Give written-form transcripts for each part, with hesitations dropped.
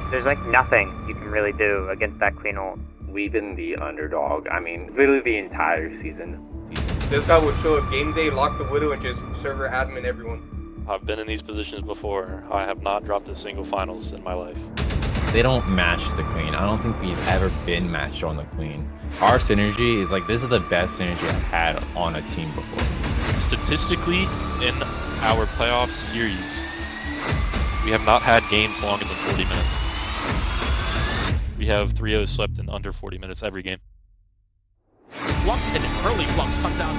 There's like nothing you can really do against that Queen ult. We've been the underdog. I mean, literally the entire season. This guy would show up game day, lock the Widow, and just server admin everyone. I've been in these positions before. I have not dropped a single finals in my life. They don't match the Queen. I don't think we've ever been matched on the Queen. Our synergy is like, this is the best synergy I've had on a team before. Statistically, in our playoff series, we have not had games longer than 40 minutes. We have 3-0 swept in under 40 minutes every game. Flux and early Flux comes out.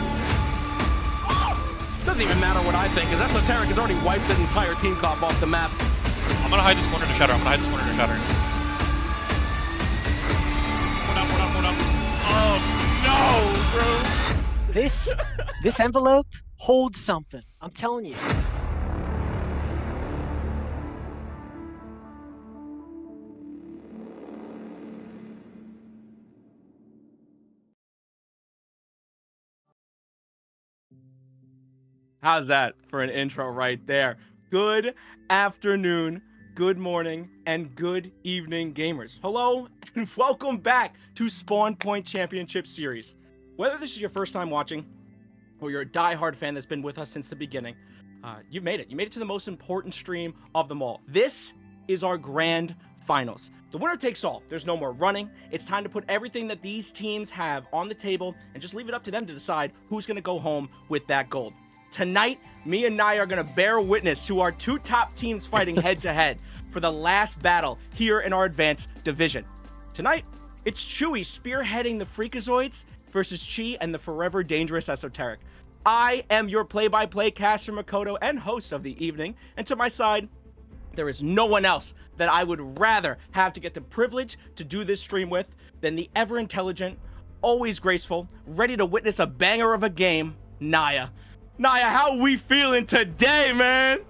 Doesn't even matter what I think, because Esoteric has already wiped the entire team comp off the map. I'm gonna hide this corner to shatter. One up. Oh no, bro! This envelope holds something. I'm telling you. How's that for an intro right there? Good afternoon, good morning, and good evening, gamers. Hello, and welcome back to Spawn Point Championship Series. Whether this is your first time watching, or you're a diehard fan that's been with us since the beginning, you've made it. You made it to the most important stream of them all. This is our grand finals. The winner takes all. There's no more running. It's time to put everything that these teams have on the table and just leave it up to them to decide who's going to go home with that gold. Tonight, me and Naya are going to bear witness to our two top teams fighting head-to-head for the last battle here in our advanced division. Tonight, it's Chewy spearheading the Freakazoids versus Chi and the forever dangerous Esoteric. I am your play-by-play caster Makoto and host of the evening, and to my side, there is no one else that I would rather have to get the privilege to do this stream with than the ever-intelligent, always graceful, ready to witness a banger of a game, Naya. Naya, how we feeling today, man?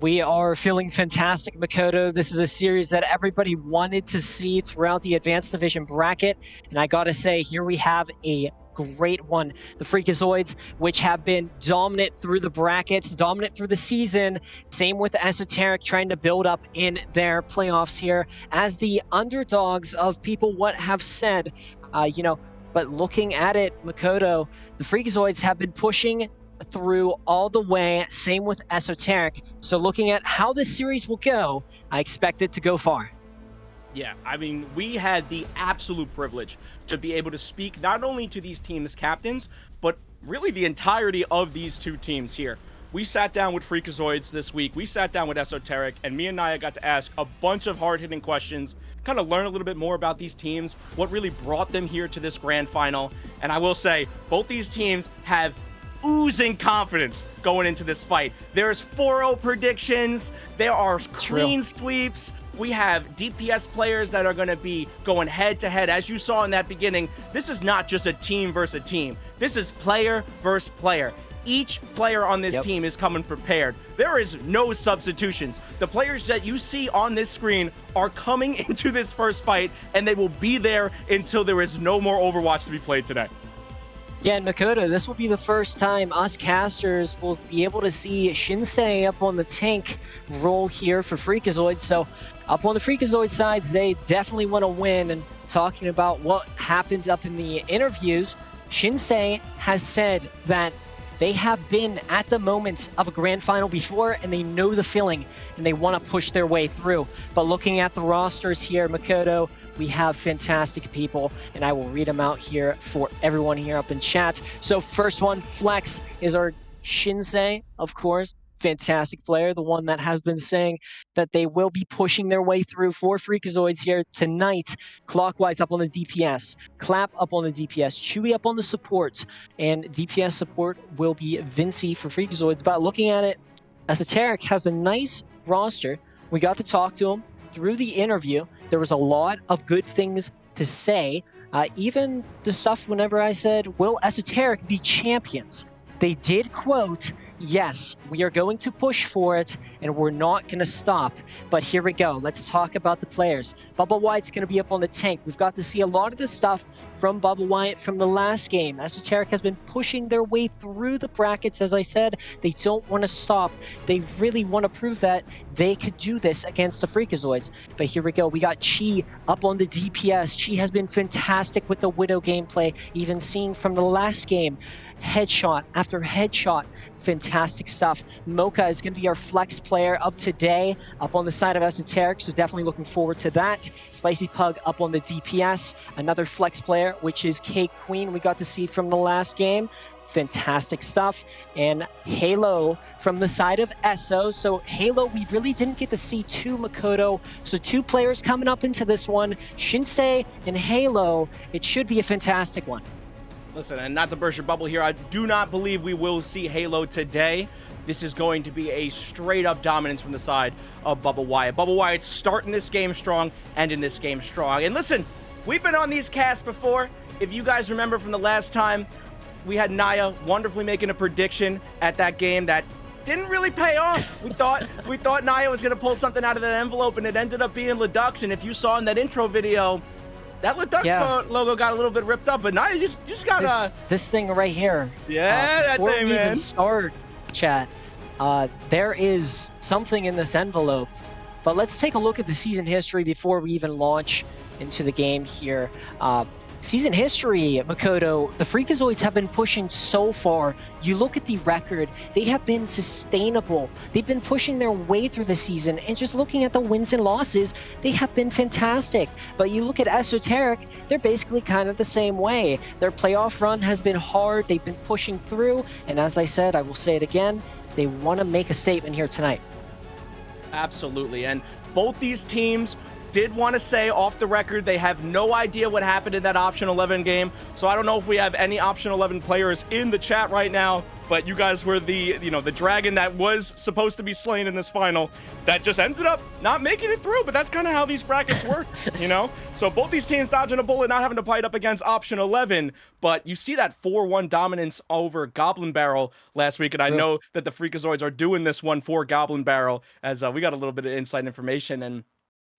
We are feeling fantastic, Makoto. This is a series that everybody wanted to see throughout the Advanced Division bracket. And I gotta say, here we have a great one. The Freakazoids, which have been dominant through the brackets, dominant through the season. Same with Esoteric, trying to build up in their playoffs here as the underdogs of people what have said. But looking at it, Makoto, the Freakazoids have been pushing through all the way, same with Esoteric. So looking at how this series will go, I expect it to go far. Yeah, I mean, we had the absolute privilege to be able to speak not only to these teams' captains, but really the entirety of these two teams here. We sat down with Freakazoids this week, we sat down with Esoteric, and me and Naya got to ask a bunch of hard-hitting questions, kind of learn a little bit more about these teams, what really brought them here to this grand final. And I will say, both these teams have oozing confidence going into this fight. There's 4-0 predictions, there are clean sweeps, we have DPS players that are going to be going head to head. As you saw in that beginning, this is not just a team versus a team. This is player versus player. Each player on this team is coming prepared. There is no substitutions. The players that you see on this screen are coming into this first fight, and they will be there until there is no more Overwatch to be played today. Yeah, and Makoto, this will be the first time us casters will be able to see Shinsei up on the tank role here for Freakazoid. So up on the Freakazoid sides, they definitely want to win. And talking about what happened up in the interviews, Shinsei has said that they have been at the moment of a grand final before, and they know the feeling, and they want to push their way through. But looking at the rosters here, Makoto, we have fantastic people, and I will read them out here for everyone here up in chat. So first one, Flex, is our Shinsei, of course. Fantastic player, the one that has been saying that they will be pushing their way through for Freakazoids here tonight. Clockwise up on the DPS, Clap up on the DPS, Chewy up on the support, and DPS support will be Vinci for Freakazoids. But looking at it, Esoteric has a nice roster. We got to talk to him through the interview. There was a lot of good things to say. Even the stuff whenever I said, will Esoteric be champions? They did quote yes, we are going to push for it, and we're not going to stop. But here we go. Let's talk about the players. Bubba Wyatt's going to be up on the tank. We've got to see a lot of the stuff from Bubba Wyatt from the last game. Esoteric has been pushing their way through the brackets. As I said, they don't want to stop. They really want to prove that they could do this against the Freakazoids. But here we go. We got Chi up on the DPS. Chi has been fantastic with the Widow gameplay, even seen from the last game. Headshot after headshot. Fantastic stuff. Mocha is going to be our flex player of today up on the side of Esoteric, so definitely looking forward to that. Spicy Pug up on the DPS. Another flex player, which is Cake Queen we got to see from the last game. Fantastic stuff. And Halo from the side of Eso. So Halo, we really didn't get to see two Makoto. So two players coming up into this one, Shinsei and Halo. It should be a fantastic one. Listen, and not to burst your bubble here, I do not believe we will see Halo today. This is going to be a straight-up dominance from the side of Bubba Wyatt. Bubba Wyatt's starting this game strong, ending this game strong. And listen, we've been on these casts before. If you guys remember from the last time, we had Naya wonderfully making a prediction at that game that didn't really pay off. We thought Naya was going to pull something out of that envelope, and it ended up being Ledux. And if you saw in that intro video, that Ledux logo got a little bit ripped up, but now you just got this thing right here. Yeah, that before thing, we man. even start, chat, there is something in this envelope. But let's take a look at the season history before we even launch into the game here. Season history, Makoto, the Freakazoids have been pushing so far. You look at the record, they have been sustainable. They've been pushing their way through the season, and just looking at the wins and losses, they have been fantastic. But you look at Esoteric, they're basically kind of the same way. Their playoff run has been hard, they've been pushing through, and as I said, I will say it again, they want to make a statement here tonight. Absolutely, and both these teams did want to say off the record they have no idea what happened in that Option 11 game. So I don't know if we have any Option 11 players in the chat right now, but you guys were the dragon that was supposed to be slain in this final that just ended up not making it through. But that's kind of how these brackets work, So both these teams dodging a bullet, not having to fight up against Option 11. But you see that 4-1 dominance over Goblin Barrel last week, and I know that the Freakazoids are doing this one for Goblin Barrel, as we got a little bit of inside information, and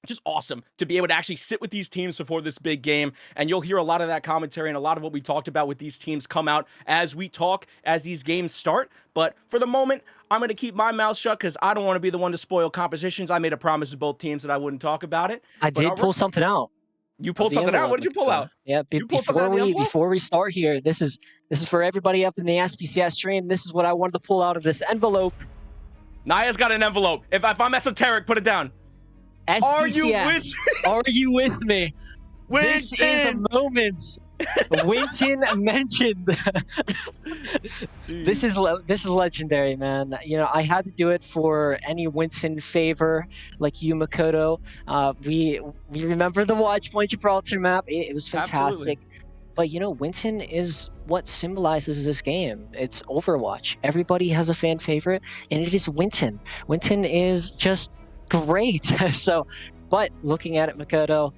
just awesome to be able to actually sit with these teams before this big game. And you'll hear a lot of that commentary and a lot of what we talked about with these teams come out as we talk, as these games start. But for the moment, I'm going to keep my mouth shut because I don't want to be the one to spoil compositions. I made a promise to both teams that I wouldn't talk about it. I did pull something out. You pulled something out? What did you pull out? Yeah, before we start here, this is for everybody up in the SPCS stream. This is what I wanted to pull out of this envelope. Naya's got an envelope. If I'm Esoteric, put it down. SPCS, are you with me? This is the moment Winton mentioned. This is legendary, man. I had to do it for any Winton favor like you, Makoto. We remember the watch point you brought to the map. It was fantastic. Absolutely. But Winton is what symbolizes this game. It's Overwatch. Everybody has a fan favorite, and it is Winton. Winton is just great. But looking at it, Makoto.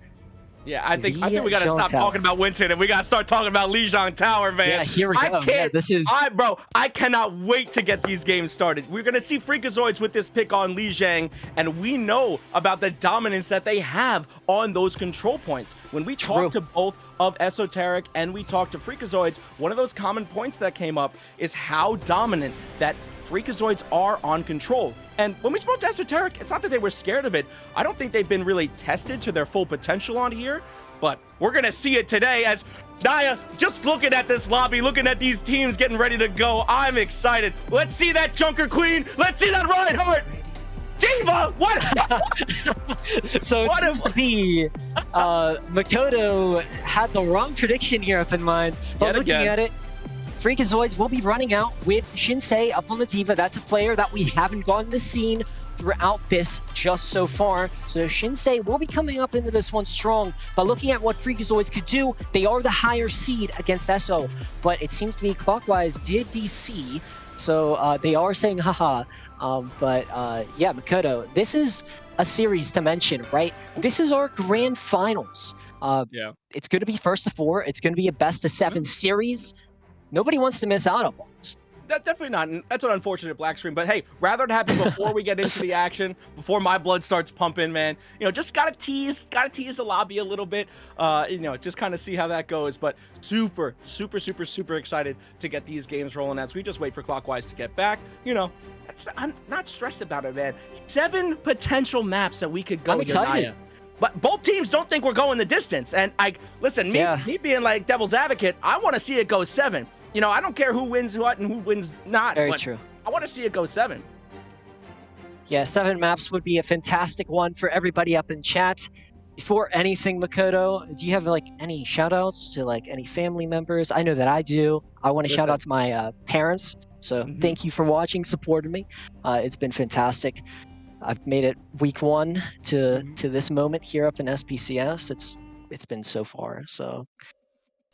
Yeah, I think we gotta stop talking about Winton and we gotta start talking about Lijiang Tower, man. Yeah, here we go. I cannot wait to get these games started. We're gonna see Freakazoids with this pick on Lijiang, and we know about the dominance that they have on those control points. When we talk to both of Esoteric and we talk to Freakazoids, one of those common points that came up is how dominant that Freakazoids are on control. And when we spoke to Esoteric, it's not that they were scared of it. I don't think they've been really tested to their full potential on here, but we're gonna see it today as Naya, just looking at this lobby, looking at these teams getting ready to go. I'm excited. Let's see that Junker Queen. Let's see that Reinhardt. Diva, what? So it seems to be Makoto had the wrong prediction here up in mind, but looking at it, Freakazoids will be running out with Shinsei up on the Diva. That's a player that we haven't gotten to see throughout this just so far. So Shinsei will be coming up into this one strong. But looking at what Freakazoids could do, they are the higher seed against Eso. But it seems to be Clockwise did DC. So they are saying haha. Yeah, Makoto, this is a series to mention, right? This is our grand finals. It's going to be first to four. It's going to be a best of 7 series. Nobody wants to miss out on it. That definitely not. That's an unfortunate black screen. But hey, rather it happen before we get into the action, before my blood starts pumping, man. You know, just gotta tease the lobby a little bit. You know, just kind of see how that goes. But super excited to get these games rolling as we just wait for Clockwise to get back. You know, I'm not stressed about it, man. 7 potential maps that we could go. I'm excited. But both teams don't think we're going the distance. And listen, me being like devil's advocate, I want to see it go 7. You know, I don't care who wins what and who wins not. Very but true. I want to see it go 7. Yeah, 7 maps would be a fantastic one for everybody up in chat. Before anything, Makoto, do you have like any shout outs to like any family members? I know that I do. I want to shout out to my parents. So thank you for watching, supporting me. It's been fantastic. I've made it week 1 to this moment here up in SPCS. It's been so far. So,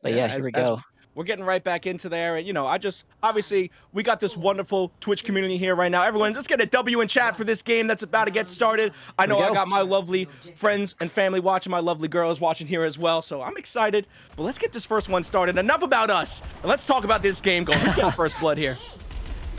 but yeah, here we go. We're getting right back into there. And, you know, obviously, we got this wonderful Twitch community here right now. Everyone, let's get a W in chat for this game that's about to get started. I know I got my lovely friends and family watching, my lovely girls watching here as well. So I'm excited. But let's get this first one started. Enough about us. And let's talk about this game going. Let's get first blood here.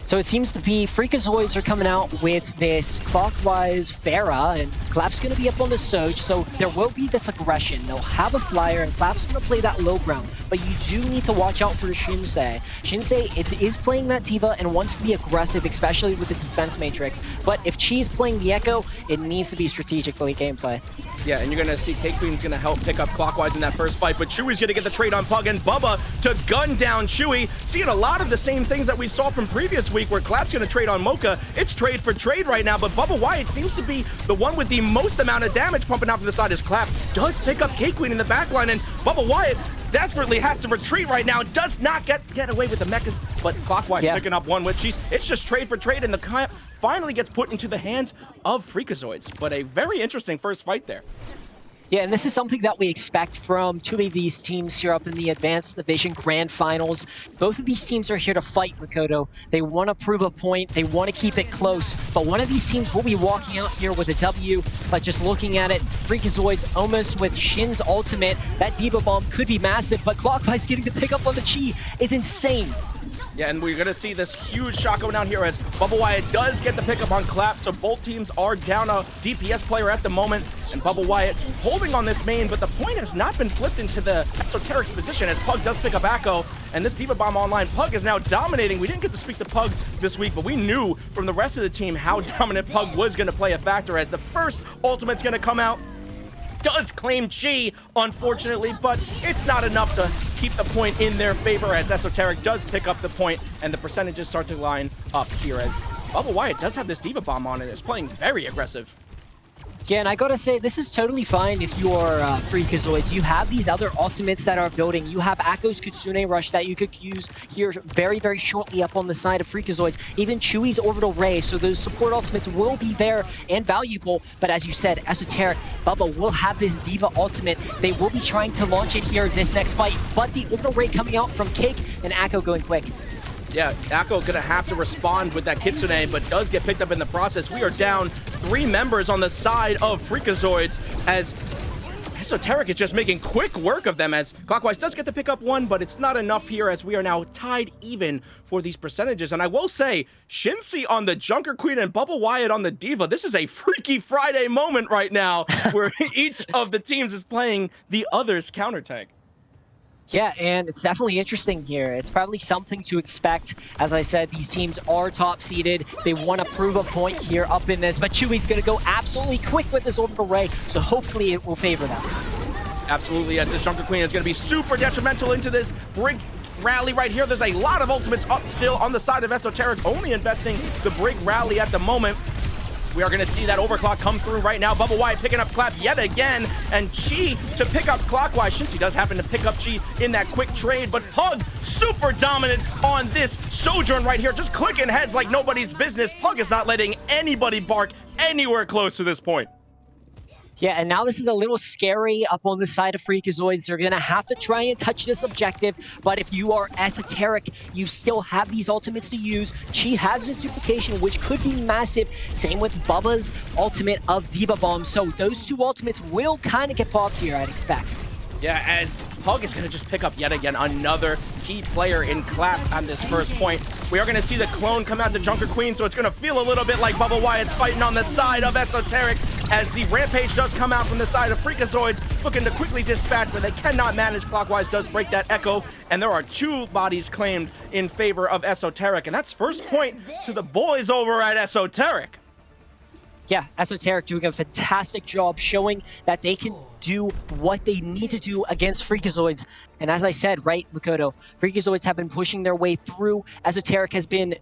So it seems to be Freakazoids are coming out with this Clockwise Pharah, and Clap's going to be up on the Soj, so there will be this aggression. They'll have a flyer, and Clap's going to play that low ground, but you do need to watch out for Shinsei. Shinsei is playing that Diva and wants to be aggressive, especially with the defense matrix, but if Chi's playing the Echo, it needs to be strategic late gameplay. Yeah, and you're going to see K-Queen's going to help pick up Clockwise in that first fight, but Chewy's going to get the trade on Pug, and Bubba to gun down Chewy, seeing a lot of the same things that we saw from previous week where Clap's going to trade on Mocha. It's trade for trade right now, but Bubba Wyatt seems to be the one with the most amount of damage pumping out from the side as Clap does pick up K-Queen in the backline, and Bubba Wyatt desperately has to retreat right now, does not get away with the mechas, but Clockwise picking up one with Cheese. It's just trade for trade, and the Clap finally gets put into the hands of Freakazoids, but a very interesting first fight there. Yeah, and this is something that we expect from 2 of these teams here up in the Advanced Division Grand Finals. Both of these teams are here to fight, Makoto. They want to prove a point. They want to keep it close. But one of these teams will be walking out here with a W. But just looking at it, Freakazoids almost with Shin's ultimate. That Diva Bomb could be massive, but Clockwise getting the pick up on the Chi is insane. Yeah, and we're going to see this huge shot going down here as Bubba Wyatt does get the pickup on Clap, so both teams are down a DPS player at the moment, and Bubba Wyatt holding on this main, but the point has not been flipped into the Esoteric position as Pug does pick up Echo, and this Diva Bomb online. Pug is now dominating. We didn't get to speak to Pug this week, but we knew from the rest of the team how dominant Pug was going to play a factor as the first ultimate's going to come out. Does claim Chi, unfortunately, but it's not enough to keep the point in their favor as Esoteric does pick up the point, and the percentages start to line up here as Bubba Wyatt does have this Diva Bomb on and is playing very aggressive. Yeah, and I gotta say, this is totally fine if you're Freakazoids. You have these other ultimates that are building. You have Akko's Kitsune Rush that you could use here very, very shortly up on the side of Freakazoids. Even Chewy's Orbital Ray, so those support ultimates will be there and valuable. But as you said, Esoteric, Bubba will have this Diva ultimate. They will be trying to launch it here this next fight, but the Orbital Ray coming out from Cake and Akko going quick. Yeah, Akko gonna have to respond with that Kitsune, but does get picked up in the process. We are down 3 members on the side of Freakazoids as Esoteric is just making quick work of them as Clockwise does get to pick up 1, but it's not enough here as we are now tied even for these percentages. And I will say, Shinsei on the Junker Queen and Bubba Wyatt on the Diva. This is a Freaky Friday moment right now where each of the teams is playing the other's counter tank. Yeah, and it's definitely interesting here. It's probably something to expect. As I said, these teams are top-seeded. They want to prove a point here up in this, but Chewy's going to go absolutely quick with this Orbital Ray, so hopefully it will favor them. Absolutely, yes. This Junker Queen is going to be super detrimental into this Brig rally right here. There's a lot of ultimates up still on the side of Esoteric, only investing the Brig rally at the moment. We are going to see that overclock come through right now. Bubba Wyatt picking up Clap yet again, and Chi to pick up Clockwise. Shinsei does happen to pick up Chi in that quick trade, but Pug super dominant on this Sojourn right here, just clicking heads like nobody's business. Pug is not letting anybody bark anywhere close to this point. Yeah, and now this is a little scary up on the side of Freakazoids. They're going to have to try and touch this objective, but if you are Esoteric, you still have these ultimates to use. Chi has this duplication, which could be massive. Same with Bubba's ultimate of Diva Bomb, so those 2 ultimates will kind of get popped here, I'd expect. Yeah, as Pug is going to just pick up yet again another key player in Clap on this first point. We are going to see the clone come out to Junker Queen, so it's going to feel a little bit like Bubba Wyatt's fighting on the side of Esoteric, as the Rampage does come out from the side of Freakazoids, looking to quickly dispatch, but they cannot manage. Clockwise does break that echo, and there are 2 bodies claimed in favor of Esoteric, and that's first point to the boys over at Esoteric. Yeah, Esoteric doing a fantastic job showing that they can do what they need to do against Freakazoids. And as I said, right, Makoto, Freakazoids have been pushing their way through. Esoteric has been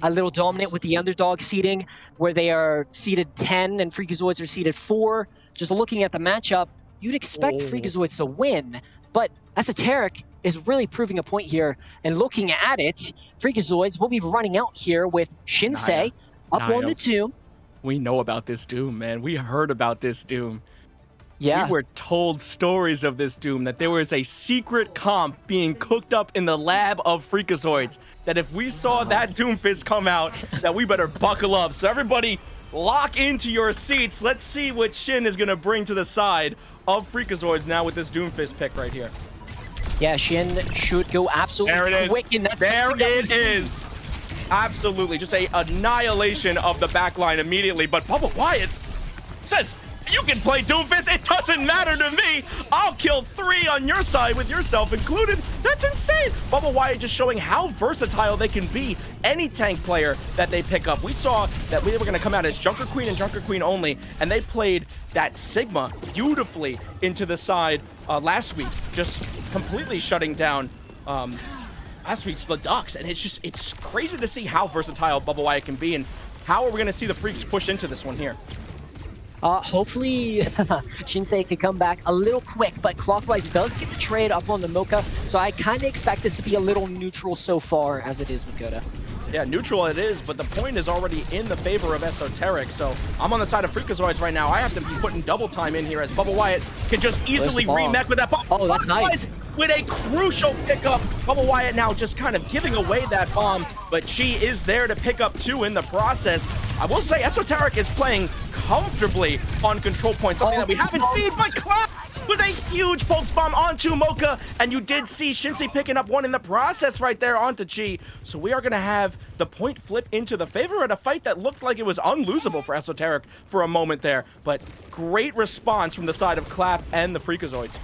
a little dominant with the underdog seeding, where they are seeded 10 and Freakazoids are seeded 4. Just looking at the matchup, you'd expect Freakazoids to win, but Esoteric is really proving a point here. And looking at it, Freakazoids will be running out here with Shinsei up on the Doom. We know about this Doom, man. We heard about this Doom. Yeah. We were told stories of this Doom, that there was a secret comp being cooked up in the lab of Freakazoids, that if we saw that Doomfist come out, that we better buckle up. So everybody lock into your seats. Let's see what Shin is going to bring to the side of Freakazoids now with this Doomfist pick right here. Yeah, Shin should go absolutely quick. And that's there it is. Absolutely, just a annihilation of the backline immediately. But Bubba Wyatt says, you can play Doomfist, it doesn't matter to me. I'll kill 3 on your side with yourself included. That's insane. Bubba Wyatt just showing how versatile they can be. Any tank player that they pick up. We saw that we were going to come out as Junker Queen and Junker Queen only, and they played that Sigma beautifully into the side last week, just completely shutting down last week's the Ducks. And it's crazy to see how versatile Bubba Wyatt can be, and how are we going to see the Freaks push into this one here? Hopefully Shinsei can come back a little quick, but Clockwise does get the trade up on the Mocha, so I kind of expect this to be a little neutral so far as it is, Makoto. Yeah, neutral it is, but the point is already in the favor of Esoteric, so I'm on the side of Freakazoids right now. I have to be putting double time in here as Bubba Wyatt can just easily remech with that bomb. Oh, that's nice. With a crucial pickup. Bubba Wyatt now just kind of giving away that bomb, but she is there to pick up 2 in the process. I will say Esoteric is playing comfortably on control points, something that we haven't seen, but Clap with a huge pulse bomb onto Mocha, and you did see Shinsei picking up 1 in the process right there onto Chi. So we are going to have the point flip into the favor at a fight that looked like it was unlosable for Esoteric for a moment there, but great response from the side of Clap and the Freakazoids.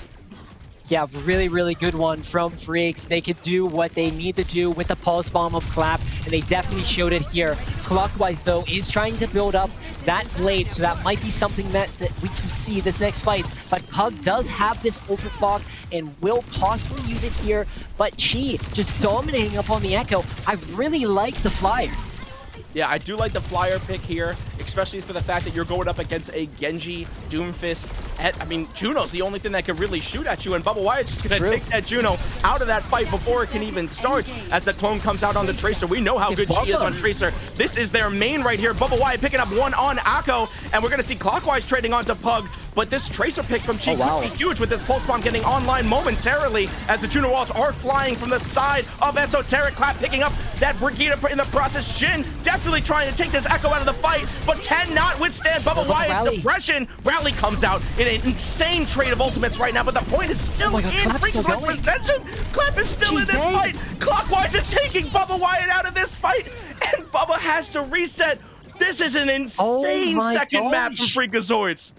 Yeah, really, really good one from Freaks. They could do what they need to do with the pulse bomb of Clap, and they definitely showed it here. Clockwise, though, is trying to build up that blade, so that might be something that we can see this next fight. But Pug does have this overclock and will possibly use it here, but Chi just dominating up on the Echo. I really like the Flyer. Yeah, I do like the Flyer pick here, especially for the fact that you're going up against a Genji, Doomfist. I mean, Juno's the only thing that can really shoot at you, and Bubba Wyatt's just going to take that Juno out of that fight before it can even start. As the clone comes out on the Tracer, we know how good she is on Tracer. This is their main right here. Bubba Wyatt picking up 1 on Akko, and we're going to see Clockwise trading onto Pug. But this Tracer pick from Chi could be huge, with this Pulse Bomb getting online momentarily as the Juno walls are flying from the side of Esoteric. Clap picking up that Brigida in the process. Shin definitely trying to take this Echo out of the fight, but cannot withstand Bubba Wyatt's depression. Rally comes out in an insane trade of ultimates right now, but the point is still in Freakazoid possession. Clap is still in this fight. Clockwise is taking Bubba Wyatt out of this fight, and Bubba has to reset. This is an insane second map from Freakazoids.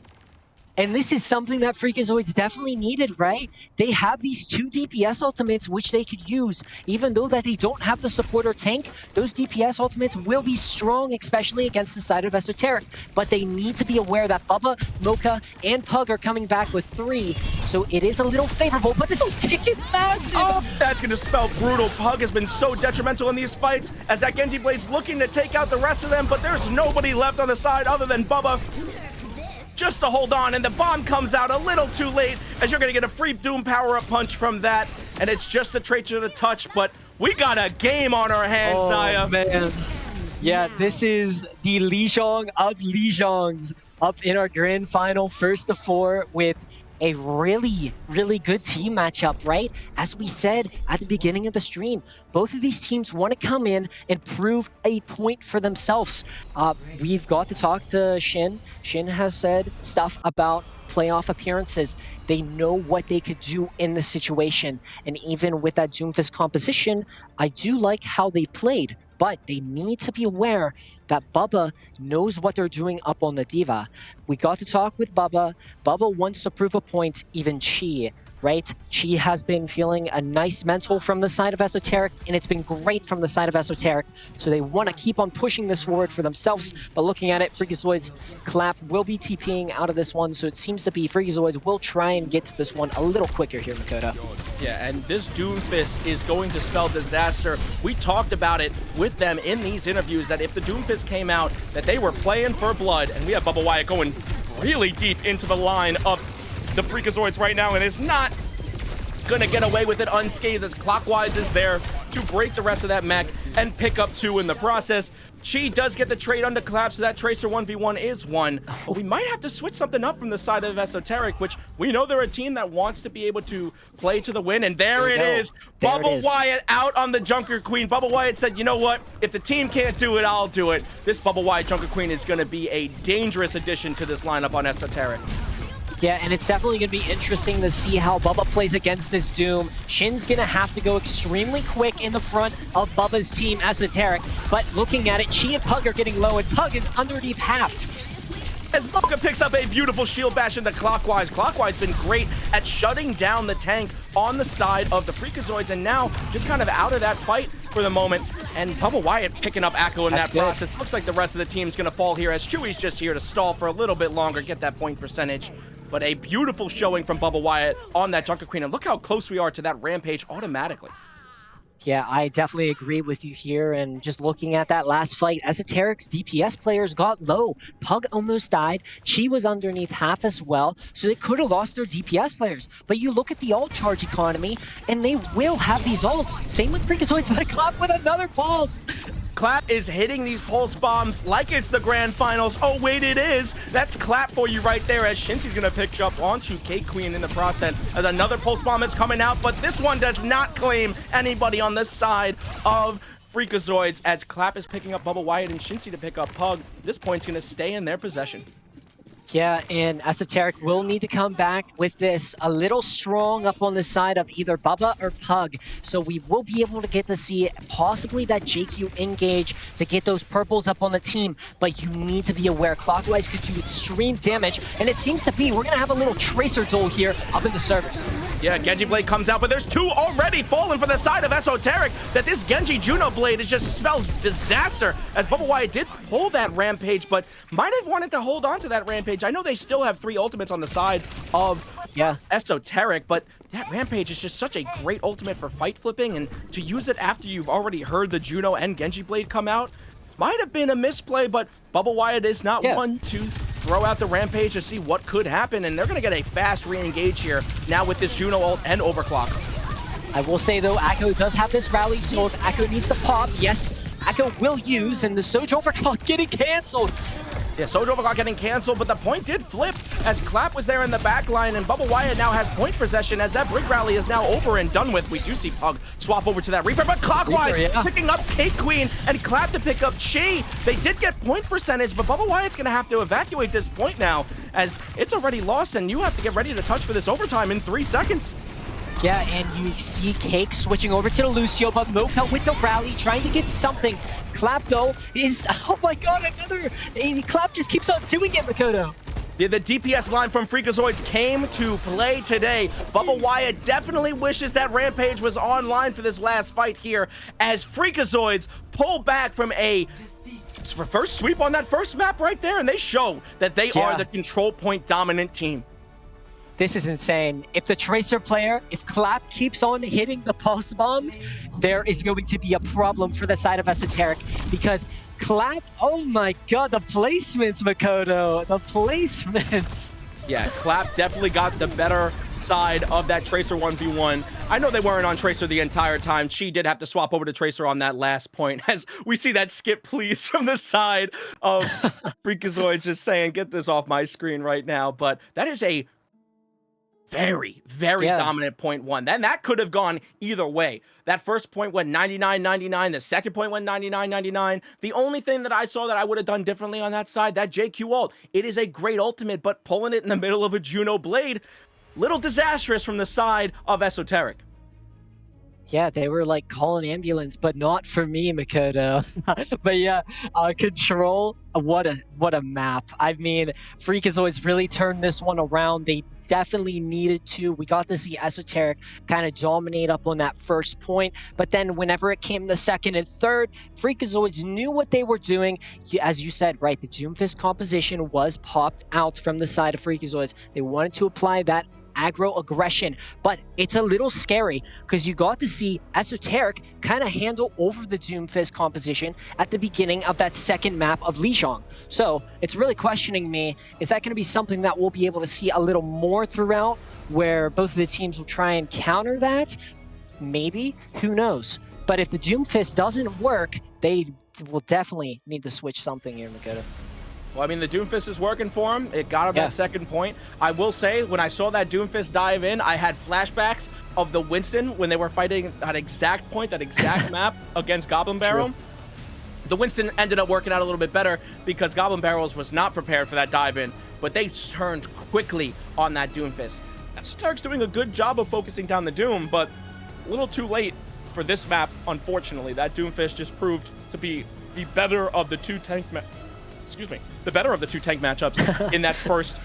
And this is something that Freakazoids definitely needed, right? They have these 2 DPS ultimates which they could use. Even though that they don't have the support or tank, those DPS ultimates will be strong, especially against the side of Esoteric. But they need to be aware that Bubba, Mocha, and Pug are coming back with 3. So it is a little favorable, but this kick is massive! Oh, that's gonna spell brutal. Pug has been so detrimental in these fights as that Genji Blade's looking to take out the rest of them, but there's nobody left on the side other than Bubba just to hold on, and the bomb comes out a little too late as you're gonna get a free Doom power-up punch from that, and it's just the Tracer to touch, but we got a game on our hands, Naya. Man. Yeah, this is the Lijiang of Lijiangs up in our grand final, first of 4, with a really, really good team matchup, right? As we said at the beginning of the stream, both of these teams want to come in and prove a point for themselves. We've got to talk to Shin. Shin has said stuff about playoff appearances. They know what they could do in the situation. And even with that Doomfist composition, I do like how they played, but they need to be aware that Bubba knows what they're doing up on the Diva. We got to talk with Bubba. Bubba wants to prove a point, even Chi, right? Chi has been feeling a nice mental from the side of Esoteric, and it's been great from the side of Esoteric. So they want to keep on pushing this forward for themselves. But looking at it, Freakazoids Clap will be TPing out of this one. So it seems to be Freakazoids will try and get to this one a little quicker here, Makoto. Yeah, and this Doomfist is going to spell disaster. We talked about it with them in these interviews that if the Doomfist came out, that they were playing for blood. And we have Bubba Wyatt going really deep into the line of the Freakazoids right now, and is not gonna get away with it unscathed as Clockwise is there to break the rest of that mech and pick up 2 in the process. Chi does get the trade on the Clap, so that Tracer 1v1 is won. But we might have to switch something up from the side of Esoteric, which we know they're a team that wants to be able to play to the win. And there it is. Bubba Wyatt out on the Junker Queen. Bubba Wyatt said, you know what? If the team can't do it, I'll do it. This Bubba Wyatt Junker Queen is going to be a dangerous addition to this lineup on Esoteric. Yeah, and it's definitely going to be interesting to see how Bubba plays against this Doom. Shin's going to have to go extremely quick in the front of Bubba's team, Esoteric. But looking at it, Chi and Pug are getting low, and Pug is underneath half. As Mocha picks up a beautiful shield bash into Clockwise. Clockwise been great at shutting down the tank on the side of the Freakazoids, and now just kind of out of that fight for the moment. And Bubba Wyatt picking up Akko in that process. Looks like the rest of the team's going to fall here as Chewy's just here to stall for a little bit longer, get that point percentage. But a beautiful showing from Bubba Wyatt on that Junker Queen. And look how close we are to that Rampage automatically. Yeah, I definitely agree with you here. And just looking at that last fight, Esoteric's DPS players got low. Pug almost died. Chi was underneath half as well. So they could have lost their DPS players. But you look at the ult charge economy, and they will have these ults. Same with Freakazoids, but Clap with another pulse. Clap is hitting these pulse bombs like it's the grand finals. Oh, wait, it is. That's Clap for you right there as Shinsy's going to pick up onto Cake Queen in the process as another pulse bomb is coming out, but this one does not claim anybody on the side of Freakazoids as Clap is picking up Bubba Wyatt and Shinsy to pick up Pug. This point's going to stay in their possession. Yeah, and Esoteric will need to come back with this a little strong up on the side of either Bubba or Pug. So we will be able to get to see possibly that JQ engage to get those purples up on the team. But you need to be aware Clockwise could do extreme damage. And it seems to be we're going to have a little Tracer duel here up in the servers. Yeah, Genji Blade comes out, but there's 2 already falling for the side of Esoteric. That this Genji Juno Blade is just spells disaster, as Bubba Wyatt did hold that Rampage, but might have wanted to hold on to that Rampage. I know they still have 3 ultimates on the side of Esoteric, but that Rampage is just such a great ultimate for fight flipping, and to use it after you've already heard the Juno and Genji Blade come out might have been a misplay, but Bubba Wyatt is not one to throw out the Rampage to see what could happen, and they're going to get a fast re-engage here now with this Juno ult and Overclock. I will say, though, Akko does have this rally, so if Akko needs to pop, yes, Akko will use, and the Surge Overclock getting canceled. Yeah, Surge Overclock getting canceled, but the point did flip as Clap was there in the back line, and Bubba Wyatt now has point possession as that Brig Rally is now over and done with. We do see Pug swap over to that Reaper, but Clockwise picking up Cake Queen and Clap to pick up Chi. They did get point percentage, but Bubba Wyatt's going to have to evacuate this point now as it's already lost, and you have to get ready to touch for this overtime in 3 seconds. Yeah, and you see Cake switching over to the Lucio, but Mocha with the rally, trying to get something. Clap, though, is, oh my god, Clap just keeps on doing it, Makoto. Yeah, the DPS line from Freakazoids came to play today. Bubba Wyatt definitely wishes that Rampage was online for this last fight here as Freakazoids pull back from a reverse sweep on that first map right there, and they show that they are the control point dominant team. This is insane. If the Tracer player, if Clap keeps on hitting the pulse bombs, there is going to be a problem for the side of Esoteric because Clap, oh my god, the placements, Makoto, the placements. Yeah, Clap definitely got the better side of that Tracer 1v1. I know they weren't on Tracer the entire time. Chi did have to swap over to Tracer on that last point as we see that skip please from the side of Freakazoids just saying, get this off my screen right now. But that is a very, very dominant point one. Then that could have gone either way. That first point went 99-99. The second point went 99-99. The only thing that I saw that I would have done differently on that side, that JQ ult. It is a great ultimate, but pulling it in the middle of a Juno Blade, little disastrous from the side of Esoteric. Yeah, they were like calling ambulance, but not for me, Makoto. But yeah, Control, what a map. I mean, Freakazoids really turned this one around. They definitely needed to. We got to see Esoteric kind of dominate up on that first point, but then whenever it came the second and third, Freakazoids knew what they were doing. As you said, right, the Doomfist composition was popped out from the side of Freakazoids. They wanted to apply that aggro aggression, but it's a little scary because you got to see Esoteric kind of handle over the Doomfist composition at the beginning of that second map of Lijiang. So it's really questioning me, is that going to be something that we'll be able to see a little more throughout, where both of the teams will try and counter that? Maybe, who knows? But if the Doomfist doesn't work, they will definitely need to switch something here, Makoto. Well, I mean, the Doomfist is working for him. It got him that second point. I will say, when I saw that Doomfist dive in, I had flashbacks of the Winston when they were fighting that exact point, that exact map against Goblin Barrel. True. The Winston ended up working out a little bit better because Goblin Barrels was not prepared for that dive in, but they turned quickly on that Doomfist. Esoteric's doing a good job of focusing down the Doom, but a little too late for this map, unfortunately. That Doomfist just proved to be the better of the two tank matchups in that first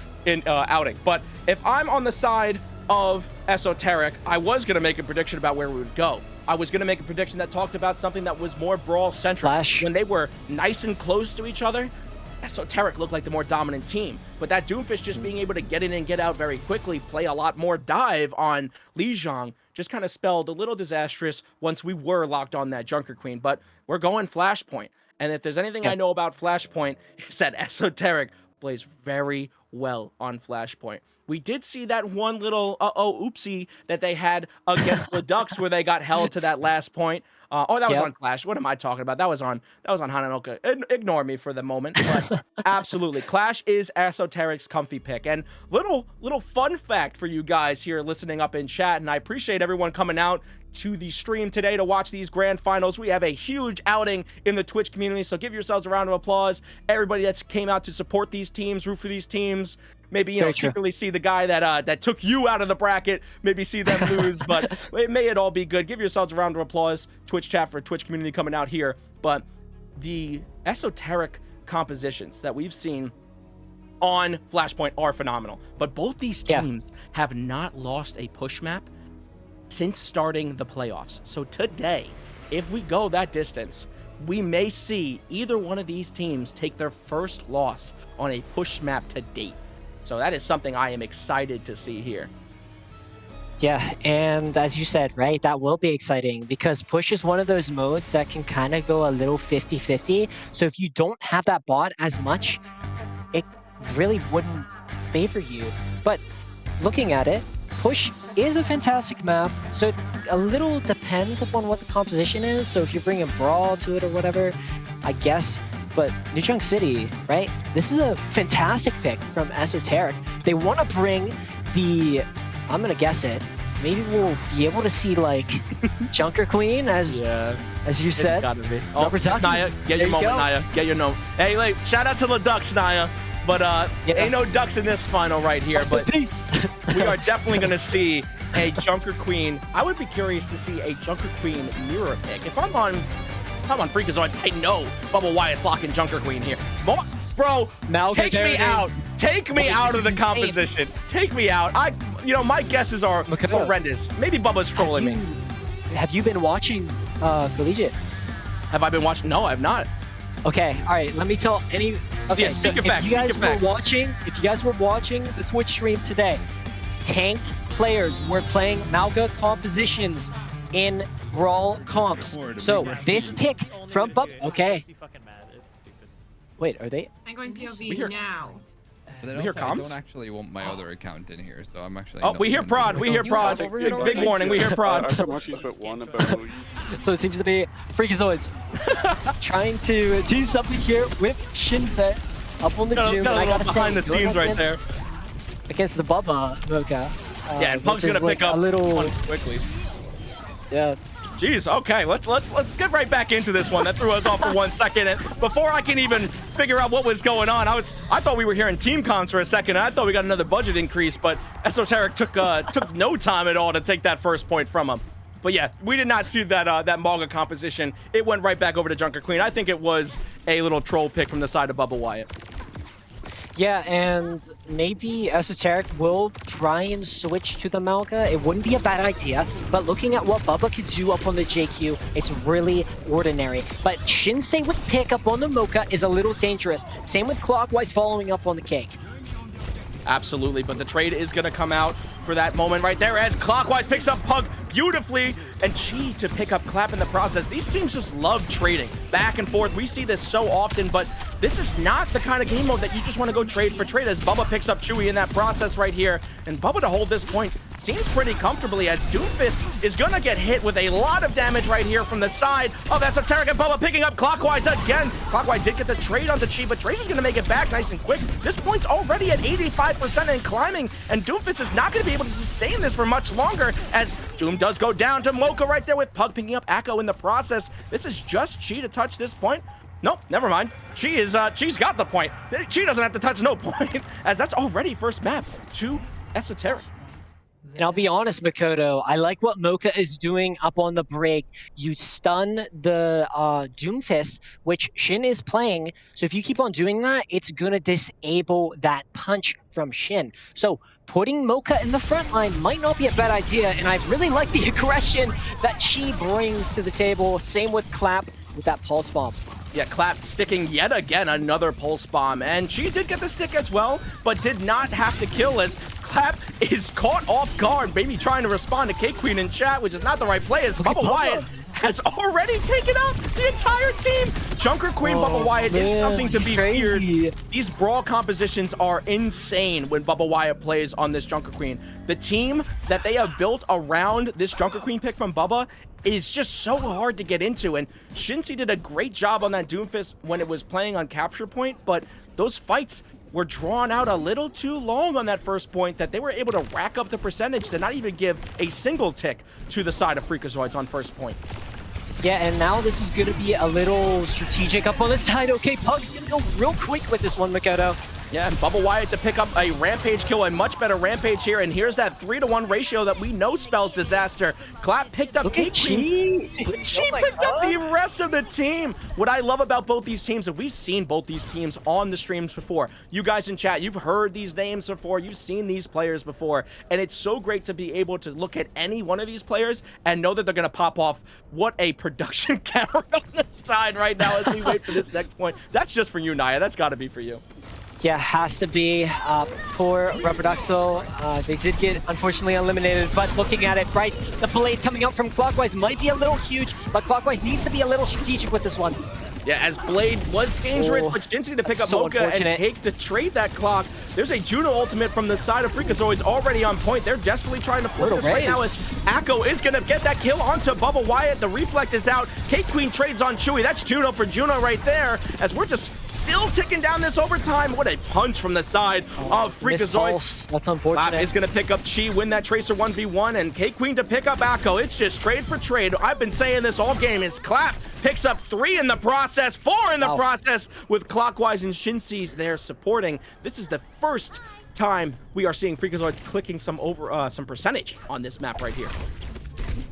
outing. But if I'm on the side of Esoteric, I was going to make a prediction about where we would go. I was going to make a prediction that talked about something that was more brawl-centric. When they were nice and close to each other, Esoteric looked like the more dominant team. But that Doomfist just being able to get in and get out very quickly, play a lot more dive on Lijiang, just kind of spelled a little disastrous once we were locked on that Junker Queen. But we're going Flashpoint. And if there's anything I know about Flashpoint, it's that Esoteric plays very well on Flashpoint. We did see that one little oopsie that they had against the Ducks where they got held to that last point. That was on Clash. What am I talking about? That was on Hananoka. Ignore me for the moment, but absolutely. Clash is Esoteric's comfy pick. And little fun fact for you guys here listening up in chat, and I appreciate everyone coming out to the stream today to watch these grand finals. We have a huge outing in the Twitch community, so give yourselves a round of applause. Everybody that's came out to support these teams, root for these teams. Maybe, secretly see the guy that took you out of the bracket, maybe see them lose, but may it all be good. Give yourselves a round of applause, Twitch chat, for Twitch community coming out here. But the Esoteric compositions that we've seen on Flashpoint are phenomenal. But both these teams have not lost a push map since starting the playoffs. So today, if we go that distance, we may see either one of these teams take their first loss on a push map to date. So that is something I am excited to see here. Yeah, and as you said, right, that will be exciting because push is one of those modes that can kind of go a little 50-50. So if you don't have that bot as much, it really wouldn't favor you. But looking at it, push is a fantastic map, so it a little depends upon what the composition is. So if you're bringing Brawl to it or whatever, I guess. But New Chunk City, right? This is a fantastic pick from Esoteric. They want to bring the, I'm going to guess it, maybe we'll be able to see like Junker Queen as you said. It's gotta be. Naya, get your moment, Naya. Get your note. Hey, like, shout out to the Ducks, Naya. But ain't no Ducks in this final right here. But we are definitely going to see a Junker Queen. I would be curious to see a Junker Queen mirror pick. If I'm on Freakazoids, I know Bubble Wyatt's locking Junker Queen here. Bro, take me out. Take me out of the composition. Take me out. My guesses are horrendous. Maybe Bubba's trolling me. Have you been watching Collegiate? Have I been watching? No, I've not. Okay, all right. Let me tell any. Okay, yeah, so if you guys were watching the Twitch stream today, tank players were playing Malga compositions in Brawl comps. So this pick from Bub. Okay. Wait, are they? I'm going POV now. We hear comms? I don't actually want my other account in here, so I'm actually. Oh, we hear prod. We hear prod. Big warning. We hear prod. So it seems to be Freakazoids trying to do something here with Shinsei up on the Doom. I got behind the scenes right there against the Bubba Mocha. Yeah, and Pug's which gonna is, like, pick up a little one quickly. Yeah. Jeez, okay, let's get right back into this one. That threw us off for 1 second, and before I can even figure out what was going on, I thought we were hearing team comms for a second. I thought we got another budget increase, but Esoteric took no time at all to take that first point from him. But yeah, we did not see that Mauga composition. It went right back over to Junker Queen. I think it was a little troll pick from the side of Bubba Wyatt. Yeah, and maybe Esoteric will try and switch to the Malga. It wouldn't be a bad idea, but looking at what Bubba could do up on the JQ, it's really ordinary. But Shinsei with pick up on the Mocha is a little dangerous. Same with Clockwise following up on the Cake. Absolutely, but the trade is going to come out for that moment right there as Clockwise picks up Pug beautifully, and Chi to pick up Clap in the process. These teams just love trading back and forth. We see this so often, but this is not the kind of game mode that you just want to go trade for trade, as Bubba picks up Chewy in that process right here. And Bubba to hold this point seems pretty comfortably, as Doomfist is going to get hit with a lot of damage right here from the side of Esoteric, and Bubba picking up Clockwise again. Clockwise did get the trade onto Chi, but Trader's going to make it back nice and quick. This point's already at 85% and climbing, and Doomfist is not going to be able to sustain this for much longer, as Doom does go down to Mocha right there with Pug picking up Akko in the process. This is just Chi to touch this point. Nope, never mind. She's got the point. She doesn't have to touch no point, as that's already first map to Esoteric. And I'll be honest, Makoto, I like what Mocha is doing up on the break. You stun the Doomfist, which Shin is playing. So if you keep on doing that, it's going to disable that punch from Shin. So putting Mocha in the front line might not be a bad idea. And I really like the aggression that she brings to the table. Same with Clap with that Pulse Bomb. Yeah, Clap sticking yet again another Pulse Bomb, and she did get the stick as well, but did not have to kill, as Clap is caught off guard, maybe trying to respond to Cake Queen in chat, which is not the right play, as Bubba Wyatt has already taken out the entire team. Junker Queen Bubba Wyatt is something to be feared. These brawl compositions are insane when Bubba Wyatt plays on this Junker Queen. The team that they have built around this Junker Queen pick from Bubba is just so hard to get into, and Shinsei did a great job on that Doomfist when it was playing on capture point, but those fights were drawn out a little too long on that first point that they were able to rack up the percentage to not even give a single tick to the side of Freakazoids on first point. Yeah, and now this is going to be a little strategic up on the side. Okay, Pug's going to go real quick with this one, Makoto. Yeah, and Bubba Wyatt to pick up a Rampage kill, a much better Rampage here, and here's that 3-to-1 ratio that we know spells disaster. Clap picked up Cake Queen. She picked up the rest of the team. What I love about both these teams, and we've seen both these teams on the streams before. You guys in chat, you've heard these names before, you've seen these players before, and it's so great to be able to look at any one of these players and know that they're going to pop off. What a production camera on the side right now as we wait for this next point. That's just for you, Naya. That's got to be for you. Yeah, has to be. Poor Rubberduxo. They did get, unfortunately, eliminated, but looking at it, right, the blade coming out from Clockwise might be a little huge, but Clockwise needs to be a little strategic with this one. Yeah, as Blade was dangerous, but Shinsei to pick up Mocha and take to trade that clock. There's a Juno ultimate from the side of Freakazoids already on point. They're desperately trying to flip this right now, as Akko is going to get that kill onto Bubba Wyatt. The Reflect is out. Cake Queen trades on Chewy. That's Juno for Juno right there, as we're just still ticking down this overtime. What a punch from the side of Freakazoids. That's unfortunate. Clap is going to pick up Chi, win that Tracer 1v1, and Cake Queen to pick up Akko. It's just trade for trade. I've been saying this all game. It's Clap picks up 3 in the process, 4 in the process, with Clockwise and Shinsei's there supporting. This is the first time we are seeing Freakazoids clicking some percentage on this map right here.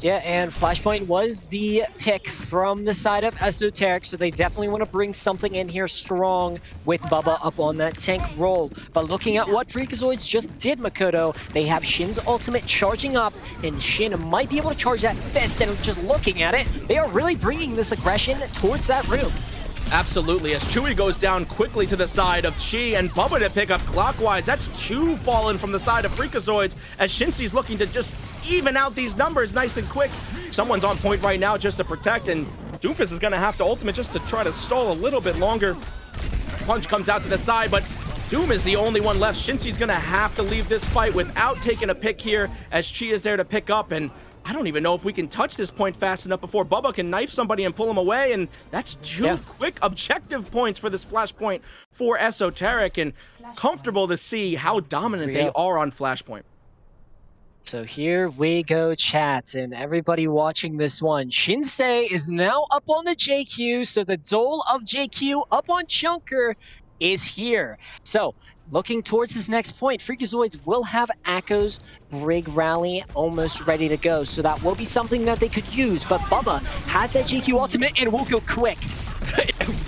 Yeah, and Flashpoint was the pick from the side of Esoteric, so they definitely want to bring something in here strong with Bubba up on that tank roll. But looking at what Freakazoids just did, Makoto, they have Shin's ultimate charging up, and Shin might be able to charge that fist, and just looking at it, they are really bringing this aggression towards that room. Absolutely, as Chewy goes down quickly to the side of Chi, and Bubba to pick up Clockwise. That's 2 fallen from the side of Freakazoids, as Shinsei's looking to just even out these numbers nice and quick. Someone's on point right now just to protect, and Doomfist is going to have to ultimate just to try to stall a little bit longer. Punch comes out to the side, but Doom is the only one left. Shinsei's going to have to leave this fight without taking a pick here, as Chi is there to pick up, and I don't even know if we can touch this point fast enough before Bubba can knife somebody and pull him away, and that's 2 quick objective points for this Flashpoint for Esoteric, and comfortable to see how dominant they are on Flashpoint. So here we go, chat, and everybody watching this one. Shinsei is now up on the JQ, so the Dole of JQ up on Chunker is here. So, looking towards this next point, Freakazoids will have Akko's Brig Rally almost ready to go, so that will be something that they could use, but Bubba has that JQ ultimate and will go quick.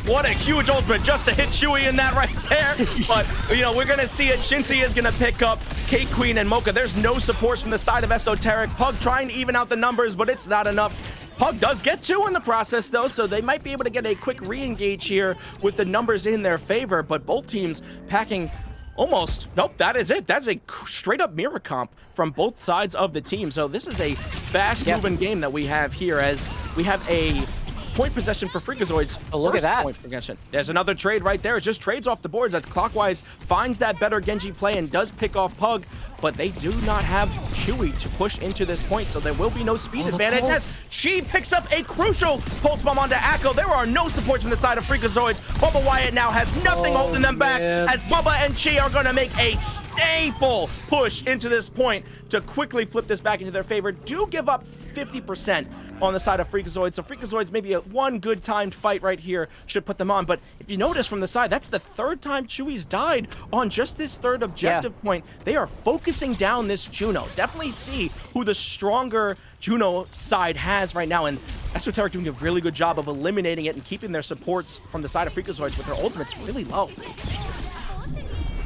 What a huge ultimate just to hit Chewy in that right there. But, you know, we're going to see it. Shinsei is going to pick up Cake Queen and Mocha. There's no supports from the side of Esoteric. Pug trying to even out the numbers, but it's not enough. Pug does get 2 in the process, though, so they might be able to get a quick re-engage here with the numbers in their favor, but both teams packing almost. Nope, that is it. That's a straight-up mirror comp from both sides of the team. So this is a fast-moving game that we have here, as we have a point possession for Freakazoids. Oh, look at that. Point possession. There's another trade right there. It just trades off the boards as Clockwise finds that better Genji play and does pick off Pug, but they do not have Chewy to push into this point, so there will be no speed advantage as she picks up a crucial pulse bomb onto Akko. There are no supports from the side of Freakazoids. Bubba Wyatt now has nothing holding them back, as Bubba and Chi are going to make a staple push into this point to quickly flip this back into their favor. Do give up 50% on the side of Freakazoids, so Freakazoids maybe one good timed fight right here should put them on. But if you notice from the side, that's the 3rd time Chewy's died on just this 3rd objective point. They are focusing down this Juno. Definitely see who the stronger Juno side has right now, and Esoteric doing a really good job of eliminating it and keeping their supports from the side of Freakazoids with their ultimates really low.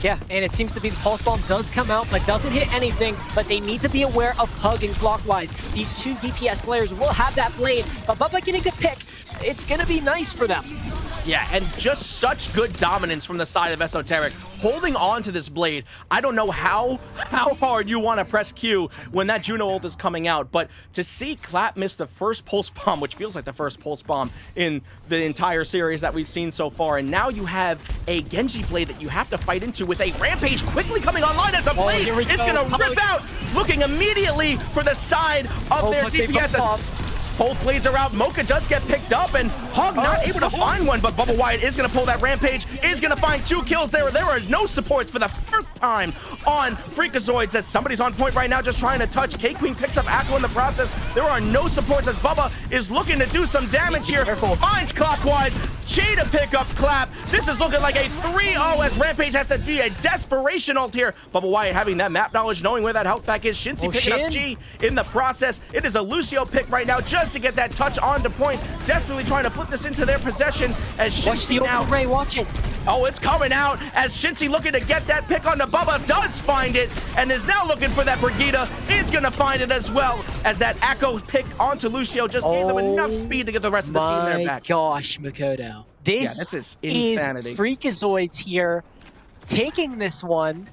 Yeah, and it seems to be the Pulse Bomb does come out, but doesn't hit anything, but they need to be aware of Pug and Clockwise. These 2 DPS players will have that blade, but Bubba getting the pick, it's gonna be nice for them. Yeah, and just such good dominance from the side of Esoteric, holding on to this blade. I don't know how hard you want to press Q when that Juno ult is coming out, but to see Clap miss the first pulse bomb, which feels like the first pulse bomb in the entire series that we've seen so far, and now you have a Genji blade that you have to fight into with a Rampage quickly coming online as the blade is going to rip out, looking immediately for the side of their DPS. Both blades are out. Mocha does get picked up, and Hog not able to find one, but Bubba Wyatt is going to pull that Rampage, is going to find 2 kills there. There are no supports for the first time on Freakazoids, as somebody's on point right now just trying to touch. Cake Queen picks up Akko in the process. There are no supports as Bubba is looking to do some damage here. Finds Clockwise. Chi to pick up Clap. This is looking like a 3-0 as Rampage has to be a desperation ult here. Bubba Wyatt having that map knowledge, knowing where that health pack is. Shinsei picking up Chi in the process. It is a Lucio pick right now just to get that touch onto point. Desperately trying to flip this into their possession as Shinsei now... Ray, watch it. Oh, it's coming out as Shinsei looking to get that pick onto Bubba, does find it, and is now looking for that Brigida, is going to find it as well, as that Akko pick onto Lucio just gave them enough speed to get the rest of the team there back. My gosh, Makoto. This is insanity. Freakazoids here taking this one.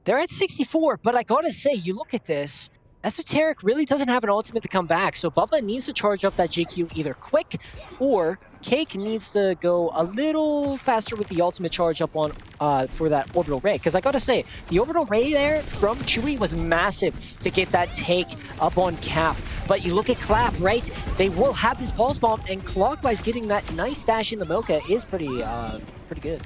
They're at 64, but I gotta say, you look at this, Esoteric really doesn't have an ultimate to come back, so Bubba needs to charge up that JQ either quick, or Cake needs to go a little faster with the ultimate charge up on for that Orbital Ray. Because I gotta say, the Orbital Ray there from Chewy was massive to get that take up on Cap. But you look at Clap, right? They will have this Pulse Bomb, and Clockwise getting that nice dash in the Mocha is pretty good.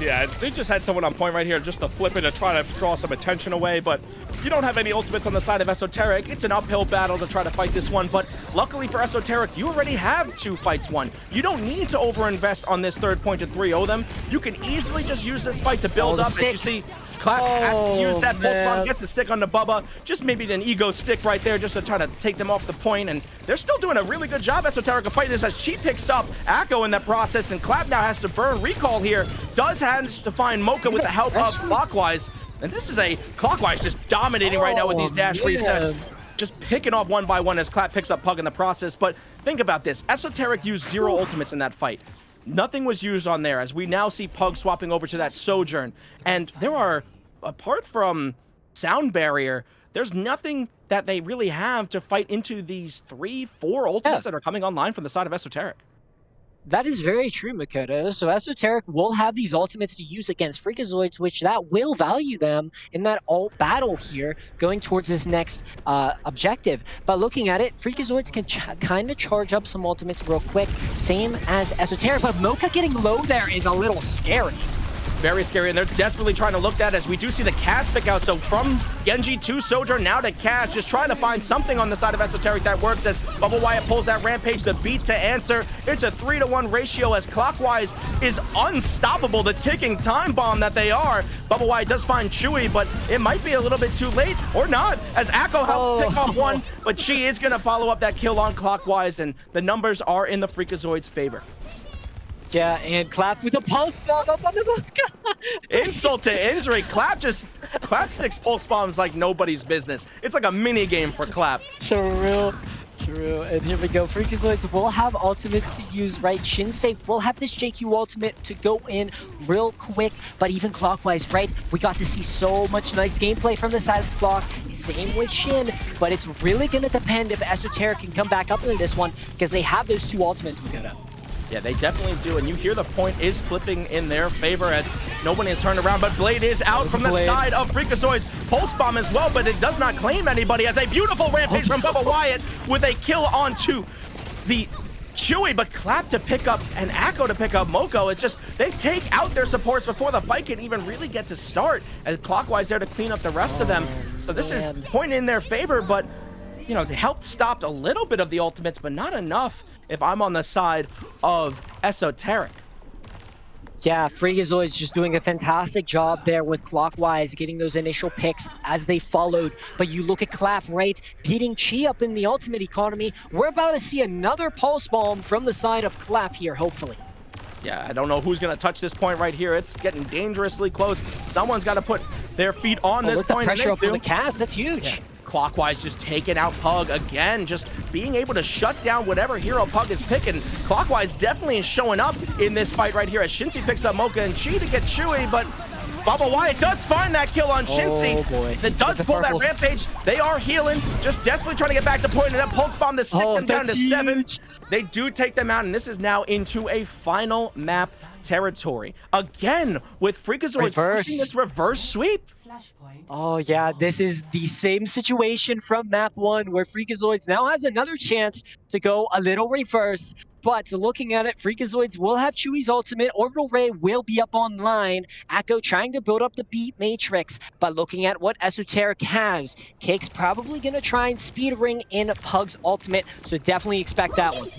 Yeah, they just had someone on point right here just to flip it to try to draw some attention away, but you don't have any ultimates on the side of Esoteric. It's an uphill battle to try to fight this one, but luckily for Esoteric, you already have 2 fights won. You don't need to overinvest on this 3rd point to 3-0 them. You can easily just use this fight to build up. As you see, Clap has to use that pulse bomb, gets the stick on the Bubba. Just maybe an ego stick right there just to try to take them off the point, and they're still doing a really good job, Esoteric, of fighting this as she picks up Akko in that process, and Clap now has to burn recall here. Does have to find Mocha with the help of Clockwise, and this is a Clockwise just dominating right now with these dash resets. Just picking off one by one as Clap picks up Pug in the process, but think about this. Esoteric used 0 ultimates in that fight. Nothing was used on there, as we now see Pug swapping over to that Sojourn, and there are, apart from Sound Barrier, there's nothing that they really have to fight into these 3-4 ultimates that are coming online from the side of Esoteric. That is very true, Makoto. So Esoteric will have these ultimates to use against Freakazoids, which that will value them in that ult battle here, going towards this next objective. But looking at it, Freakazoids can kind of charge up some ultimates real quick, same as Esoteric, but Mocha getting low there is a little scary. very scary, and they're desperately trying to look at it as we do see the Cass pick out. So from Genji to Sojourn, now to Cass, just trying to find something on the side of Esoteric that works as Bubba Wyatt pulls that Rampage, the beat to answer. It's a 3-to-1 ratio as Clockwise is unstoppable, the ticking time bomb that they are. Bubba Wyatt does find Chewy, but it might be a little bit too late, or not, as Akko helps pick off one, but she is going to follow up that kill on Clockwise, and the numbers are in the Freakazoids' favor. Yeah, and Clap with a pulse bomb up on the book. Insult to injury. Clap sticks pulse bombs like nobody's business. It's like a mini game for Clap. True. And here we go. Freakazoids will have ultimates to use, right? Shinsei will have this JQ ultimate to go in real quick, but even Clockwise, right? We got to see so much nice gameplay from the side of Clock. Same with Shin, but it's really going to depend if Esoteric can come back up in this one because they have those two ultimates we're gonna. Yeah, they definitely do, and you hear the point is flipping in their favor as nobody has turned around, but Blade is out from the side of Freakazoids. Pulse Bomb as well, but it does not claim anybody as a beautiful Rampage from Bubba Wyatt with a kill onto the Chewy, but Clap to pick up and Akko to pick up Moko. It's just, they take out their supports before the fight can even really get to start, as Clockwise there to clean up the rest of them. So this is point in their favor, but you know, they helped stop a little bit of the ultimates, but not enough if I'm on the side of Esoteric. Yeah, Freakazoids just doing a fantastic job there with Clockwise, getting those initial picks as they followed. But you look at Clap, right? Beating Chi up in the ultimate economy. We're about to see another Pulse Bomb from the side of Clap here, hopefully. Yeah, I don't know who's going to touch this point right here. It's getting dangerously close. Someone's got to put their feet on this look point. The pressure up on the Cass, that's huge. Yeah. Clockwise just taking out Pug again, just being able to shut down whatever hero Pug is picking. Clockwise definitely is showing up in this fight right here as Shinsi picks up Mocha and Chi to get Chewy, but Bubba Wyatt does find that kill on Shinsi. Oh boy. That does pull that Rampage. They are healing, just desperately trying to get back to point, and that Pulse Bomb to stick them down to 7. They do take them out, and this is now into a final map territory. Again, with Freakazoids pushing this reverse sweep. Oh yeah, this is the same situation from map 1 where Freakazoids now has another chance to go a little reverse. But looking at it, Freakazoids will have Chewy's ultimate, Orbital Ray will be up online, Akko trying to build up the beat matrix, but looking at what Esoteric has, Cake's probably going to try and speed ring in Pug's ultimate, so definitely expect that one.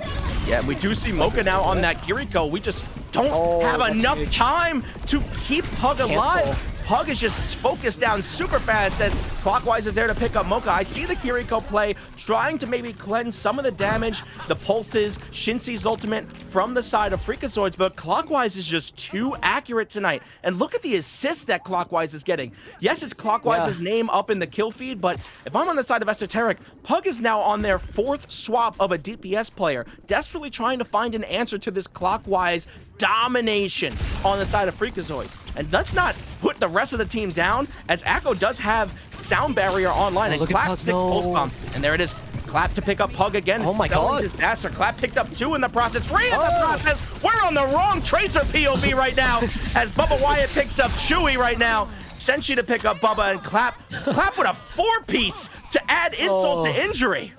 Yeah, we do see Mocha now on that Kiriko. We just don't have enough time to keep Pug alive. Pug is just focused down super fast as Clockwise is there to pick up Mocha. I see the Kiriko play, trying to maybe cleanse some of the damage, the pulses, Shinsi's ultimate from the side of Freakazoids, but Clockwise is just too accurate tonight. And look at the assists that Clockwise is getting. Yes, it's Clockwise's name up in the kill feed, but if I'm on the side of Esoteric, Pug is now on their 4th swap of a DPS player, desperately trying to find an answer to this Clockwise domination on the side of Freakazoids. And let's not put the rest of the team down, as Akko does have sound barrier online, and Clap sticks Pulse Bomb. And there it is. Clap to pick up Pug again. Oh my god. Disaster. Clap picked up 2 in the process. 3 in the process. We're on the wrong Tracer POV right now, as Bubba Wyatt picks up Chewy right now. Senshi to pick up Bubba, and Clap with a 4-piece to add insult to injury.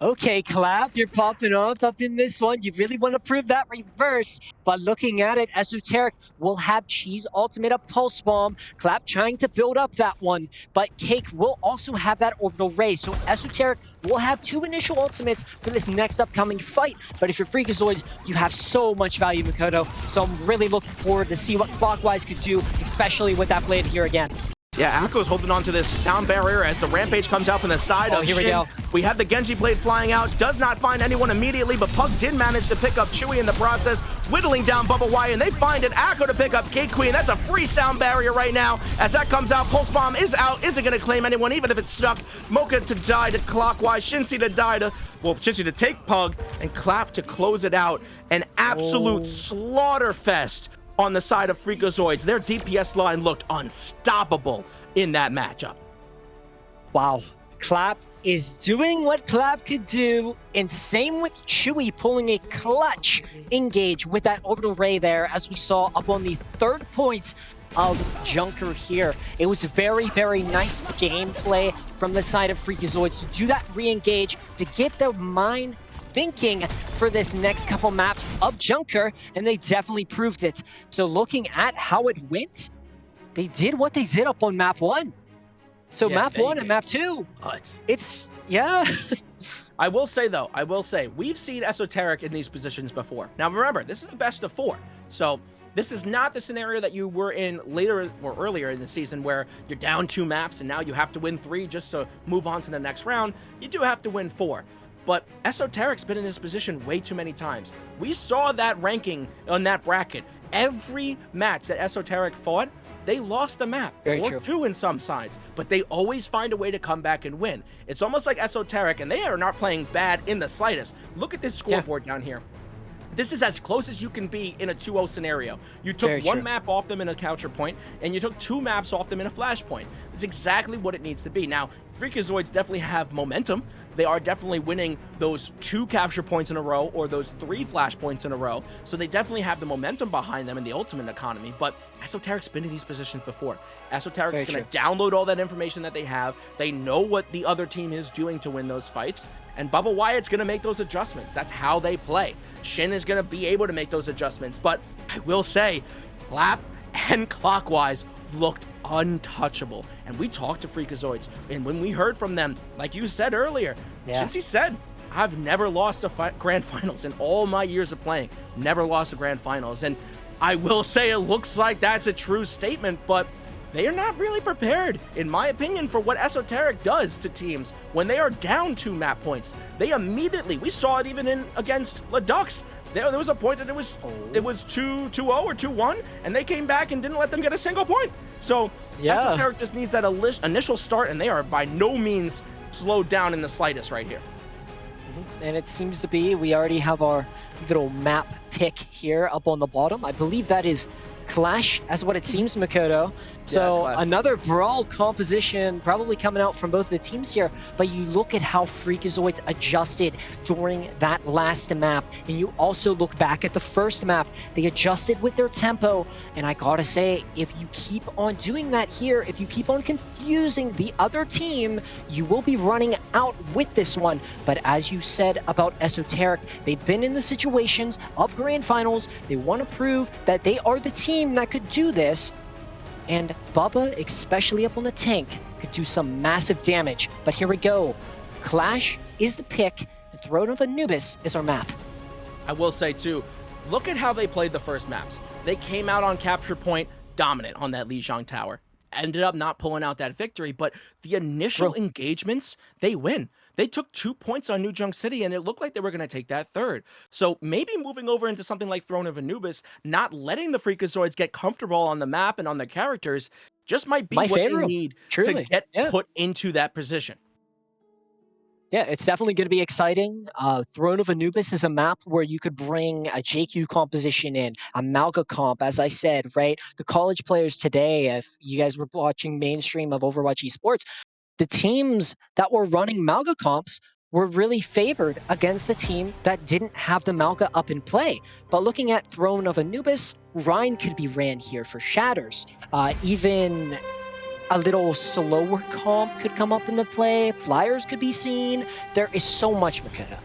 Okay, Clap, you're popping up in this one. You really want to prove that reverse. But looking at it, Esoteric will have Chi's ultimate up Pulse Bomb. Clap trying to build up that one. But Cake will also have that Orbital Ray. So Esoteric will have 2 initial ultimates for this next upcoming fight. But if you're Freakazoids, you have so much value, Makoto. So I'm really looking forward to see what Clockwise could do, especially with that Blade here again. Yeah, Akko's holding on to this sound barrier as the Rampage comes out from the side of here Shin. we go. We have the Genji Blade flying out, does not find anyone immediately, but Pug did manage to pick up Chewy in the process, whittling down Bubba Wyatt, and they find it. Akko to pick up Cake Queen. That's a free sound barrier right now. As that comes out, Pulse Bomb is out. Isn't going to claim anyone, even if it's stuck. Mocha to die to Clockwise, Shinsi to die to, well, Shinsi to take Pug, and Clap to close it out. An absolute slaughter fest on the side of Freakazoids. Their DPS line looked unstoppable in that matchup. Wow. Clap is doing what Clap could do, and same with Chewy pulling a clutch engage with that Orbital Ray there, as we saw up on the 3rd point of Junker here. It was very, very nice gameplay from the side of Freakazoids to do that re-engage, to get their mind thinking for this next couple maps of Junker, and they definitely proved it. So looking at how it went, they did what they did up on map 1. So Yeah, map they 1 and did. map 2, it's, yeah. I will say, we've seen Esoteric in these positions before. Now remember, this is the best of 4. So this is not the scenario that you were in later or earlier in the season where you're down 2 maps and now you have to win 3 just to move on to the next round. You do have to win 4. But Esoteric's been in this position way too many times. We saw that ranking on that bracket. Every match that Esoteric fought, they lost the map, Very or true. 2 in some sides, but they always find a way to come back and win. It's almost like Esoteric, and they are not playing bad in the slightest. Look at this scoreboard down here. This is as close as you can be in a 2-0 scenario. You took Very one true. map off them in a counter point, and you took 2 maps off them in a flash point. It's exactly what it needs to be. Now, Freakazoids definitely have momentum. They are definitely winning those 2 capture points in a row or those 3 flash points in a row. So they definitely have the momentum behind them in the ultimate economy. But Esoteric's been in these positions before. Esoteric's Very going to download all that information that they have. They know what the other team is doing to win those fights. And Bubba Wyatt's going to make those adjustments. That's how they play. Shin is going to be able to make those adjustments. But I will say, Clap and Clockwise looked untouchable. And we talked to Freakazoids, and when we heard from them, like you said earlier, Shinzy said, I've never lost a grand finals in all my years of playing. Never lost a grand finals. And I will say it looks like that's a true statement, but they are not really prepared, in my opinion, for what Esoteric does to teams when they are down 2 map points. They immediately, we saw it even against the Ducks. There was a point that it was 2-0 or 2-1, and they came back and didn't let them get a single point. So Esoteric just needs that initial start, and they are by no means slowed down in the slightest right here. And it seems to be, we already have our little map pick here up on the bottom. I believe that is Clash, as what it seems, Makoto. So another brawl composition probably coming out from both the teams here, but you look at how Freakazoids adjusted during that last map, and you also look back at the first map. They adjusted with their tempo, and I gotta say, if you keep on doing that here, if you keep on confusing the other team, you will be running out with this one. But as you said about Esoteric, they've been in the situations of grand finals. They want to prove that they are the team that could do this. And Bubba, especially up on the tank, could do some massive damage. But here we go. Clash is the pick, and Throne of Anubis is our map. I will say, too, look at how they played the first maps. They came out on capture point dominant on that Lijiang Tower. Ended up not pulling out that victory, but the initial engagements, they win. They took 2 points on New Junk City, and it looked like they were going to take that 3rd. So maybe moving over into something like Throne of Anubis, not letting the Freakazoids get comfortable on the map and on their characters, just might be what they need to get put into that position. Yeah, it's definitely going to be exciting. Throne of Anubis is a map where you could bring a JQ composition in, a Malga comp, as I said, right? The college players today, if you guys were watching mainstream of Overwatch esports, the teams that were running Malga comps were really favored against a team that didn't have the Malga up in play. But looking at Throne of Anubis, Rhine could be ran here for Shatters. Even a little slower comp could come up in the play. Flyers could be seen. There is so much, Makoto.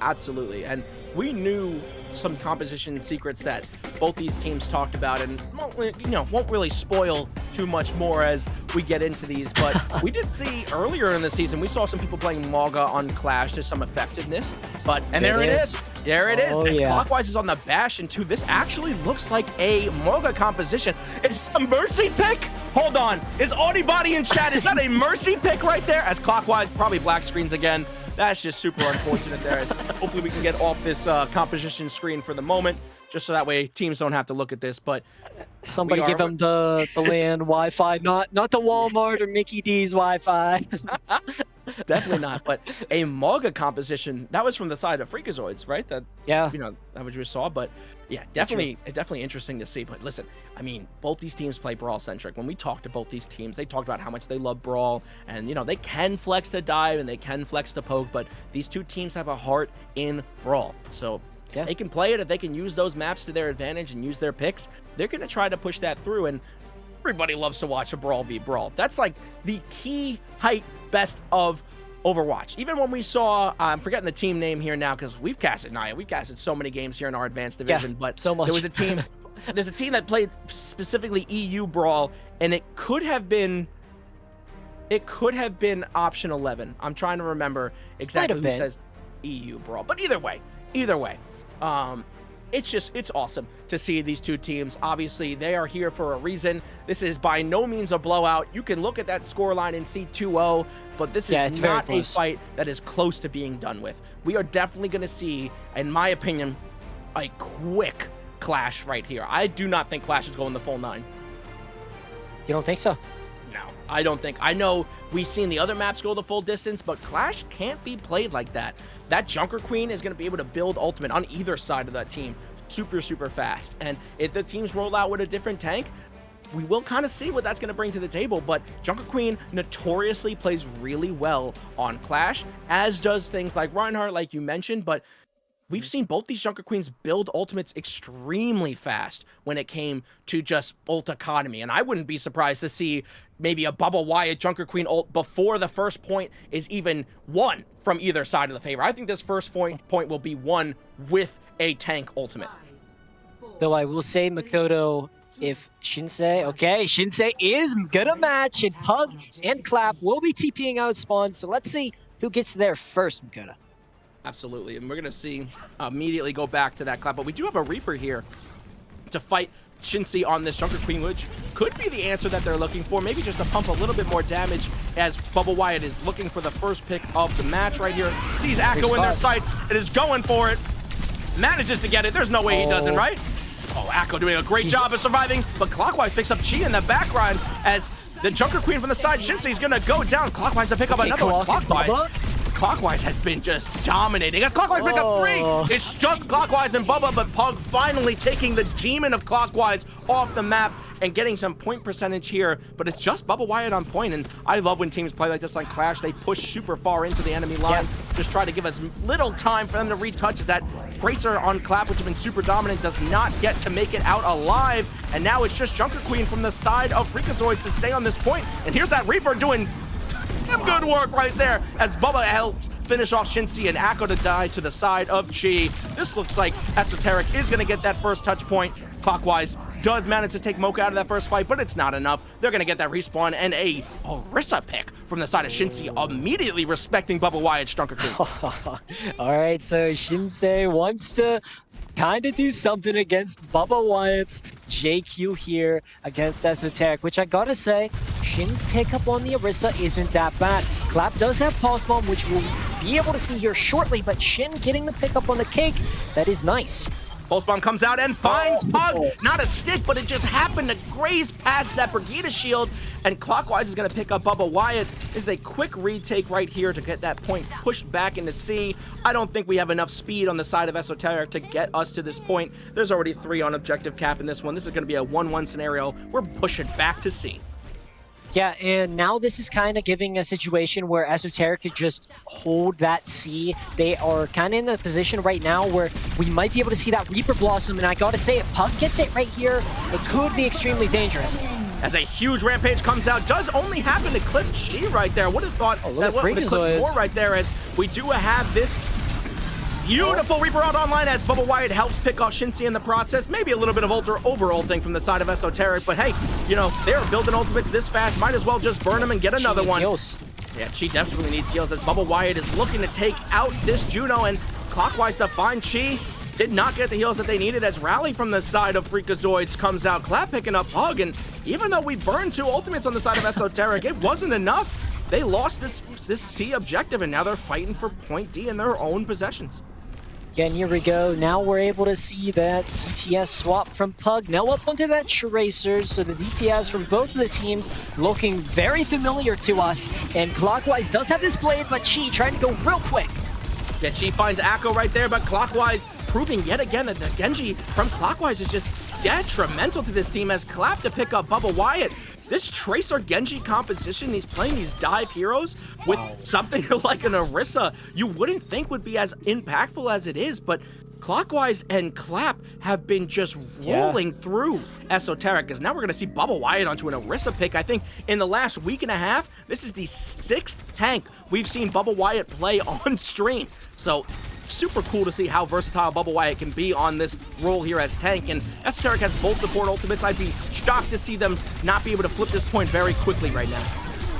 Absolutely. And we knew some composition secrets that both these teams talked about, and won't really spoil too much more as we get into these. But we did see earlier in the season, we saw some people playing Malga on Clash to some effectiveness. But there it is. There it is. As Clockwise is on the bash into this actually looks like a Malga composition. It's a Mercy pick. Hold on. Is anybody in chat? Is that a Mercy pick right there? As Clockwise probably black screens again. That's just super unfortunate there. Hopefully we can get off this composition screen for the moment, just so that way teams don't have to look at this. But somebody give them the LAN Wi-Fi, not the Walmart or Mickey D's Wi-Fi. Definitely not. But a Malga composition, that was from the side of Freakazoids, right? That that what you saw. But yeah, definitely interesting to see. But listen, I mean, both these teams play Brawl centric. When we talked to both these teams, they talked about how much they love Brawl, and they can flex to dive and they can flex to poke, but these two teams have a heart in Brawl. So they can play it. If they can use those maps to their advantage and use their picks, they're going to try to push that through. And everybody loves to watch a Brawl v Brawl. That's like the key height best of Overwatch. Even when we saw, I'm forgetting the team name here now because we've casted Naya. We've casted so many games here in our advanced division, but so much. there was a team. There's a team that played specifically EU Brawl, and it could have been option 11. I'm trying to remember exactly who says EU Brawl, but either way, it's awesome to see these two teams. Obviously, they are here for a reason. This is by no means a blowout. You can look at that scoreline and see 2-0, but this is not a fight that is close to being done with. We are definitely going to see, in my opinion, a quick clash right here. I do not think Clash is going the full 9. You don't think so? No, I don't think. I know we've seen the other maps go the full distance, but Clash can't be played like that. That Junker Queen is going to be able to build ultimate on either side of that team super, super fast. And if the teams roll out with a different tank, we will kind of see what that's going to bring to the table. But Junker Queen notoriously plays really well on Clash, as does things like Reinhardt, like you mentioned. But we've seen both these Junker Queens build ultimates extremely fast when it came to just ult economy. And I wouldn't be surprised to see maybe a Bubba Wyatt Junker Queen ult before the first point is even won from either side of the favor. I think this first point will be won with a tank ultimate. Though I will say, Makoto, if Shinsei is gonna match, and Pug and Clap will be TPing out spawn. So let's see who gets there first, Makoto. Absolutely, and we're gonna see immediately go back to that Clap, but we do have a Reaper here to fight Shinsei on this Junker Queen, which could be the answer that they're looking for. Maybe just to pump a little bit more damage as Bubba Wyatt is looking for the first pick of the match right here. Sees Akko in their sights and is going for it. Manages to get it. There's no way he doesn't, right? Oh, Akko doing a great job of surviving, but Clockwise picks up Chi in the background as the Junker Queen from the side. Shinsei's gonna go down. Clockwise to pick up another one. Clockwise has been just dominating. As Clockwise pick up 3, it's just Clockwise and Bubba, but Pug finally taking the demon of Clockwise off the map and getting some point percentage here, but it's just Bubba Wyatt on point, and I love when teams play like this like Clash. They push super far into the enemy line, just try to give as little time for them to retouch as that Bracer on Clap, which has been super dominant, does not get to make it out alive, and now it's just Junker Queen from the side of Freakazoids to stay on this point, and here's that Reaper doing some good work right there as Bubba helps finish off Shinsei and Akko to die to the side of Chi. This looks like Esoteric is going to get that first touch point. Clockwise does manage to take Mocha out of that first fight, but it's not enough. They're going to get that respawn and a Orisa pick from the side of Shinsei, immediately respecting Bubba Wyatt's Junker Queen. All right, so Shinsei wants to kind of do something against Bubba Wyatt's JQ here against Esoteric, which I gotta say, Shin's pickup on the Orisa isn't that bad. Clap does have Pulse Bomb, which we'll be able to see here shortly, but Shin getting the pickup on the cake, that is nice. Pulse Bomb comes out and finds Pug. Not a stick, but it just happened to graze past that Brigida shield. And Clockwise is going to pick up Bubba Wyatt. This is a quick retake right here to get that point pushed back into C. I don't think we have enough speed on the side of Esoteric to get us to this point. There's already 3 on objective cap in this one. This is going to be a 1-1 scenario. We're pushing back to C. Yeah, and now this is kind of giving a situation where Esoteric could just hold that C. They are kind of in the position right now where we might be able to see that Reaper Blossom, and I gotta say, if Pug gets it right here, it could be extremely dangerous. As a huge Rampage comes out, does only happen to clip Chi right there. Would have thought that would have clipped more right there, as we do have this beautiful Reaper out online as Bubba Wyatt helps pick off Shinsei in the process. Maybe a little bit of over-ulting from the side of Esoteric, but hey, you know, they're building ultimates this fast. Might as well just burn them and get another one. Heals. Yeah, Chi definitely needs heals as Bubba Wyatt is looking to take out this Juno, and Clockwise to find Chi. Did not get the heals that they needed as Rally from the side of Freakazoids comes out. Clap picking up Pug, and even though we burned 2 ultimates on the side of Esoteric, it wasn't enough. They lost this C objective, and now they're fighting for point D in their own possessions. Again, here we go. Now we're able to see that DPS swap from Pug. Now up onto that Tracer, so the DPS from both of the teams looking very familiar to us. And Clockwise does have this blade, but Chi trying to go real quick. Yeah, Chi finds Akko right there, but Clockwise proving yet again that the Genji from Clockwise is just detrimental to this team as Clap to pick up Bubba Wyatt. This Tracer Genji composition, he's playing these dive heroes with something like an Orisa you wouldn't think would be as impactful as it is, but Clockwise and Clap have been just rolling through Esoteric, because now we're going to see Bubba Wyatt onto an Orisa pick. I think in the last week and a half, this is the 6th tank we've seen Bubba Wyatt play on stream. So super cool to see how versatile Bubba Wyatt can be on this role here as tank. And Esoteric has both support ultimates. I'd be shocked to see them not be able to flip this point very quickly right now.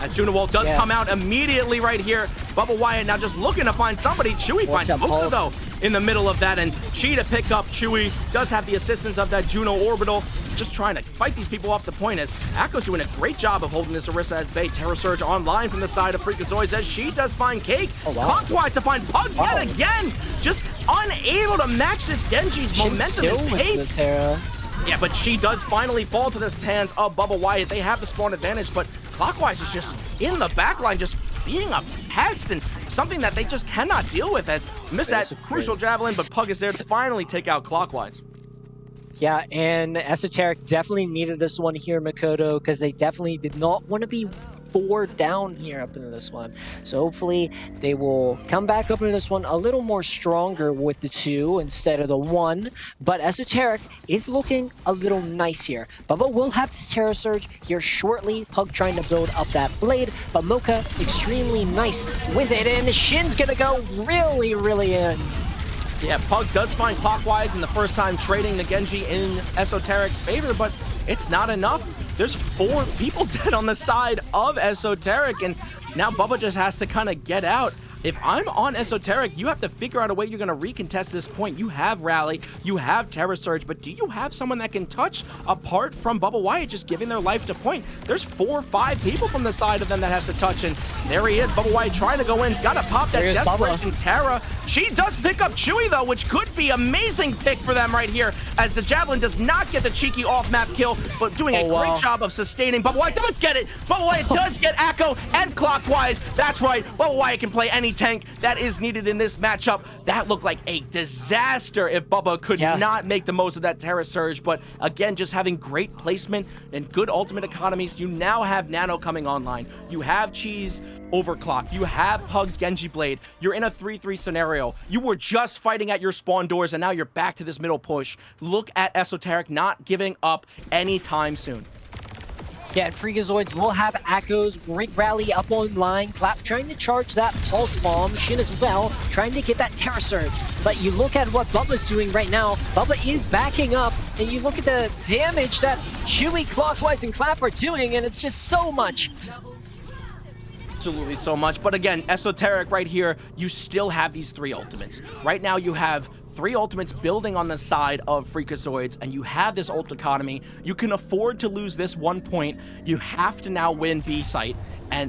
As Junawalt does come out immediately right here. Bubba Wyatt now just looking to find somebody. Chewy finds Mocha though in the middle of that, and Chi to pick up Chewy. Does have the assistance of that Juno Orbital. Just trying to fight these people off the point, as Akko's doing a great job of holding this Orisa at bay. Terra Surge online from the side of Freakazoids as she does find Cake. Clockwise to find Pug yet again. Just unable to match this Genji's momentum and pace. Yeah, but she does finally fall to the hands of Bubba Wyatt. They have the spawn advantage, but Clockwise is just in the backline, just being a pest and something that they just cannot deal with, as missed that crucial javelin, but Pug is there to finally take out Clockwise. Yeah, and Esoteric definitely needed this one here, Makoto, because they definitely did not want to be 4 down here up into this one. So hopefully they will come back up into this one a little more stronger with the 2 instead of the 1. But Esoteric is looking a little nice here. Bubba will have this Terra Surge here shortly. Pug trying to build up that blade, but Mocha extremely nice with it, and Shin's gonna go really in. Yeah, Pug does find Clockwise in the first time trading the Genji in Esoteric's favor, but it's not enough. There's 4 people dead on the side of Esoteric, and now Bubba just has to kind of get out. If I'm on Esoteric, you have to figure out a way you're going to recontest this point. You have Rally, you have Terra Surge, but do you have someone that can touch apart from Bubba Wyatt just giving their life to point? There's 4 or 5 people from the side of them that has to touch, and there he is. Bubba Wyatt trying to go in. He's got to pop that Desperation Terra. She does pick up Chewy, though, which could be amazing pick for them right here, as the Javelin does not get the cheeky off-map kill, but doing a great job of sustaining. Bubba Wyatt does get it. Bubba Wyatt does get Akko and Clockwise. That's right. Bubba Wyatt can play any tank that is needed in this matchup. That looked like a disaster if Bubba could not make the most of that Terra Surge, but again, just having great placement and good ultimate economies. You now have Nano coming online. You have Cheese overclock. You have Pug's Genji Blade. You're in a 3-3 scenario. You were just fighting at your spawn doors, and now you're back to this middle push. Look at Esoteric not giving up anytime soon. Yeah, and Freakazoids will have Akko's great rally up online. Clap trying to charge that Pulse Bomb. Shin as well, trying to get that Terra Surge. But you look at what Bubba's doing right now. Bubba is backing up, and you look at the damage that Chewy, Clockwise, and Clap are doing, and it's just so much. Absolutely so much. But again, Esoteric right here, you still have these 3 ultimates. Right now you have 3 ultimates building on the side of Freakazoids, and you have this ult economy. You can afford to lose this 1 point. You have to now win B site,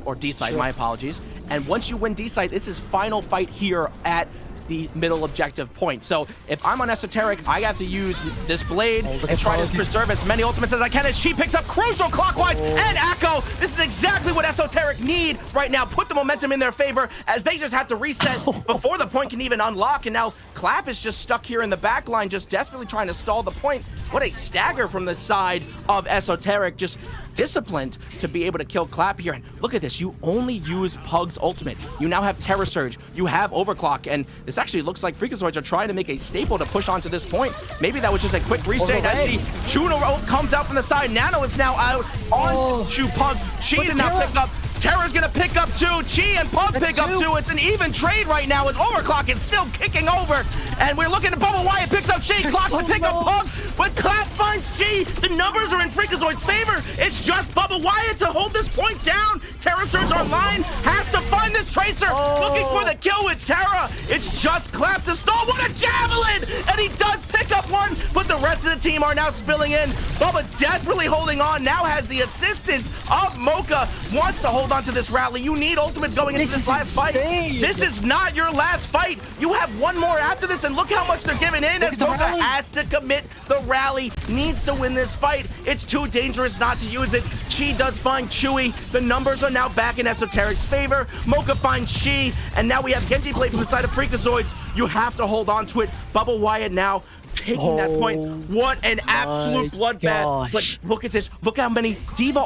or D site, my apologies. And once you win D site, this is final fight here at the middle objective point. So if I'm on Esoteric, I have to use this blade and try to preserve as many ultimates as I can, as she picks up crucial Clockwise and Akko. This is exactly what Esoteric need right now. Put the momentum in their favor, as they just have to reset before the point can even unlock. And now Clap is just stuck here in the back line, just desperately trying to stall the point. What a stagger from the side of Esoteric, just disciplined to be able to kill Clap here. And look at this, you only use Pug's ultimate. You now have Terra Surge, you have Overclock, and this actually looks like Freakazoids are trying to make a staple to push onto this point. Maybe that was just a quick reset as the Juno ult comes out from the side. Nano is now out on Pug. She did not pick up. Terra's gonna pick up 2. Chi and Pug pick up 2. It's an even trade right now, as Overclock is still kicking over. And we're looking at Bubba Wyatt picks up Chi. Clock to pick up Pug, but Clap finds Chi. The numbers are in Freakazoid's favor. It's just Bubba Wyatt to hold this point down. Terra Surge online, has to find this Tracer. Looking for the kill with Terra. It's just Clap to stall. What a javelin! And he does pick up 1, but the rest of the team are now spilling in. Bubba desperately holding on, now has the assistance of Mocha. Wants to hold on to this rally. You need ultimates going into this last fight. This is not your last fight. You have 1 more after this, and look how much they're giving in, as Mocha has to commit the rally. Needs to win this fight. It's too dangerous not to use it. Chi does find Chewy. The numbers are now back in Esoteric's favor. Mocha finds Chi, and now we have Genji Blade from the side of Freakazoids. You have to hold on to it. Bubba Wyatt now taking that point. What an absolute bloodbath. But look at this. Look how many Diva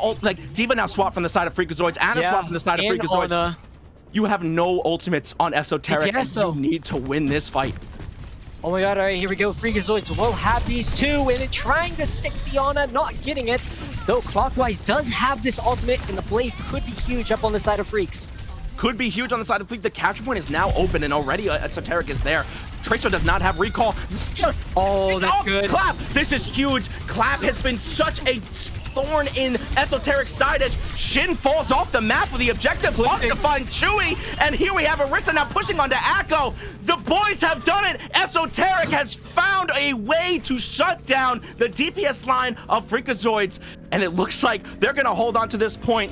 Diva now swap from the side of Freakazoids. Anna swap from the side of Freakazoids. You have no ultimates on Esoteric, and you need to win this fight. Oh my god, alright, here we go. Freakazoids will have these two, and then trying to stick the Ana, not getting it. Though Clockwise does have this ultimate, and the blade could be huge up on the side of Freaks. Could be huge on the side of Fleet. The capture point is now open, and already Esoteric is there. Tracer does not have recall. Oh, that's good. Clap! This is huge. Clap has been such a thorn in Esoteric's side as Shin falls off the map with the objective wants to find Chewy, and here we have Arissa now pushing onto Akko. The boys have done it. Esoteric has found a way to shut down the DPS line of Freakazoids, and it looks like they're gonna hold on to this point.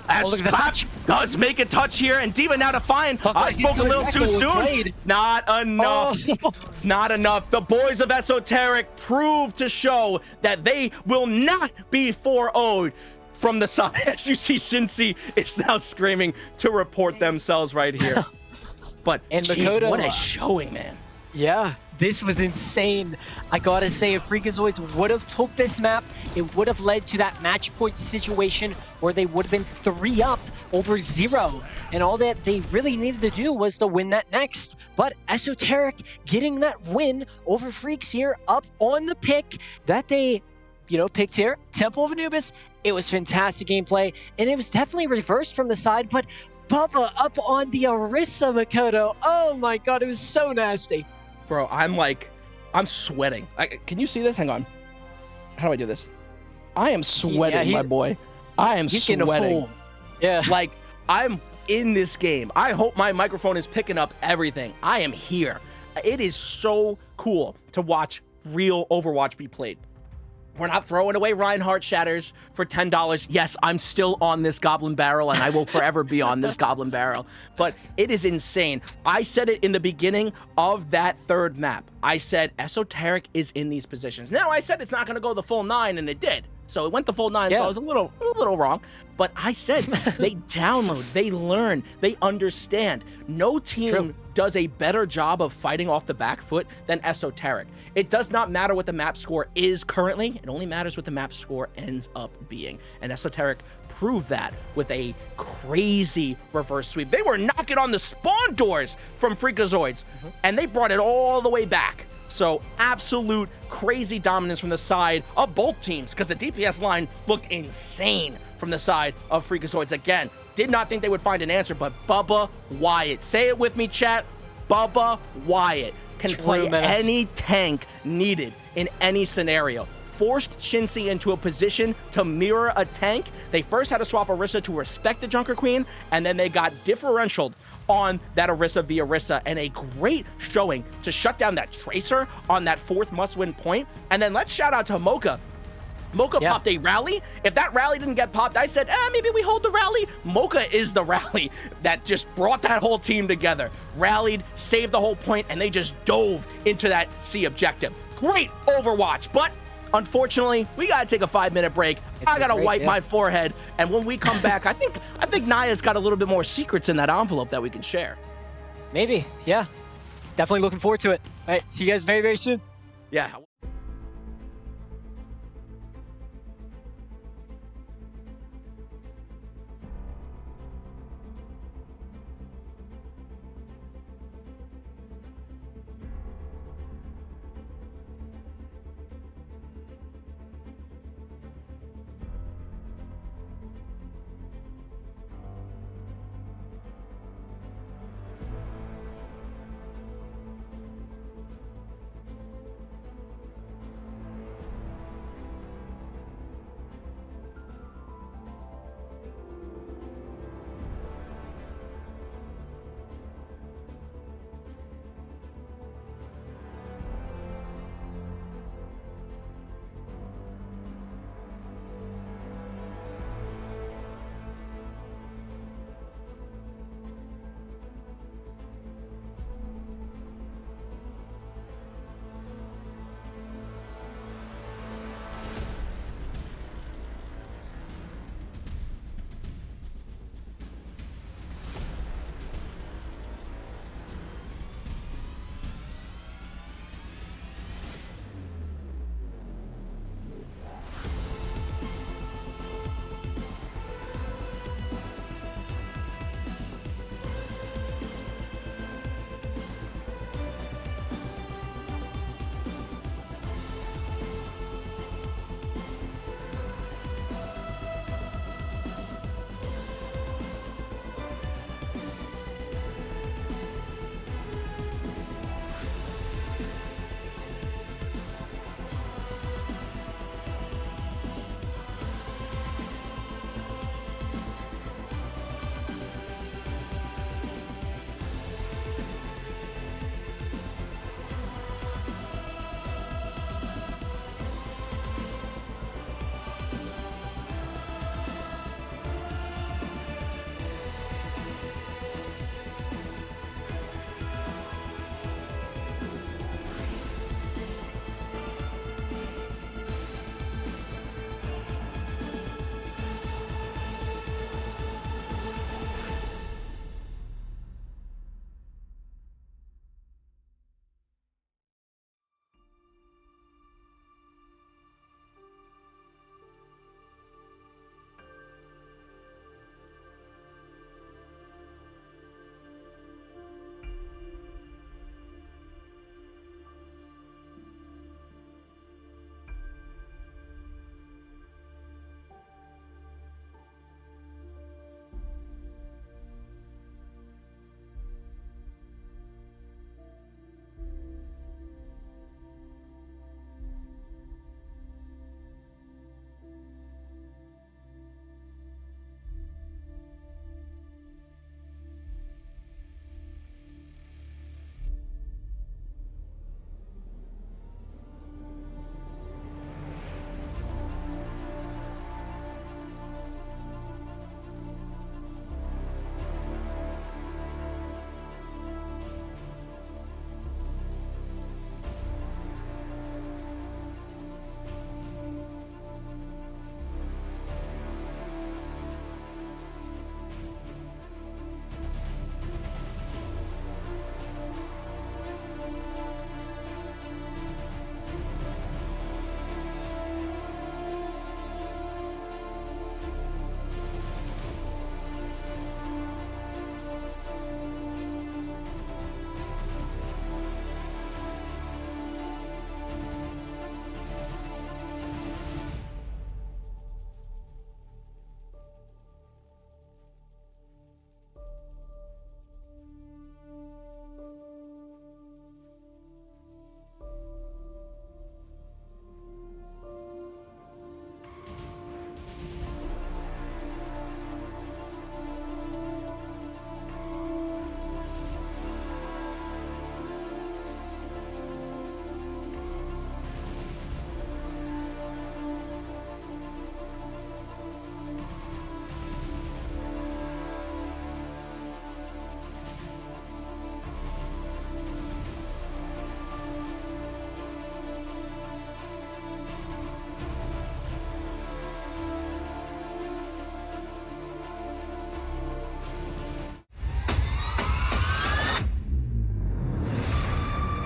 As Clap does make a touch here, and Diva now to find. I spoke a little too soon. Not enough. Oh. Not enough. The boys of Esoteric prove to show that they will not be 4-0'd from the side. As you see, Shinsi is now screaming to report themselves right here. But geez, Makoto, what a showing, man. Yeah, this was insane. I gotta say, if Freakazoids would have took this map, it would have led to that match point situation where they would have been 3 up over 0. And all that they really needed to do was to win that next. But Esoteric getting that win over Freaks here up on the pick that they, picked here. Temple of Anubis. It was fantastic gameplay, and it was definitely reversed from the side, but Bubba up on the Arissa, Makoto. Oh my god, it was so nasty. Bro, I'm sweating. Can you see this? Hang on. How do I do this? I am sweating, my boy. I am sweating. Yeah. Like, I'm in this game. I hope my microphone is picking up everything. I am here. It is so cool to watch real Overwatch be played. We're not throwing away Reinhardt Shatters for $10. Yes, I'm still on this Goblin Barrel, and I will forever be on this Goblin Barrel. But it is insane. I said it in the beginning of that third map. I said Esoteric is in these positions. Now, I said it's not going to go the full 9, and it did. So it went the full 9, so I was a little wrong. But I said they download, they learn, they understand. No team does a better job of fighting off the back foot than Esoteric. It does not matter what the map score is currently. It only matters what the map score ends up being. And Esoteric proved that with a crazy reverse sweep. They were knocking on the spawn doors from Freakazoids, and they brought it all the way back. So absolute crazy dominance from the side of both teams, because the DPS line looked insane from the side of Freakazoids. Again, did not think they would find an answer, but Bubba Wyatt. Say it with me, chat. Bubba Wyatt can play any tank needed in any scenario. Forced Shinsi into a position to mirror a tank. They first had to swap Arissa to respect the Junker Queen, and then they got differentialed on that Arissa via Arissa, and a great showing to shut down that Tracer on that 4th must-win point. And then let's shout out to Mocha. Mocha popped a rally. If that rally didn't get popped, I said, maybe we hold the rally. Mocha is the rally that just brought that whole team together. Rallied, saved the whole point, and they just dove into that C objective. Great Overwatch, but unfortunately, we gotta take a 5-minute break. I gotta wipe my forehead, and when we come back, I think Naya's got a little bit more secrets in that envelope that we can share. Maybe, yeah. Definitely looking forward to it. All right, see you guys very, very soon. Yeah.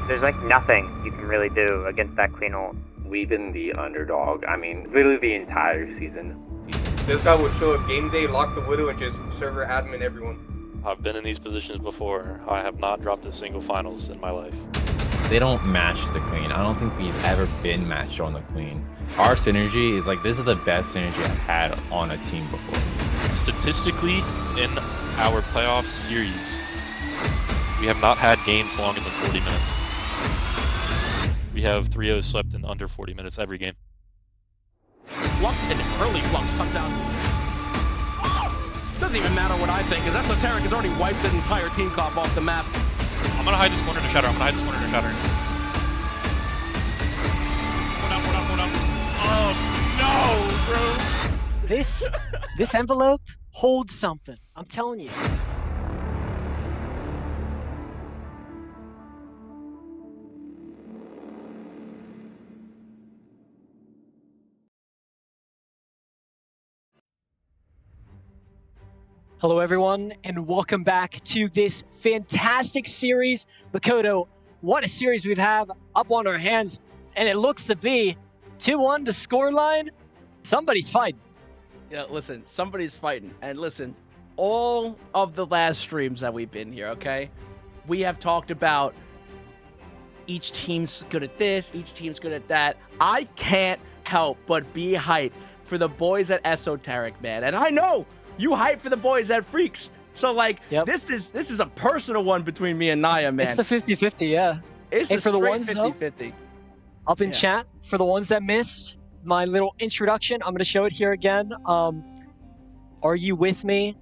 There's like nothing you can really do against that queen ult. We've been the underdog. I mean, literally the entire season. This guy would show up game day, lock the widow, and just server admin everyone. I've been in these positions before. I have not dropped a single finals in my life. They don't match the queen. I don't think we've ever been matched on the queen. Our synergy is like, this is the best synergy I've had on a team before. Statistically, in our playoff series, we have not had games longer than 40 minutes. We have 3-0 swept in under 40 minutes every game. Flux and early Flux comes out. Doesn't even matter what I think, because Esoteric has already wiped the entire team comp off the map. I'm gonna hide this corner to shatter. I'm gonna hide this corner to shatter. One up. Oh, no, bro. This envelope holds something. I'm telling you. Hello everyone, and welcome back to this fantastic series. Makoto, what a series we've had up on our hands, and it looks to be 2-1 the scoreline. Somebody's fighting. Yeah, listen, somebody's fighting. And listen, all of the last streams that we've been here, okay? We have talked about each team's good at this, each team's good at that. I can't help but be hyped for the boys at Esoteric, man. And I know you hype for the boys at Freaks. So like, this is a personal one between me and Naya, man. It's the 50-50, yeah. It's and a for the straight ones 50-50. Up in chat, for the ones that missed my little introduction, I'm gonna show it here again. Are you with me?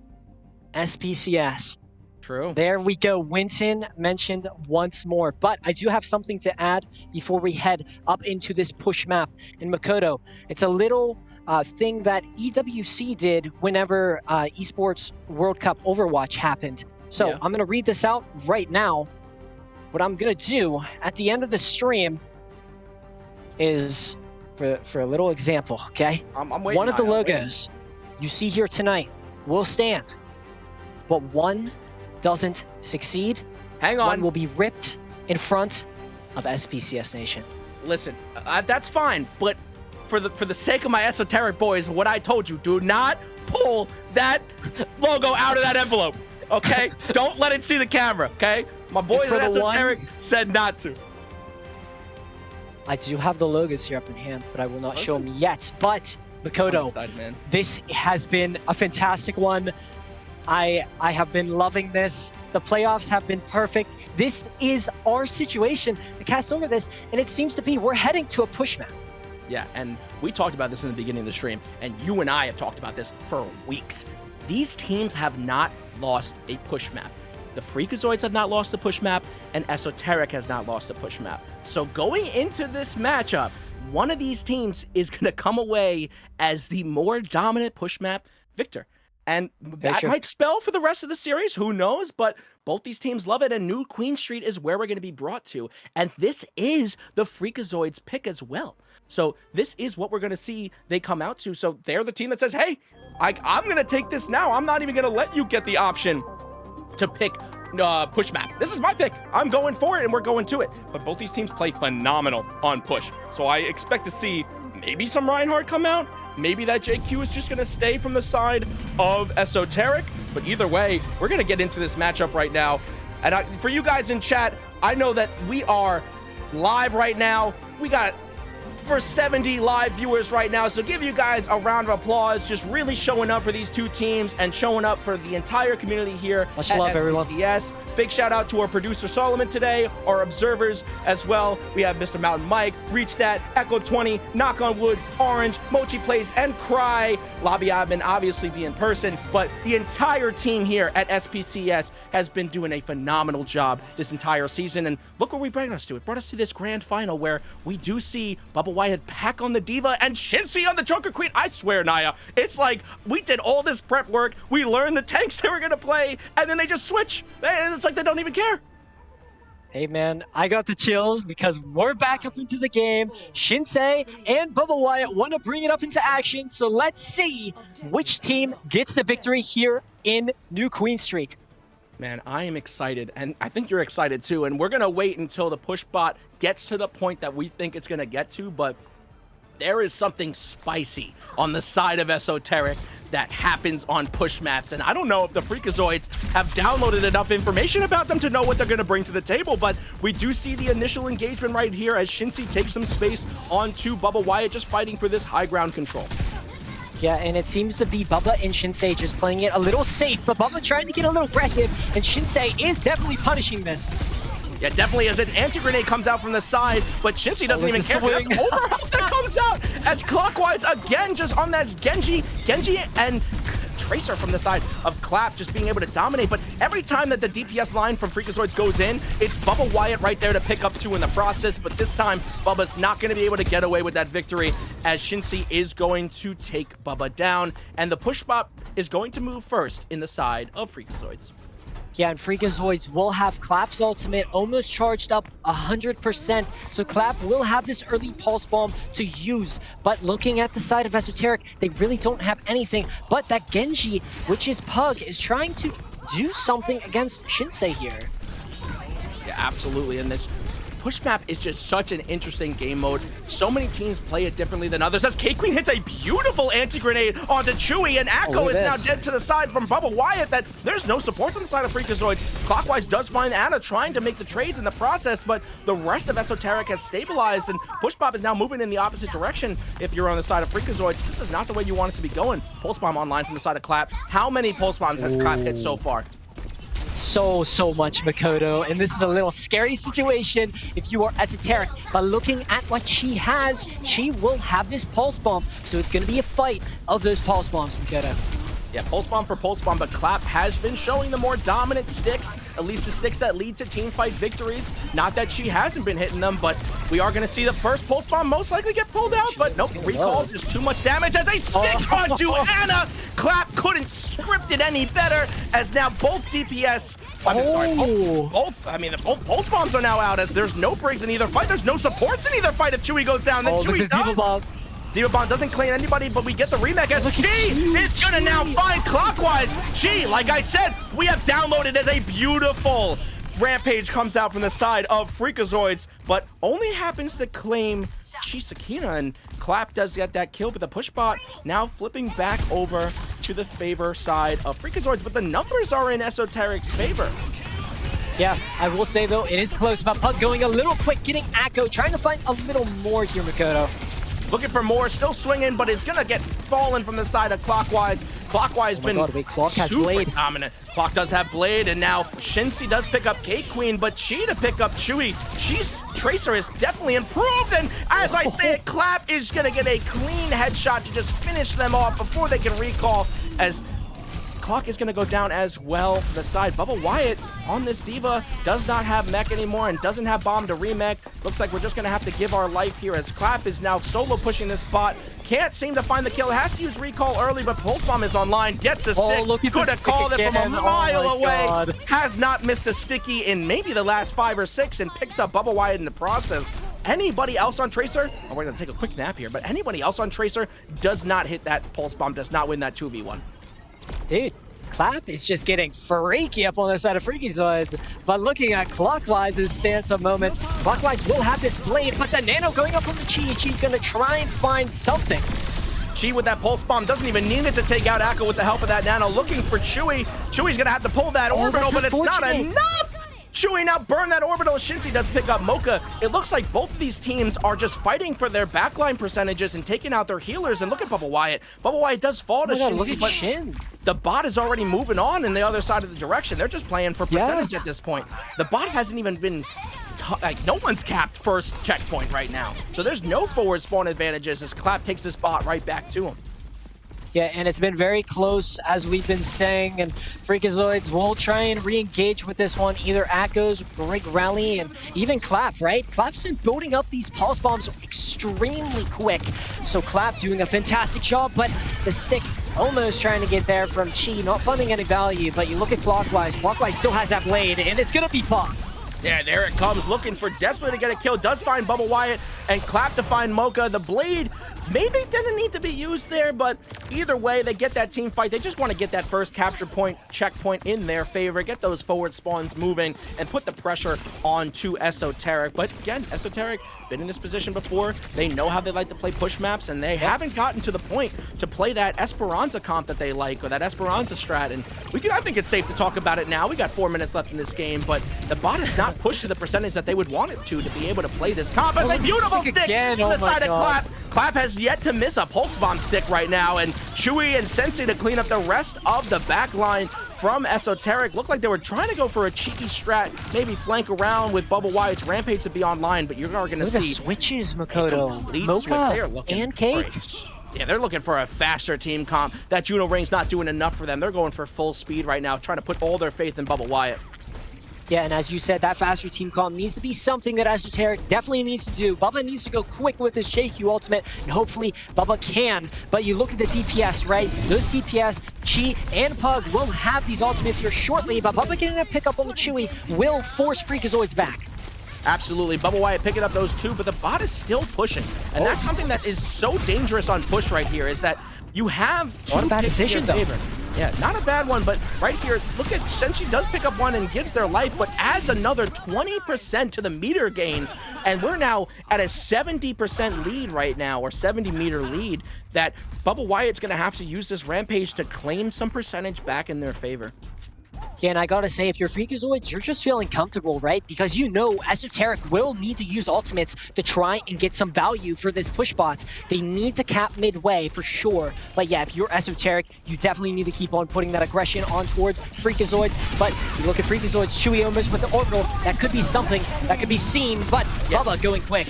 SPCS. True. There we go. Winton mentioned once more. But I do have something to add before we head up into this push map in Makoto. It's a little thing that EWC did whenever Esports World Cup Overwatch happened. So I'm going to read this out right now. What I'm going to do at the end of the stream is, for a little example, okay? I'm waiting. One of the logos you see here tonight will stand, but one doesn't succeed. Hang on. One will be ripped in front of SPCS Nation. Listen, that's fine, but for the sake of my Esoteric boys, what I told you, do not pull that logo out of that envelope, okay? Don't let it see the camera, okay? My boys at Esoteric said not to. I do have the logos here up in hand, but I will not show them yet. But Makoto, this has been a fantastic one. I have been loving this. The playoffs have been perfect. This is our situation to cast over this, and it seems to be we're heading to a push map. Yeah, and we talked about this in the beginning of the stream, and you and I have talked about this for weeks. These teams have not lost a push map. The Freakazoids have not lost a push map, and Esoteric has not lost a push map. So going into this matchup, one of these teams is going to come away as the more dominant push map victor. And that might spell for the rest of the series, who knows? But both these teams love it, and New Queen Street is where we're going to be brought to. And this is the Freakazoids pick as well. So this is what we're going to see they come out to. So they're the team that says, hey, I'm going to take this now. I'm not even going to let you get the option to pick push map. This is my pick. I'm going for it, and we're going to it. But both these teams play phenomenal on push. So I expect to see maybe some Reinhardt come out. Maybe that JQ is just going to stay from the side of Esoteric. But either way, we're going to get into this matchup right now. And for you guys in chat, I know that we are live right now. We got over 70 live viewers right now. So give you guys a round of applause, just really showing up for these two teams and showing up for the entire community here. Much love, everyone. Yes. Big shout out to our producer Solomon today, our observers as well. We have Mr. Mountain Mike, Reach That, Echo 20, Knock on Wood, Orange, Mochi Plays, and Cry. Lobby admin obviously be in person, but the entire team here at SPCS has been doing a phenomenal job this entire season. And look where we brought us to. It brought us to this grand final where we do see Bubba Wyatt pack on the Diva and Shinsi on the Joker Queen. I swear, Naya, it's like we did all this prep work. We learned the tanks they were going to play, and then they just switch. It's like they don't even care. Hey man, I got the chills because we're back up into the game. Shinsei and Bubba Wyatt want to bring it up into action, so let's see which team gets the victory here in New Queen Street. Man, I am excited, and I think you're excited too. And we're gonna wait until the push bot gets to the point that we think it's gonna get to, but there is something spicy on the side of Esoteric that happens on push maps, and I don't know if the Freakazoids have downloaded enough information about them to know what they're going to bring to the table, but we do see the initial engagement right here as Shinsei takes some space onto Bubba Wyatt, just fighting for this high ground control. Yeah, and it seems to be Bubba and Shinsei just playing it a little safe, but Bubba trying to get a little aggressive, and Shinsei is definitely punishing this. Yeah, definitely, as an anti-grenade comes out from the side, but Shinsei doesn't even care. That's overhealth that comes out as Clockwise again just on that Genji and Tracer from the side of Clap just being able to dominate. But every time that the DPS line from Freakazoids goes in, it's Bubba Wyatt right there to pick up 2 in the process. But this time, Bubba's not going to be able to get away with that victory as Shinsei is going to take Bubba down. And the push bot is going to move first in the side of Freakazoids. Yeah, and Freakazoids will have Clap's ultimate almost charged up 100%, so Clap will have this early pulse bomb to use. But looking at the side of Esoteric, they really don't have anything. But that Genji, which is Pug, is trying to do something against Shinsei here. Yeah, absolutely, and this push map is just such an interesting game mode. So many teams play it differently than others. As K-Queen hits a beautiful anti-grenade onto Chewy, and Akko is now dead to the side from Bubba Wyatt. That there's no support on the side of Freakazoids. Clockwise does find Anna trying to make the trades in the process, but the rest of Esoteric has stabilized, and Push Pop is now moving in the opposite direction. If you're on the side of Freakazoids, this is not the way you want it to be going. Pulse Bomb online from the side of Clap. How many Pulse Bombs has Clap hit so far? So much, Makoto, and this is a little scary situation if you are Esoteric, but looking at what she has, she will have this pulse bomb, so it's going to be a fight of those pulse bombs, Makoto. Yeah, Pulse Bomb for Pulse Bomb, but Clap has been showing the more dominant sticks, at least the sticks that lead to team fight victories. Not that she hasn't been hitting them, but we are going to see the first Pulse Bomb most likely get pulled out, but nope, recall, just too much damage as they stick onto Anna. Clap couldn't script it any better, as now both DPS, both Pulse Bombs are now out, as there's no breaks in either fight, there's no supports in either fight if Chewy goes down, then Chewy does. Diva Bomb doesn't clean anybody, but we get the remake as Chi is gonna now find Clockwise. Chi, like I said, we have downloaded as a beautiful rampage comes out from the side of Freakazoids, but only happens to claim Chisakina, and Clap does get that kill, but the push bot now flipping back over to the favor side of Freakazoids, but the numbers are in Esoteric's favor. Yeah, I will say though, it is close, but Pug going a little quick, getting Akko, trying to find a little more here, Makoto. Looking for more, still swinging, but is gonna get fallen from the side of Clockwise. Clockwise Clock has super Blade. dominant. Clock does have Blade, and now Shinsei does pick up K-Queen, but Chi to pick up Chewy. Chi's Tracer is definitely improved, and as I say it, Clap is gonna get a clean headshot to just finish them off before they can recall, as Clock is going to go down as well. The side, Bubba Wyatt on this Diva does not have mech anymore and doesn't have bomb to remech. Looks like we're just going to have to give our life here as Clap is now solo pushing this spot. Can't seem to find the kill. Has to use recall early, but Pulse Bomb is online. Gets the stick. Could have called it from a mile away. Has not missed a sticky in maybe the last 5 or 6 and picks up Bubba Wyatt in the process. Anybody else on Tracer, we're going to take a quick nap here, but anybody else on Tracer does not hit that Pulse Bomb, does not win that 2v1. Dude, Clap is just getting freaky up on the side of Freakazoids, but looking at Clockwise's stance a moment, Clockwise will have this Blade, but the Nano going up on the Chi, and Chi's gonna try and find something. Chi with that Pulse Bomb doesn't even need it to take out Akko with the help of that Nano, looking for Chewy. Chewy's gonna have to pull that orbital, but it's not enough! Chewy now burn that orbital. Shinsei does pick up Mocha. It looks like both of these teams are just fighting for their backline percentages and taking out their healers. And look at Bubba Wyatt. Bubba Wyatt does fall to Shinsei, but the bot is already moving on in the other side of the direction. They're just playing for percentage at this point. The bot hasn't even been, like, no one's capped first checkpoint right now. So there's no forward spawn advantages as Clap takes this bot right back to him. Yeah, and it's been very close, as we've been saying, and Freakazoids will try and re-engage with this one. Either Akko's Brig Rally and even Clap, right? Clap's been building up these pulse bombs extremely quick. So Clap doing a fantastic job, but the stick almost trying to get there from Chi, not finding any value. But you look at Clockwise, Clockwise still has that Blade, and it's gonna be Fox. Yeah, there it comes, looking for desperately to get a kill. Does find Bubba Wyatt and Clap to find Mocha. The blade maybe didn't need to be used there, but either way, they get that team fight. They just want to get that first capture point, checkpoint in their favor, get those forward spawns moving, and put the pressure onto Esoteric. But again, Esoteric been in this position before. They know how they like to play push maps, and they haven't gotten to the point to play that Esperanza comp that they like, or that Esperanza strat. And I think it's safe to talk about it now. We got 4 minutes left in this game, but the bot is not pushed to the percentage that they would want it to be able to play this comp. It's a beautiful stick again. on the side of God. Clap. Clap has yet to miss a pulse bomb stick right now, and Chewy and Sensei to clean up the rest of the back line from Esoteric. Looked like they were trying to go for a cheeky strat, maybe flank around with Bubba Wyatt's Rampage to be online, but you're going to see the switches, Makoto. Mocha and Cake. Yeah, they're looking for a faster team comp. That Juno ring's not doing enough for them. They're going for full speed right now, trying to put all their faith in Bubba Wyatt. Yeah, and as you said, that faster team comp needs to be something that Esoteric definitely needs to do. Bubba needs to go quick with his Shake-You ultimate, and hopefully Bubba can. But you look at the DPS, right? Those DPS, Chi and Pug will have these ultimates here shortly, but Bubba getting that pick up on the Chewy will force Freakazoids back. Absolutely, Bubba Wyatt picking up those two, but the bot is still pushing. And that's something that is so dangerous on push right here, is that you have What a bad decision, though. Yeah, not a bad one, but right here, look at Senshi does pick up one and gives their life, but adds another 20% to the meter gain. And we're now at a 70% lead right now, or 70-meter lead, that Bubba Wyatt's going to have to use this Rampage to claim some percentage back in their favor. Yeah, and I gotta say, if you're Freakazoids, you're just feeling comfortable, right? Because you know Esoteric will need to use ultimates to try and get some value for this push bot. They need to cap midway for sure. But yeah, if you're Esoteric, you definitely need to keep on putting that aggression on towards Freakazoids. But if you look at Freakazoids, Chewy almost with the orbital, that could be something that could be seen, but Bubba going quick.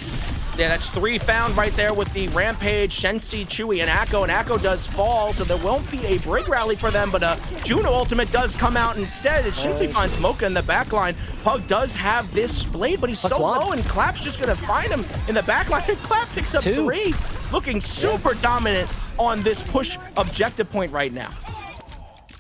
Yeah, that's 3 found right there with the Rampage, Shensi, Chewy, and Akko does fall, so there won't be a Brig rally for them, but Juno ultimate does come out instead as Shensi finds Mocha in the backline. Pug does have this blade, but he's so low, and Clap's just gonna find him in the backline, and Clap picks up 3, looking super dominant on this push objective point right now.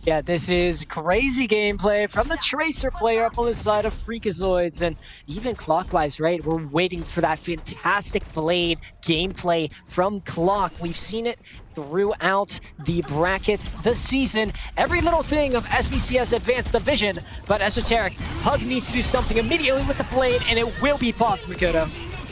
Yeah, this is crazy gameplay from the Tracer player up on the side of Freakazoids, and even clockwise, right? We're waiting for that fantastic blade gameplay from Clock. We've seen it throughout the bracket this season. Every little thing of SPCS Advanced Division, but Esoteric, Pug needs to do something immediately with the blade, and it will be popped, Makoto.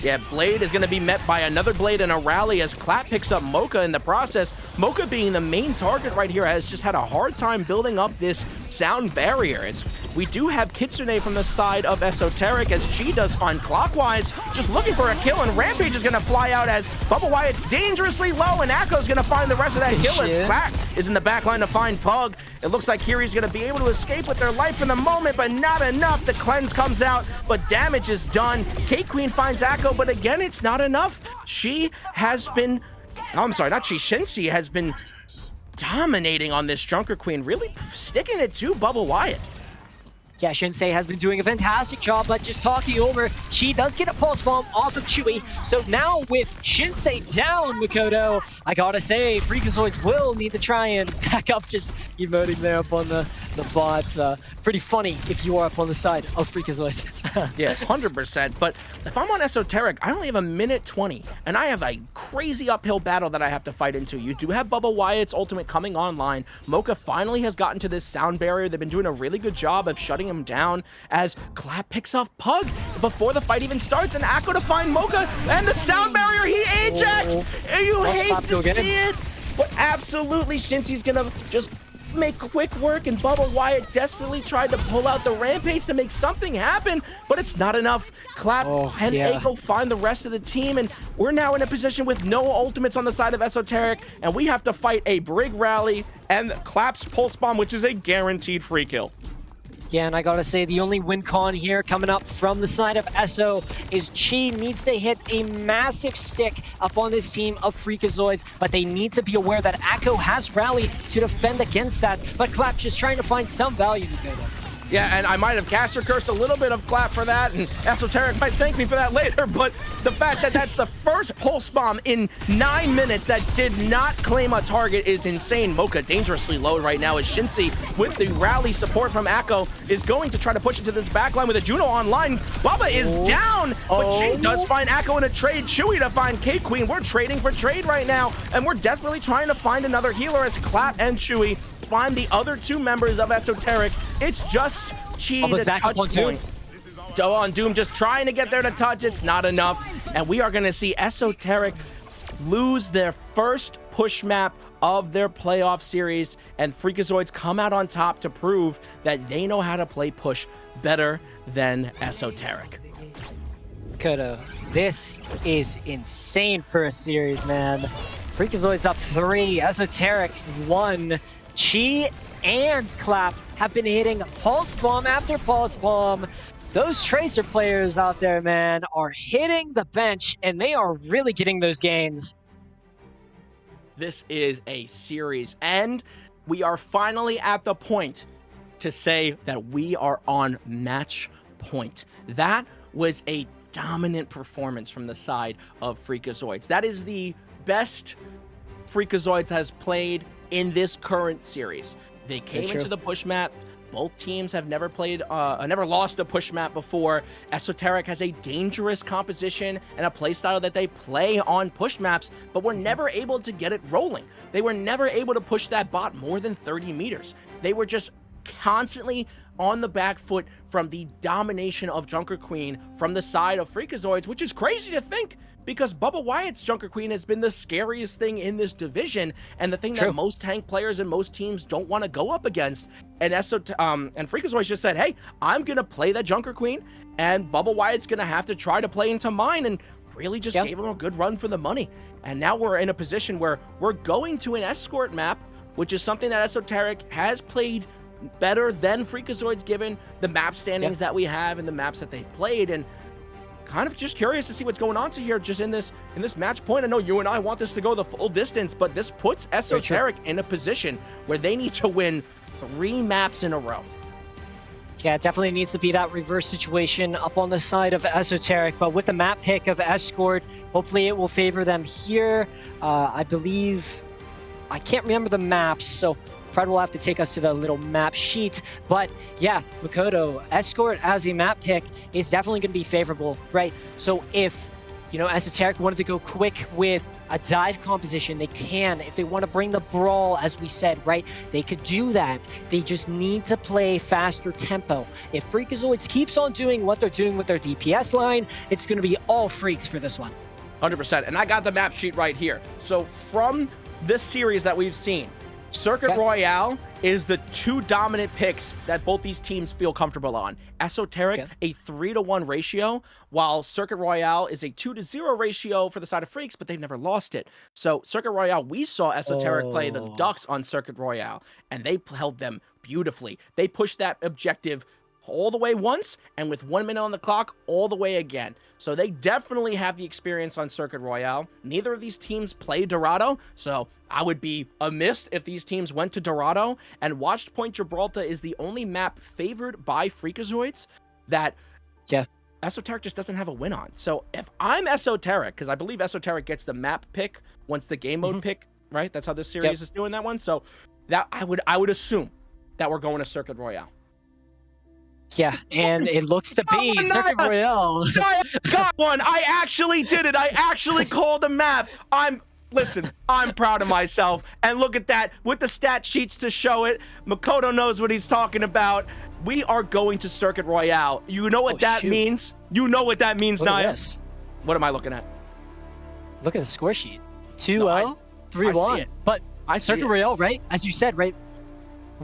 Yeah, Blade is going to be met by another Blade in a rally as Clap picks up Mocha in the process. Mocha being the main target right here has just had a hard time building up this sound barrier. We do have Kitsune from the side of Esoteric as she does find Clockwise, just looking for a kill, and Rampage is going to fly out as Bubba Wyatt's dangerously low, and Akko's going to find the rest of that kill as Clap is in the back line to find Pug. It looks like Kiri's going to be able to escape with their life in the moment, but not enough. The cleanse comes out, but damage is done. K-Queen finds Akko, but again, it's not enough. She has been, I'm sorry, not she, Shensi has been dominating on this Junker Queen, really sticking it to Bubba Wyatt. Yeah, Shinsei has been doing a fantastic job, but just talking over, Chi does get a pulse bomb off of Chewy. So now with Shinsei down, Makoto, I gotta say, Freakazoids will need to try and back up, just emoting there up on the bots. Pretty funny if you are up on the side of Freakazoids. Yeah, 100%. But if I'm on Esoteric, I only have a minute 20, and I have a crazy uphill battle that I have to fight into. You do have Bubba Wyatt's ultimate coming online. Mocha finally has gotten to this sound barrier. They've been doing a really good job of shutting him down as Clap picks off Pug before the fight even starts, and Akko to find Mocha, and the sound barrier, he Ajaxed! You hate to see it, but absolutely Shinsi's gonna just make quick work, and Bubba Wyatt desperately tried to pull out the Rampage to make something happen, but it's not enough. Clap and Akko find the rest of the team, and we're now in a position with no ultimates on the side of Esoteric, and we have to fight a Brig rally and Clap's pulse bomb, which is a guaranteed free kill. Yeah, and I gotta say, the only win con here coming up from the side of Eso is Chi needs to hit a massive stick up on this team of Freakazoids, but they need to be aware that Akko has rallied to defend against that, but Clap just trying to find some value together. Yeah, and I might have caster cursed a little bit of clap for that, and Esoteric might thank me for that later, but the fact that that's the first pulse bomb in 9 minutes that did not claim a target is insane. Mocha dangerously low right now as Shinsi, with the rally support from Akko, is going to try to push into this backline with a Juno online. Bubba is down, but she does find Akko in a trade. Chewy to find K-Queen. We're trading for trade right now, and we're desperately trying to find another healer as Clap and Chewy find the other 2 members of Esoteric. It's just Chi to touch point. On Doom just trying to get there to touch. It's not enough. And we are going to see Esoteric lose their first push map of their playoff series, and Freakazoids come out on top to prove that they know how to play push better than Esoteric. Kodo, this is insane for a series, man. Freakazoids up 3, Esoteric 1. Chi and Clap have been hitting pulse bomb after pulse bomb. Those Tracer players out there, man, are hitting the bench, and they are really getting those gains. This is a series, and we are finally at the point to say that we are on match point. That was a dominant performance from the side of Freakazoids. That is the best Freakazoids has played in this current series. They came into the push map. Both teams have never lost a push map before. Esoteric has a dangerous composition and a playstyle that they play on push maps, but were never able to get it rolling. They were never able to push that bot more than 30 meters. They were just constantly on the back foot from the domination of Junker Queen from the side of Freakazoids, which is crazy to think, because Bubba Wyatt's Junker Queen has been the scariest thing in this division, and the thing that most tank players and most teams don't want to go up against. And Freakazoids just said, hey, I'm going to play that Junker Queen, and Bubba Wyatt's going to have to try to play into mine, and really just gave him a good run for the money. And now we're in a position where we're going to an escort map, which is something that Esoteric has played better than Freakazoids given the map standings that we have and the maps that they've played. And kind of just curious to see what's going on to here just in this match point. I know you and I want this to go the full distance, but this puts Esoteric in a position where they need to win 3 maps in a row. Yeah, it definitely needs to be that reverse situation up on the side of Esoteric, but with the map pick of Escort, hopefully it will favor them here. I believe, I can't remember the maps, so Fred will have to take us to the little map sheet. But yeah, Makoto, Escort as a map pick is definitely going to be favorable, right? So if, you know, Esoteric wanted to go quick with a dive composition, they can. If they want to bring the brawl, as we said, right, they could do that. They just need to play faster tempo. If Freakazoids keeps on doing what they're doing with their DPS line, it's going to be all freaks for this one. 100%. And I got the map sheet right here. So from this series that we've seen, Circuit Royale is the 2 dominant picks that both these teams feel comfortable on. Esoteric, a 3-to-1 ratio, while Circuit Royale is a 2-to-0 ratio for the side of Freaks, but they've never lost it. So Circuit Royale, we saw Esoteric play the Ducks on Circuit Royale, and they held them beautifully. They pushed that objective all the way once, and with 1 minute on the clock, all the way again. So they definitely have the experience on Circuit Royale. Neither of these teams play Dorado, so I would be amiss if these teams went to Dorado. And Watched Point Gibraltar is the only map favored by Freakazoids that Esoteric just doesn't have a win on. So if I'm Esoteric, because I believe Esoteric gets the map pick once the game mode pick, right? That's how this series is doing that one. So that I would assume that we're going to Circuit Royale. Yeah, and it looks to be Circuit Royale. I got one. I actually did it. I actually called a map. Listen, I'm proud of myself. And look at that, with the stat sheets to show it. Makoto knows what he's talking about. We are going to Circuit Royale. You know what that means? You know what that means, Naya? What am I looking at? Look at the score sheet. 2-0, 3-1. But Circuit Royale, right? As you said, right?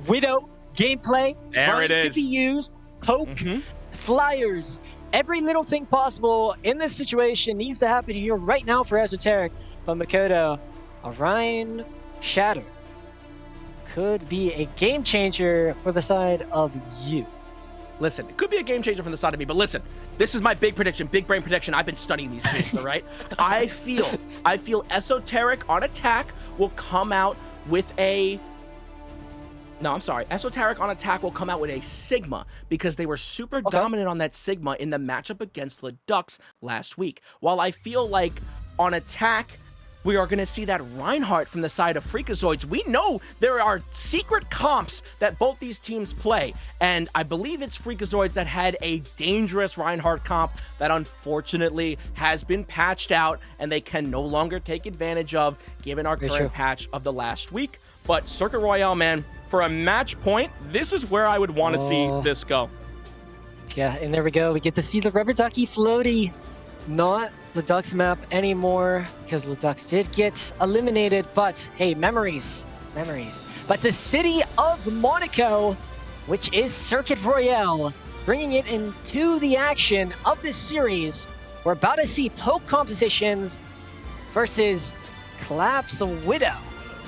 Widow, gameplay, there it is. To be used. Poke, flyers, every little thing possible in this situation needs to happen here right now for Esoteric. But Makoto, Orion Shatter could be a game changer for the side of you. Listen, it could be a game changer from the side of me, but listen, this is my big prediction, big brain prediction. I've been studying these things, all right? I feel Esoteric on attack will come out with a No, I'm sorry. Esoteric on attack will come out with a Sigma because they were super dominant on that Sigma in the matchup against the Ducks last week. While I feel like on attack, we are going to see that Reinhardt from the side of Freakazoids. We know there are secret comps that both these teams play, and I believe it's Freakazoids that had a dangerous Reinhardt comp that unfortunately has been patched out, and they can no longer take advantage of given our current patch of the last week. But Circuit Royale, man, for a match point, this is where I would want to see this go. Yeah, and there we go. We get to see the rubber ducky floaty. Not the Ducks map anymore because the Ducks did get eliminated, but hey, memories. But the city of Monaco, which is Circuit Royale, bringing it into the action of this series. We're about to see poke compositions versus Clap's Widow.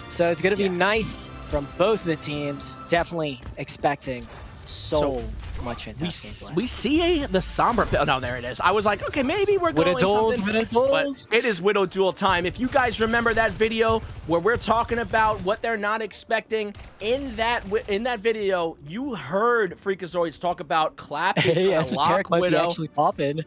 So it's going to be nice from both of the teams. Definitely expecting so much fantastic gameplay. We see the Sombra... Oh, no, there it is. I was like, okay, maybe we're going something. Widow duels. But it is Widow duel time. If you guys remember that video where we're talking about what they're not expecting, in that video, you heard Freakazoids talk about Clap is Hey, gonna Esoteric lock might be Widow. actually popping.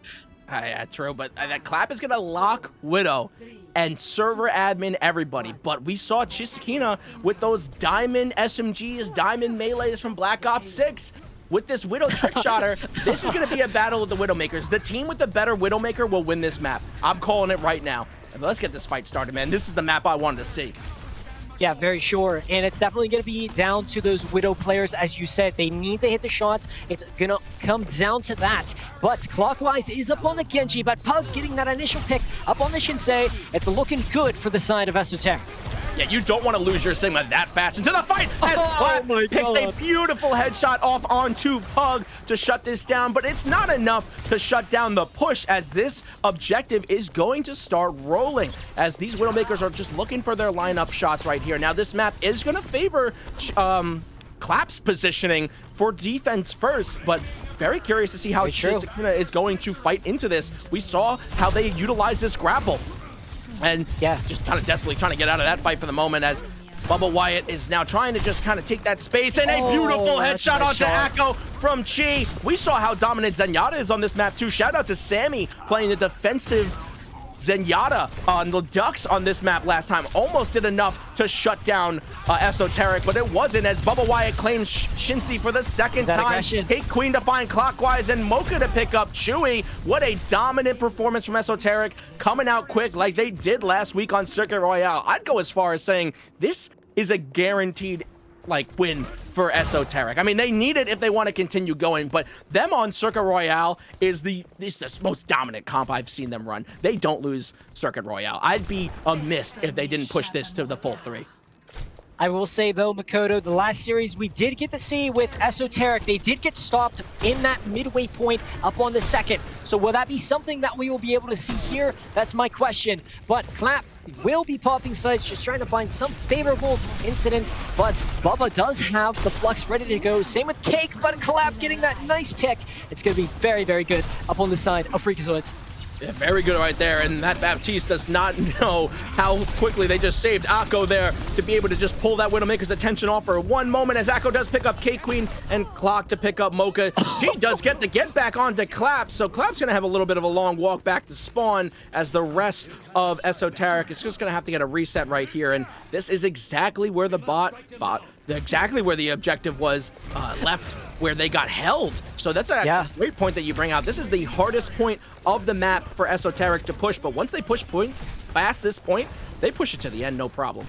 Yeah, true, but that Clap is going to lock Widow and server admin everybody. But we saw Chisakina with those diamond SMGs, diamond melees from Black Ops 6. With this Widow trickshotter, this is going to be a battle of the Widowmakers. The team with the better Widowmaker will win this map. I'm calling it right now. Let's get this fight started, man. This is the map I wanted to see. Yeah, very sure. And it's definitely going to be down to those Widow players. As you said, they need to hit the shots. It's going to come down to that. But Clockwise is up on the Genji, but Pug getting that initial pick up on the Shinsei. It's looking good for the side of Esoteric. Yeah, you don't want to lose your Sigma that fast into the fight. And Clap picks a beautiful headshot off onto Pug to shut this down, but it's not enough to shut down the push as this objective is going to start rolling as these Widowmakers are just looking for their lineup shots right here. Now, this map is going to favor Clap's positioning for defense first, but very curious to see how Chisakina is going to fight into this. We saw how they utilize this grapple. And just kind of desperately trying to get out of that fight for the moment as Bubba Wyatt is now trying to just kind of take that space. And a beautiful headshot onto Akko from Chi. We saw how dominant Zenyatta is on this map too. Shout out to Sammy playing the defensive Zenyatta on the Ducks on this map last time. Almost did enough to shut down Esoteric, but it wasn't as Bubba Wyatt claims Shinsi for the second time. Hate Queen to find Clockwise and Mocha to pick up Chewy. What a dominant performance from Esoteric, coming out quick like they did last week on Circuit Royale. I'd go as far as saying this is a guaranteed win for Esoteric. I mean, they need it if they want to continue going, but them on Circuit Royale is the most dominant comp I've seen them run. They don't lose Circuit Royale. I'd be amiss if they didn't push this to the full 3. I will say, though, Makoto, the last series we did get to see with Esoteric, they did get stopped in that midway point up on the second. So will that be something that we will be able to see here? That's my question. But Clap will be popping sites, just trying to find some favorable incident. But Bubba does have the Flux ready to go. Same with Cake, but Clap getting that nice pick. It's going to be very, very good up on the side of Freakazoids. Yeah, very good right there, and that Baptiste does not know how quickly they just saved Akko there to be able to just pull that Widowmaker's attention off for one moment as Akko does pick up K-Queen and Clock to pick up Mocha. She does get the get back onto Clap, so Clap's going to have a little bit of a long walk back to spawn as the rest of Esoteric is just going to have to get a reset right here, and this is exactly where the exactly where the objective was left, where they got held. So that's a great point that you bring out. This is the hardest point of the map for Esoteric to push, but once they push past this point, they push it to the end, no problem.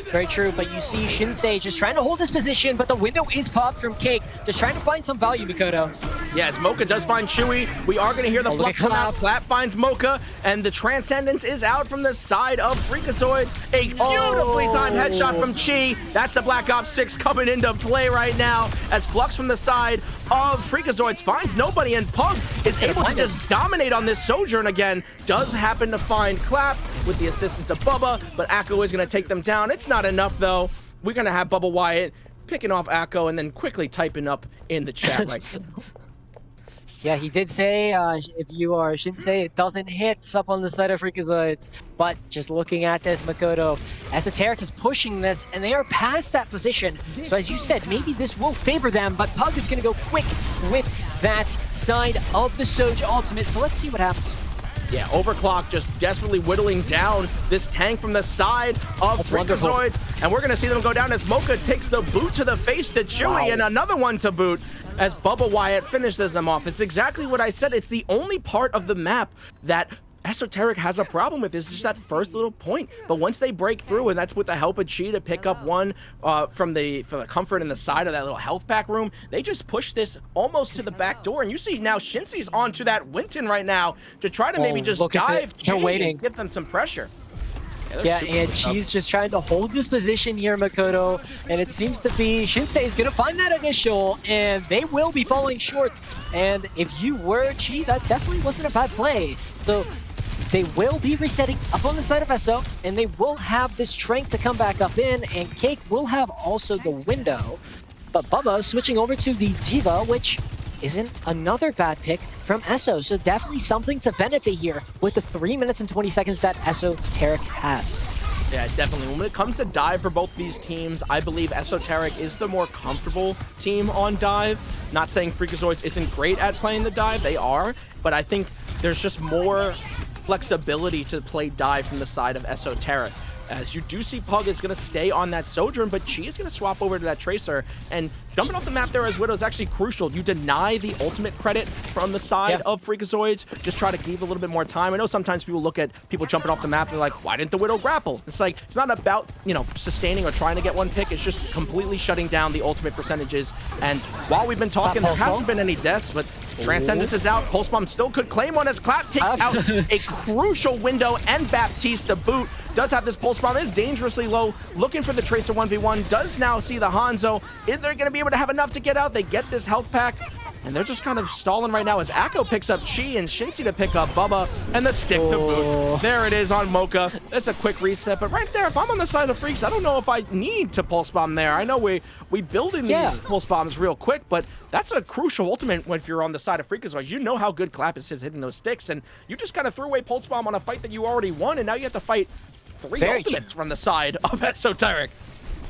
Very true, but you see Shinsei just trying to hold his position, but the window is popped from Cake, just trying to find some value, Mikoto. Yes, Mocha does find Chewy. We are going to hear the Flux come out. Clap finds Mocha, and the Transcendence is out from the side of Freakazoids. A beautifully timed headshot from Chi. That's the Black Ops 6 coming into play right now as Flux from the side of Freakazoids finds nobody, and Pug is able to just dominate on this Sojourn again. Does happen to find Clap with the assistance of Bubba, but Akko is going to take them down. It's not enough, though. We're going to have Bubba Wyatt picking off Akko and then quickly typing up in the chat right now. Yeah, he did say if you are Shinsei, it doesn't hit up on the side of Freakazoids. But just looking at this, Makoto, Esoteric is pushing this, and they are past that position. So as you said, maybe this will favor them, but Pug is going to go quick with that side of the Soj ultimate. So let's see what happens. Yeah, Overclock just desperately whittling down this tank from the side of Freakazoids. And we're going to see them go down as Mocha takes the boot to the face to Chewy and another one to boot as Bubba Wyatt finishes them off. It's exactly what I said. It's the only part of the map that Esoteric has a problem with, is just that first little point. But once they break through, and that's with the help of Chi to pick up one from the comfort in the side of that little health pack room, they just push this almost to the back door. And you see now Shinsei's onto that Winton right now to try to maybe just dive Chi and give them some pressure. Yeah, and Chi's just trying to hold this position here, Makoto, and it seems to be Shinsei is going to find that initial, and they will be falling short. And if you were Chi, that definitely wasn't a bad play. So they will be resetting up on the side of Eso, and they will have the strength to come back up in, and Cake will have also the window. But Bubba switching over to the Diva, which isn't another bad pick from Eso. So definitely something to benefit here with the 3 minutes and 20 seconds that Esoteric has. Yeah, definitely. When it comes to dive for both these teams, I believe Esoteric is the more comfortable team on dive. Not saying Freakazoids isn't great at playing the dive, they are, but I think there's just more flexibility to play dive from the side of Esoteric. As you do see Pug is going to stay on that Sojourn, but Chi is going to swap over to that Tracer. And jumping off the map there as Widow is actually crucial. You deny the ultimate credit from the side of Freakazoids. Just try to give a little bit more time. I know sometimes people look at people jumping off the map and they're like, why didn't the Widow grapple? It's like, it's not about, you know, sustaining or trying to get one pick. It's just completely shutting down the ultimate percentages. And while we've been talking, there haven't been any deaths, but Transcendence is out. Pulse Bomb still could claim one as Clap takes out a crucial window, and Baptiste to boot. Does have this Pulse Bomb, is dangerously low, looking for the Tracer 1v1, does now see the Hanzo. Is they going to be able to have enough to get out? They get this health pack, and they're just kind of stalling right now as Akko picks up Chi and Shinsei to pick up Bubba, and the stick to boot. There it is on Mocha. That's a quick reset, but right there, if I'm on the side of Freaks, I don't know if I need to Pulse Bomb there. I know we building these Pulse Bombs real quick, but that's a crucial ultimate if you're on the side of Freakazoids. You know how good Clap is hitting those sticks, and you just kind of threw away Pulse Bomb on a fight that you already won, and now you have to fight three ultimates from the side of Esoteric.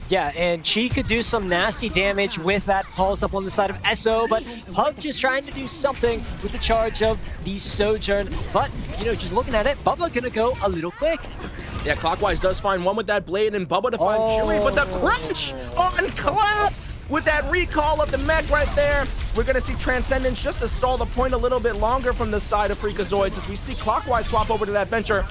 Yeah, and Chi could do some nasty damage with that pulse up on the side of Eso, but Pug just trying to do something with the charge of the Sojourn. But, you know, just looking at it, Bubba gonna go a little quick. Yeah, Clockwise does find one with that blade and Bubba to find Chewy, but the crunch on Clap with that recall of the mech right there. We're going to see Transcendence just to stall the point a little bit longer from the side of Freakazoids as we see Clockwise swap over to that Venture.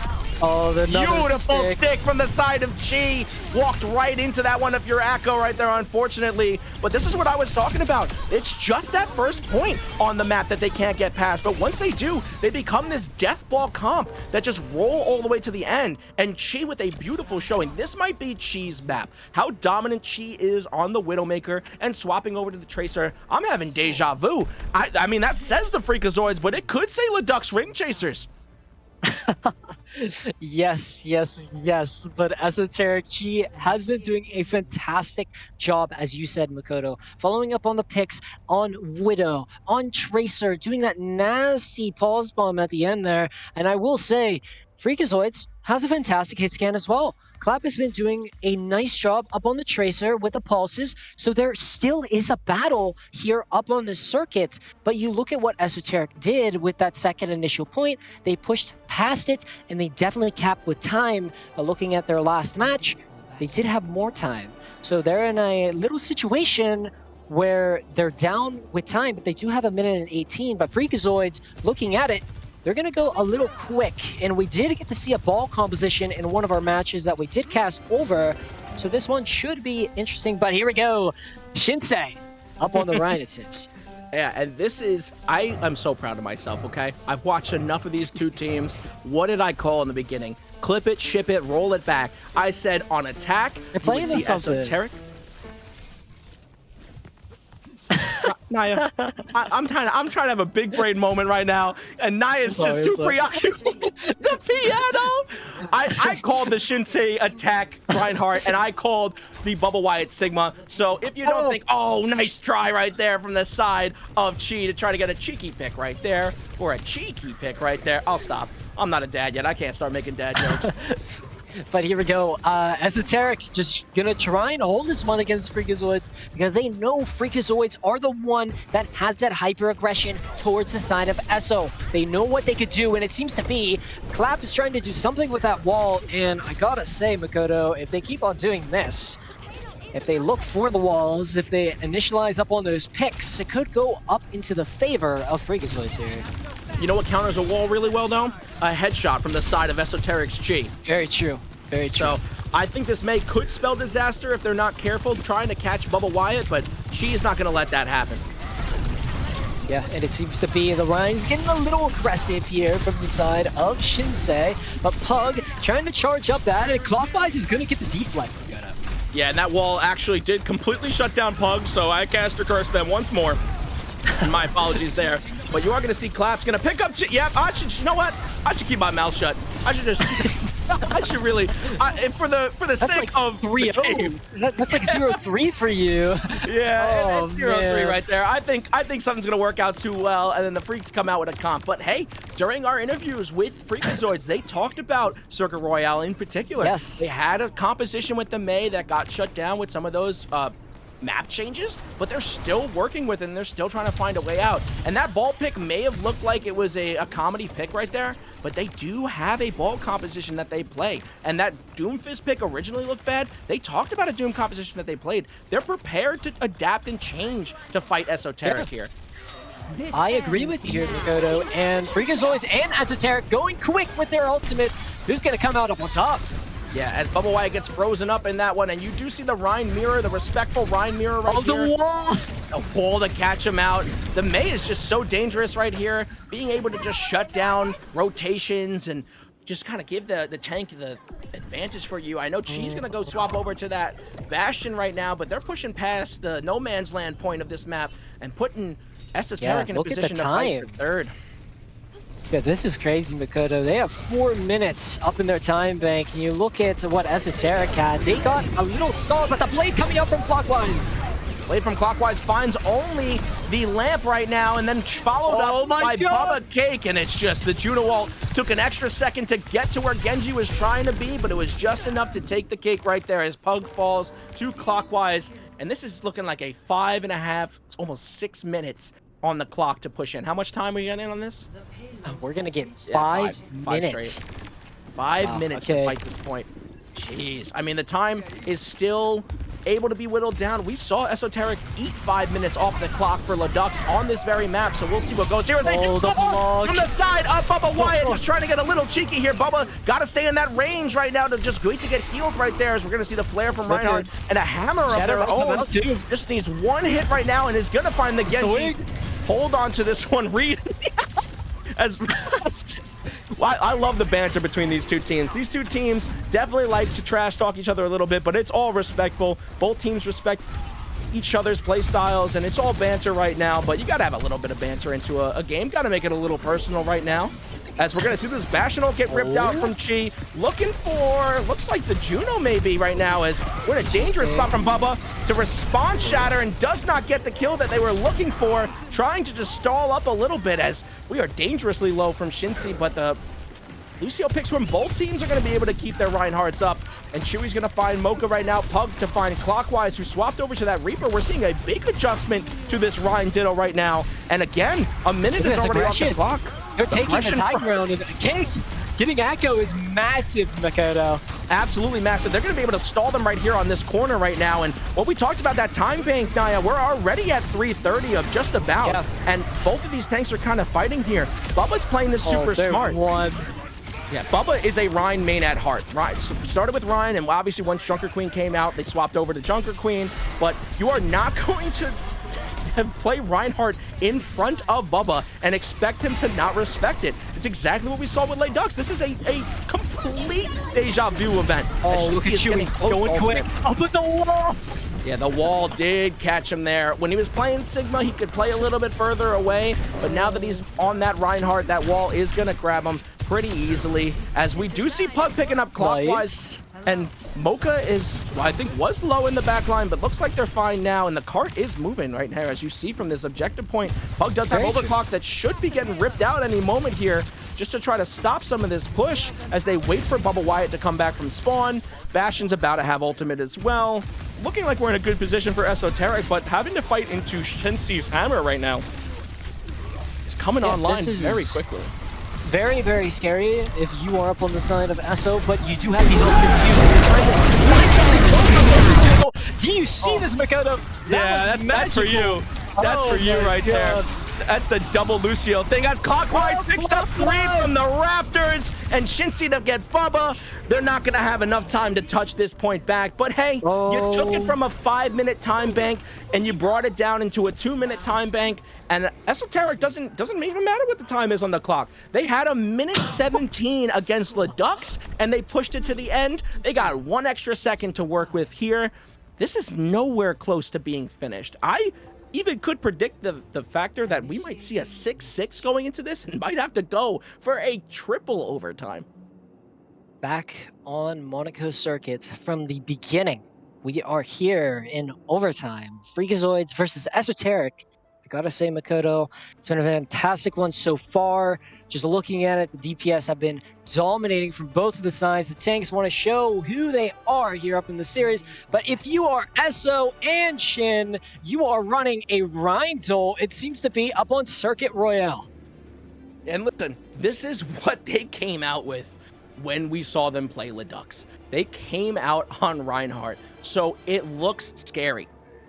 Oh, the beautiful stick from the side of Chi. Walked right into that one of your Akko right there, unfortunately. But this is what I was talking about. It's just that first point on the map that they can't get past. But once they do, they become this death ball comp that just roll all the way to the end. And Chi with a beautiful showing. This might be Chi's map. How dominant Chi is on the Widowmaker and swapping over to the Tracer. I'm having deja vu. I mean, that says the Freakazoids, but it could say Leduc's Ring Chasers. Yes. But Esoteric Chi has been doing a fantastic job, as you said, Makoto. Following up on the picks on Widow, on Tracer, doing that nasty pulse bomb at the end there. And I will say, Freakazoids has a fantastic hit scan as well. Clap has been doing a nice job up on the Tracer with the pulses, so there still is a battle here up on the circuit. But you look at what Esoteric did with that second initial point, they pushed past it, and they definitely capped with time. But looking at their last match, they did have more time. So they're in a little situation where they're down with time, but they do have 1:18. But Freakazoids, looking at it, they're going to go a little quick, and we did get to see a ball composition in one of our matches that we did cast over, so this one should be interesting. But here we go, Shinsei up on the Rhino tips. Yeah, and this is, I am so proud of myself, okay? I've watched enough of these two teams. What did I call in the beginning? Clip it, ship it, roll it back. I said on attack, they're playing you would see something. Esoteric. Naya, I'm trying to have a big brain moment right now, and Naya's just too preoccupied. The piano. I called the Shinsei attack Reinhardt, and I called the Bubba Wyatt Sigma. So if you don't think, oh, nice try right there from the side of Chi to try to get a cheeky pick right there, or a cheeky pick right there, I'll stop. I'm not a dad yet. I can't start making dad jokes. But here we go. Esoteric just gonna try and hold this one against Freakazoids because they know Freakazoids are the one that has that hyper aggression towards the side of Eso. They know what they could do, and it seems to be Clap is trying to do something with that wall. And I gotta say, Makoto, if they keep on doing this, if they look for the walls, if they initialize up on those picks, it could go up into the favor of Freakazoids here. You know what counters a wall really well, though? A headshot from the side of Esoteric's Chi. Very true. Very true. So I think this May could spell disaster if they're not careful trying to catch Bubba Wyatt, but Chi is not going to let that happen. Yeah, and it seems to be the Ryan's getting a little aggressive here from the side of Shinsei, but Pug trying to charge up that, and Clockwise is going to get the deflect. Yeah, and that wall actually did completely shut down Pug, so I caster curse them once more. And my apologies there. But you are going to see Clap's going to pick up... Yep, you know what? I should keep my mouth shut. I should just... I should really... for the that's sake like of 3-0. That's like 0-3 for you. Yeah, it's 0-3 right there. I think something's going to work out too well, and then the Freaks come out with a comp. But hey, during our interviews with Freakazoids, they talked about Circuit Royale in particular. Yes. They had a composition with the May that got shut down with some of those... map changes, but they're still working with it and they're still trying to find a way out. And that ball pick may have looked like it was a comedy pick right there, but they do have a ball composition that they play. And that Doomfist pick originally looked bad. They talked about a Doom composition that they played. They're prepared to adapt and change to fight Esoteric here. I agree with you here, Makoto, and Freakazoids and Esoteric going quick with their ultimates. Who's going to come out up on top? Yeah, as Bubba Wyatt gets frozen up in that one, and you do see the Rhine mirror, the respectful Rhine mirror right here. The wall! A wall to catch him out. The May is just so dangerous right here, being able to just shut down rotations and just kind of give the tank the advantage for you. I know Chi's gonna go swap over to that Bastion right now, but they're pushing past the no man's land point of this map and putting Esoteric in a position to fight for third. Yeah, this is crazy, Makoto. They have 4 minutes up in their time bank, and you look at what Esoteric had. They got a little stall, but the blade coming up from Clockwise. Blade from Clockwise finds only the lamp right now, and then followed up by Bubba Cake, and it's just the Juno ult took an extra second to get to where Genji was trying to be, but it was just enough to take the cake right there as Pug falls to Clockwise, and this is looking like a 5.5, almost 6 minutes on the clock to push in. How much time are we getting in on this? We're gonna get 5 minutes. 5 minutes to fight this point. Jeez. I mean, the time is still able to be whittled down. We saw Esoteric eat 5 minutes off the clock for Ledux on this very map, so we'll see what goes here. From the side of Bubba Wyatt, just trying to get a little cheeky here. Bubba got to stay in that range right now to just great to get healed right there, as we're going to see the flare from Reinhardt and a hammer of their own. Just needs one hit right now and is going to find the Genji. Hold on to this one, Reed. I love the banter between these two teams. These two teams definitely like to trash talk each other a little bit, but it's all respectful. Both teams respect each other's play styles, and it's all banter right now, but you gotta have a little bit of banter into a game. Gotta make it a little personal right now, as we're gonna see this Bastion ult get ripped out from Chi. Looking for, looks like the Juno maybe right now, as we're in a dangerous spot from Bubba to respond Shatter, and does not get the kill that they were looking for, trying to just stall up a little bit, as we are dangerously low from Shinsei, but the Lucio picks from both teams are going to be able to keep their Reinhardts up, and Chewy's going to find Mocha right now, Pug to find Clockwise, who swapped over to that Reaper. We're seeing a big adjustment to this Ryan Ditto right now, and again, a minute is already off the clock. They're taking this high ground, and getting Echo is massive, Makoto. Absolutely massive. They're going to be able to stall them right here on this corner right now, and what we talked about, that time bank, Naya, we're already at 3:30 of just about, and both of these tanks are kind of fighting here. Bubba's playing this super smart. Yeah, Bubba is a Ryan main at heart. Right, so started with Ryan, and obviously once Junker Queen came out, they swapped over to Junker Queen, but you are not going to play Reinhardt in front of Bubba and expect him to not respect it. It's exactly what we saw with Ledux. This is a complete deja vu event. Oh, look at you going quick. Up at the wall. Yeah, the wall did catch him there. When he was playing Sigma, he could play a little bit further away, but now that he's on that Reinhardt, that wall is going to grab him pretty easily, as we do see Pug picking up clockwise. And Mocha is, well, I think, was low in the back line, but looks like they're fine now, and the cart is moving right now, as you see from this objective point. Pug does have overclock that should be getting ripped out any moment here, just to try to stop some of this push as they wait for Bubba Wyatt to come back from spawn. Bastion's about to have ultimate as well. Looking like we're in a good position for Esoteric, but having to fight into Shensi's hammer right now. It's coming online very quickly. Very, very scary if you are up on the side of Eso, but you do have these ultimates. Do you see this, Makoto? Yeah, that's for you. That's for you right there. That's the double Lucio thing. As Clockwise picks up 3 from the rafters, and Shinsi to get Bubba. They're not going to have enough time to touch this point back. But hey, you took it from a 5-minute time bank, and you brought it down into a 2-minute time bank. And Esoteric doesn't even matter what the time is on the clock. They had a minute 17 against Ledux, and they pushed it to the end. They got 1 extra second to work with here. This is nowhere close to being finished. I even could predict the factor that we might see a 6-6 going into this and might have to go for a triple overtime. Back on Monaco Circuit from the beginning, we are here in overtime. Freakazoids versus Esoteric. I gotta say, Makoto, it's been a fantastic one so far. Just looking at it, the DPS have been dominating from both of the sides. The tanks want to show who they are here up in the series. But if you are Eso and Shin, you are running a Rhindole, it seems to be, up on Circuit Royale. And listen, this is what they came out with when we saw them play Ledux. They came out on Reinhardt, so it looks scary.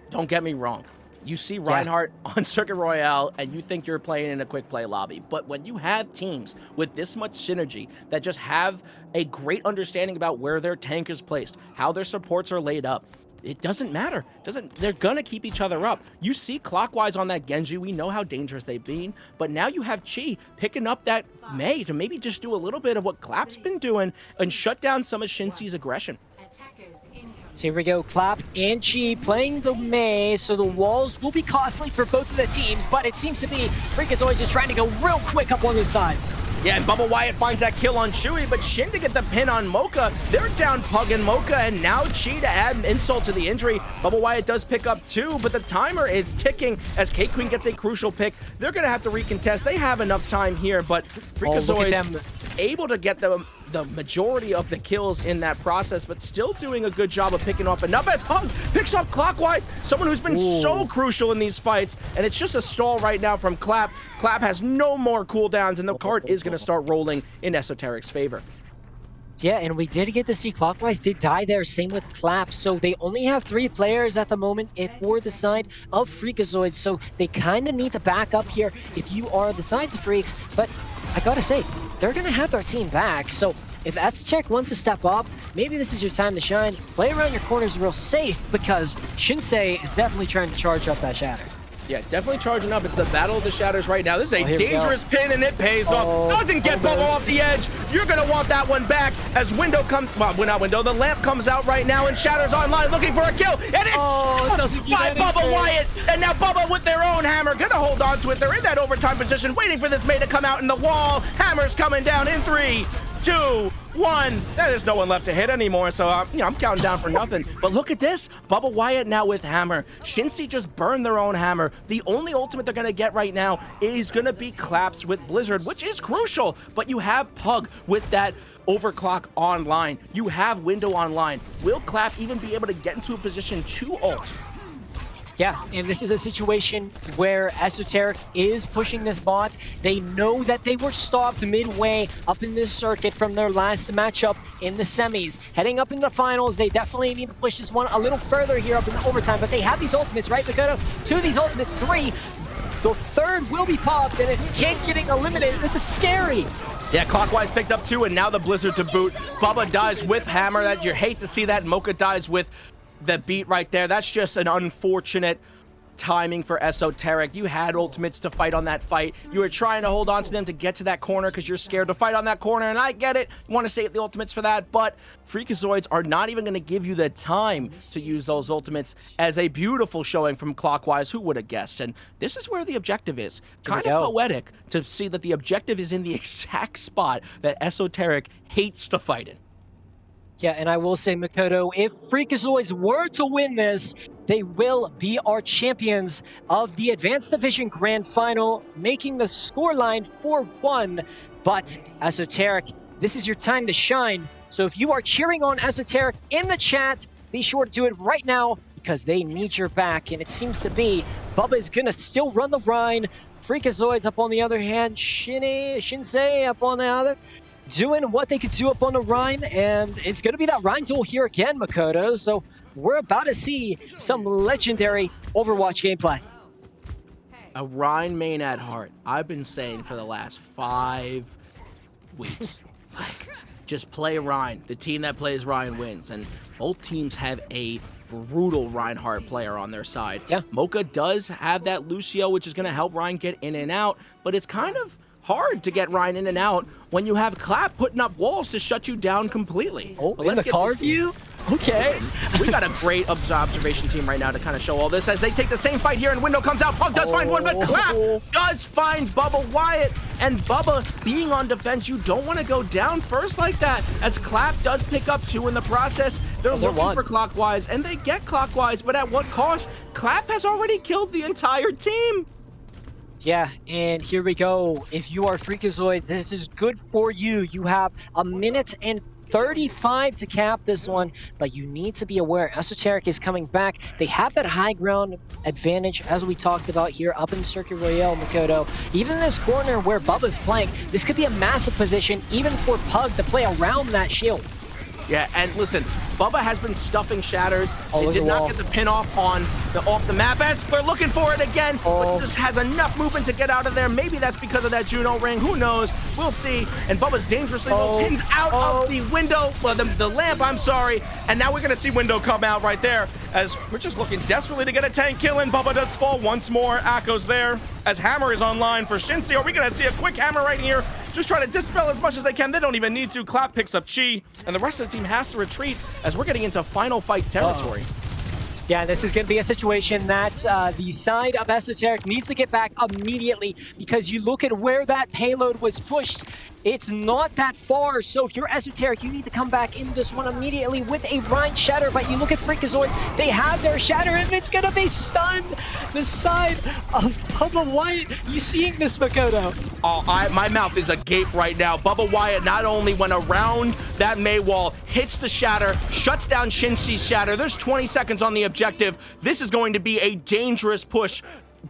Don't get me wrong. You see Reinhardt on Circuit Royale, and you think you're playing in a quick play lobby. But when you have teams with this much synergy that just have a great understanding about where their tank is placed, how their supports are laid up, it doesn't matter. They're gonna keep each other up. You see Clockwise on that Genji. We know how dangerous they've been, but now you have Chi picking up that Mei to maybe just do a little bit of what Clap's been doing and shut down some of Shinsi's aggression. So here we go, Clap and Chi playing the Mei, so the walls will be costly for both of the teams, but it seems to be Freakazoids just trying to go real quick up on this side. Yeah, and Bubba Wyatt finds that kill on Chewy, but Shin to get the pin on Mocha. They're down Pug and Mocha, and now Chi to add insult to the injury. Bubba Wyatt does pick up 2, but the timer is ticking as K-Queen gets a crucial pick. They're going to have to recontest. They have enough time here, but Freakazoids able to get the majority of the kills in that process, but still doing a good job of picking off enough. And Pug picks up Clockwise, someone who's been so crucial in these fights, and it's just a stall right now from Clap. Clap has no more cooldowns, and the cart is going to start rolling in Esoteric's favor. Yeah, and we did get to see Clockwise did die there, same with Clap, so they only have 3 players at the moment for the side of Freakazoids, so they kind of need to back up here if you are the sides of Freaks, but I gotta say, they're gonna have their team back, so if Esoteric wants to step up, maybe this is your time to shine. Play around your corners real safe, because Shinsei is definitely trying to charge up that Shatter. Yeah, definitely charging up. It's the battle of the shatters right now. This is a dangerous pin, and it pays off. Doesn't get Bubba off the edge. You're going to want that one back as Window comes, well, not Window, the lamp comes out right now, and Shatters online looking for a kill. And it's by Bubba Wyatt. And now Bubba with their own hammer going to hold on to it. They're in that overtime position, waiting for this Mei to come out in the wall. Hammer's coming down in 3, 2, 1. There's no one left to hit anymore, so I'm counting down for nothing. But look at this. Bubba Wyatt now with hammer. Shinsi just burned their own hammer. The only ultimate they're going to get right now is going to be Claps with Blizzard, which is crucial. But you have Pug with that overclock online. You have Window online. Will Clap even be able to get into a position to ult? Yeah, and this is a situation where Esoteric is pushing this bot. They know that they were stopped midway up in this circuit from their last matchup in the semis. Heading up in the finals, they definitely need to push this one a little further here up in the overtime, but they have these ultimates, right, Makoto? 2 of these ultimates, 3. The 3rd will be popped, and it can't getting eliminated. This is scary. Yeah, Clockwise picked up 2, and now the Blizzard to boot. Bubba dies with hammer. That you hate to see that. Mocha dies with the beat right there. That's just an unfortunate timing for Esoteric. You had ultimates to fight on that fight. You were trying to hold on to them to get to that corner because you're scared to fight on that corner, and I get it. You want to save the ultimates for that, but Freakazoids are not even going to give you the time to use those ultimates as a beautiful showing from Clockwise. Who would have guessed? And this is where the objective is. Kind of poetic to see that the objective is in the exact spot that Esoteric hates to fight in. Yeah, and I will say, Makoto, if Freakazoids were to win this, they will be our champions of the Advanced Division Grand Final, making the scoreline 4-1. But Esoteric, this is your time to shine. So if you are cheering on Esoteric in the chat, be sure to do it right now because they need your back. And it seems to be Bubba is going to still run the Rhine. Freakazoids up on the other hand, Shinsei up on the other. Doing what they could do up on the Rhine, and it's going to be that Rhine duel here again, Makoto. So we're about to see some legendary Overwatch gameplay. A Rhine main at heart. I've been saying for the last 5 weeks, like, just play Rhine. The team that plays Rhine wins, and both teams have a brutal Reinhardt player on their side. Yeah. Mocha does have that Lucio, which is going to help Rhine get in and out, but it's kind of hard to get Rhine in and out when you have Clap putting up walls to shut you down completely. Oh, in the car view? Okay. We got a great observation team right now to kind of show all this as they take the same fight here and Window comes out. Pug does find one, but Clap does find Bubba Wyatt. And Bubba being on defense, you don't want to go down first like that as Clap does pick up 2 in the process. They're looking for Clockwise and they get Clockwise, but at what cost? Clap has already killed the entire team. Yeah, and here we go. If you are Freakazoids, this is good for you. You have 1 minute and 35 to cap this one, but you need to be aware Esoteric is coming back. They have that high ground advantage, as we talked about here up in Circuit Royale, Makoto. Even in this corner where Bubba's playing, this could be a massive position, even for Pug to play around that shield. Yeah, and listen, Bubba has been stuffing shatters. They did not get the pin off on off the map as they're looking for it again. But just has enough movement to get out of there. Maybe that's because of that Juno ring. Who knows? We'll see. And Bubba's dangerously low, pins out of the window, well, the lamp, I'm sorry. And now we're going to see Window come out right there as we're just looking desperately to get a tank kill, and Bubba does fall once more. Akko's there as Hammer is online for Shinsei. Are we going to see a quick Hammer right here? Just try to dispel as much as they can. They don't even need to. Clap picks up Chi, and the rest of the team has to retreat as we're getting into final fight territory. Yeah, this is going to be a situation that the side of Esoteric needs to get back immediately because you look at where that payload was pushed. It's not that far, so if you're Esoteric, you need to come back in this one immediately with a Rhine Shatter, but you look at Freakazoids, they have their Shatter, and it's gonna be stunned! The side of Bubba Wyatt, you seeing this, Makoto? Oh, my mouth is agape right now. Bubba Wyatt not only went around that May wall, hits the Shatter, shuts down Shinsei's Shatter. There's 20 seconds on the objective. This is going to be a dangerous push.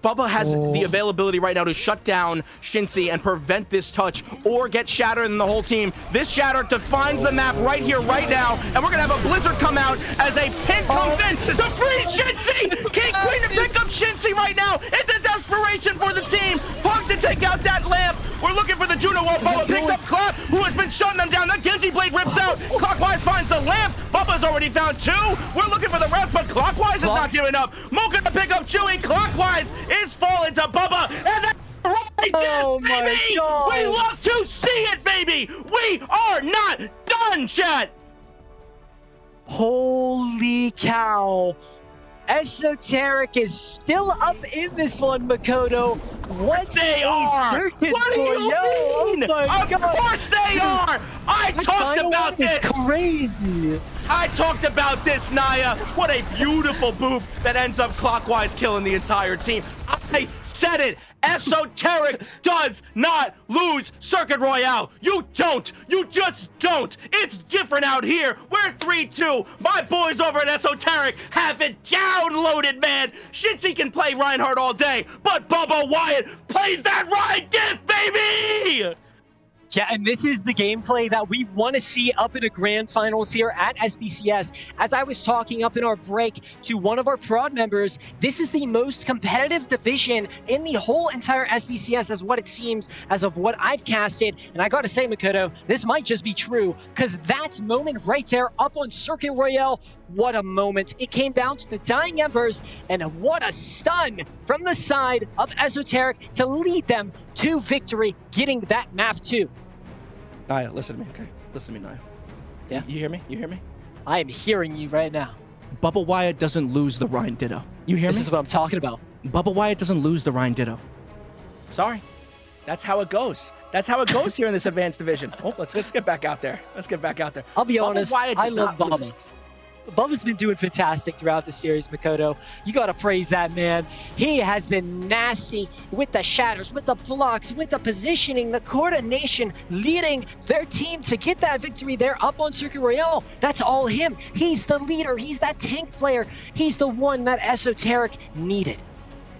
Bubba has the availability right now to shut down Shinsei and prevent this touch or get Shatter in the whole team. This Shatter defines the map right here, right now, and we're going to have a Blizzard come out as a pin comes in to free Shinsei! King Queen to pick up Shinsei right now! It's a desperation for the team! Pug to take out that lamp! We're looking for the Juno wall. Bubba picks up Clap, who has been shutting them down. That Genji blade rips out. Clockwise finds the lamp. Bubba's already found 2. We're looking for the ref, but Clockwise is not giving up. Mocha to pick up Chewy. Clockwise is falling to Bubba, and that's right there, baby! We love to see it, baby! We are not done, chat! Holy cow! Esoteric is still up in this one, Makoto. What they are? Circuit What do you mean? Oh my of God. Course they are! I talked about this! Crazy! I talked about this, Naya. What a beautiful boop that ends up Clockwise killing the entire team. I said it. Esoteric does not lose Circuit Royale. You don't. You just don't. It's different out here. We're 3-2. My boys over at Esoteric have it downloaded, man. Shinsei can play Reinhardt all day, but Bubba Wyatt plays that Ryan gift, baby! Yeah, and this is the gameplay that we want to see up in the grand finals here at SPCS. As I was talking up in our break to one of our prod members, this is the most competitive division in the whole entire SPCS as what it seems as of what I've casted. And I gotta say, Makoto, this might just be true because that moment right there up on Circuit Royale, what a moment. It came down to the Dying Embers, and what a stun from the side of Esoteric to lead them to victory, getting that map too. Naya, listen to me, okay? Listen to me, Naya. Yeah? You hear me? You hear me? I am hearing you right now. Bubba Wyatt doesn't lose the Rhine Ditto. You hear This me? is what I'm talking about. Bubba Wyatt doesn't lose the Rhine Ditto. Sorry. That's how it goes. That's how it goes here in this advanced division. Oh, let's get back out there. Let's get back out there. I'll be Bubba honest, Wyatt I does love not lose. Bubba. Bubba's been doing fantastic throughout the series, Makoto. You gotta praise that man. He has been nasty with the shatters, with the blocks, with the positioning, the coordination, leading their team to get that victory there up on Circuit Royale. That's all him. He's the leader. He's that tank player. He's the one that Esoteric needed.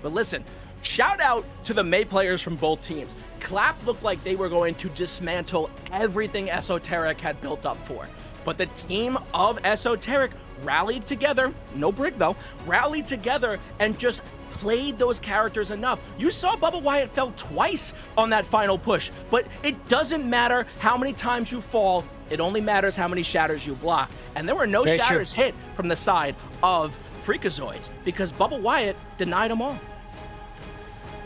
But listen, shout out to the May players from both teams. Clap looked like they were going to dismantle everything Esoteric had built up for. But the team of Esoteric rallied together, no brick though, rallied together and just played those characters enough. You saw Bubba Wyatt fell twice on that final push, but it doesn't matter how many times you fall, it only matters how many shatters you block. And there were no Very shatters true. hit from the side of Freakazoids because Bubba Wyatt denied them all.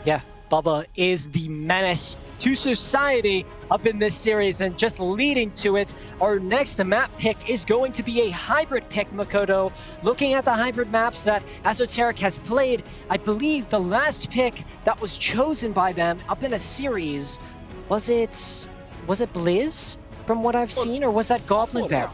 Yeah, Bubba is the menace to society up in this series, and just leading to it, our next map pick is going to be a hybrid pick, Makoto. Looking at the hybrid maps that Esoteric has played, I believe the last pick that was chosen by them up in a series, was it Blizz from what I've seen, or was that Goblin Bear?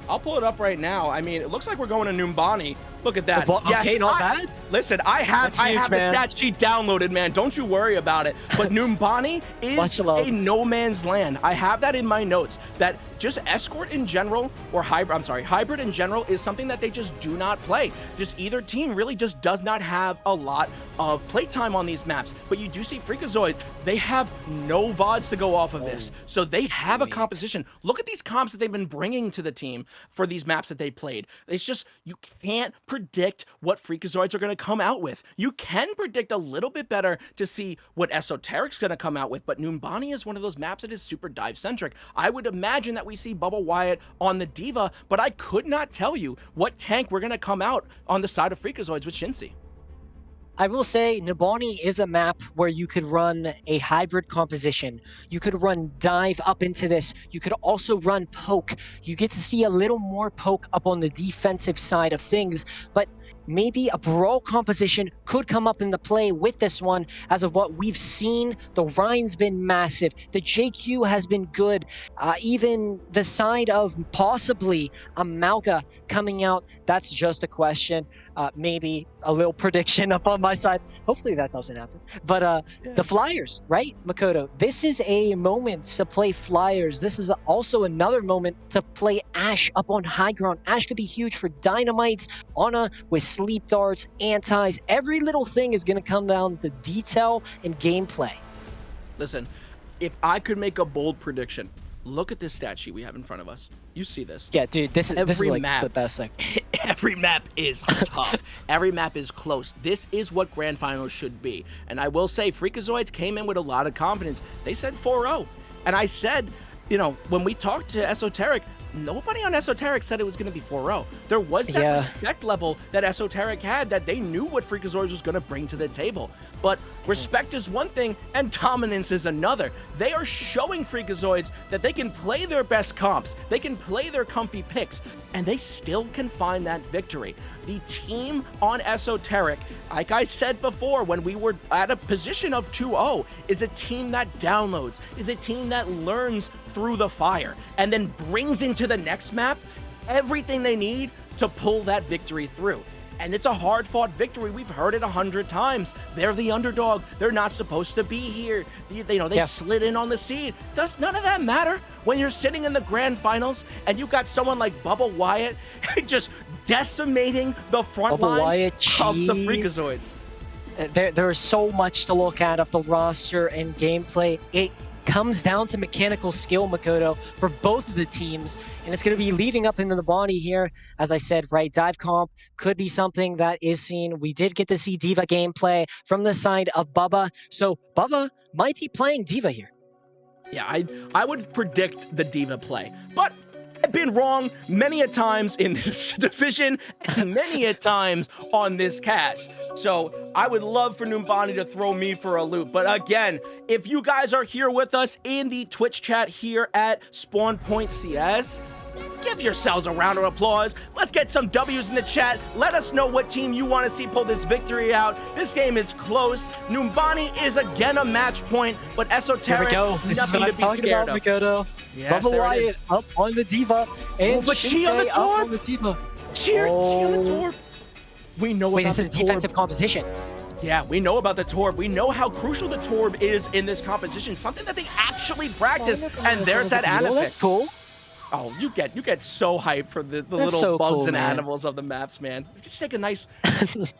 I'll pull it up right now. I mean, it looks like we're going to Numbani. Look at that. Okay, not bad. Listen, I have That's huge, the man. stat sheet downloaded, man. Don't you worry about it. But Numbani is Much love. a no man's land. I have that in my notes. That just escort in general, or hybrid in general is something that they just do not play. Just either team really just does not have a lot of playtime on these maps. But you do see Freakazoid, they have no VODs to go off of this. So they have a composition. Look at these comps that they've been bringing to the team for these maps that they played. It's just, you can't predict what Freakazoids are going to come out with. You can predict a little bit better to see what Esoteric's going to come out with, but Numbani is one of those maps that is super dive-centric. I would imagine that we see Bubba Wyatt on the Diva, but I could not tell you what tank we're going to come out on the side of Freakazoids with Shinsi. I will say Numbani is a map where you could run a hybrid composition. You could run dive up into this. You could also run poke. You get to see a little more poke up on the defensive side of things, but maybe a brawl composition could come up in the play with this one. As of what we've seen, the Rhine's been massive. The JQ has been good. Even the side of possibly a Malka coming out, that's just a question. Maybe a little prediction up on my side. Hopefully that doesn't happen. But the Flyers, right, Makoto? This is a moment to play Flyers. This is also another moment to play Ashe up on high ground. Ashe could be huge for Dynamites, Ana with sleep darts, antis. Every little thing is going to come down to detail and gameplay. Listen, if I could make a bold prediction, look at this stat sheet we have in front of us. You see this. Yeah, dude, this is like map, the best thing. Every map is tough. Every map is close. This is what Grand Finals should be. And I will say, Freakazoids came in with a lot of confidence. They said 4-0. And I said, you know, when we talked to Esoteric, nobody on Esoteric said it was going to be 4-0. There was that respect level that Esoteric had, that they knew what Freakazoids was going to bring to the table. But respect is one thing and dominance is another. They are showing Freakazoids that they can play their best comps, they can play their comfy picks, and they still can find that victory. The team on Esoteric, like I said before when we were at a position of 2-0, is a team that downloads, is a team that learns through the fire, and then brings into the next map everything they need to pull that victory through. And it's a hard-fought victory. We've heard it 100 times. They're the underdog. They're not supposed to be here. They slid in on the seed. Does none of that matter when you're sitting in the grand finals and you've got someone like Bubba Wyatt just decimating the front lines of the Freakazoids? There is so much to look at of the roster and gameplay. It comes down to mechanical skill, Makoto, for both of the teams, and it's going to be leading up into the body here. As I said, right, dive comp could be something that is seen. We did get to see Diva gameplay from the side of Bubba, so Bubba might be playing Diva here. Yeah, I would predict the Diva play, but I've been wrong many a times in this division and many a times on this cast. So I would love for Numbani to throw me for a loop. But again, if you guys are here with us in the Twitch chat here at Spawn Point CS, give yourselves a round of applause. Let's get some W's in the chat. Let us know what team you want to see pull this victory out. This game is close. Numbani is again a match point, but Esoteric, Here we go. This is nothing what I'm to be talking scared about, of. Makoto. Yes, Bubba there it Wyatt is. up on the Diva, and but she on the Shinsei up Torb. on the Diva. Cheer on the Oh. Torb. We know Wait, about this is the defensive Torb. composition. Yeah, we know about the Torb. We know how crucial the Torb is in this composition. Something that they actually practice. And there's that Oh, Anapic. that's cool. Oh, you get so hyped for the little so bugs cool, and man. animals of the maps, man. Just take a nice.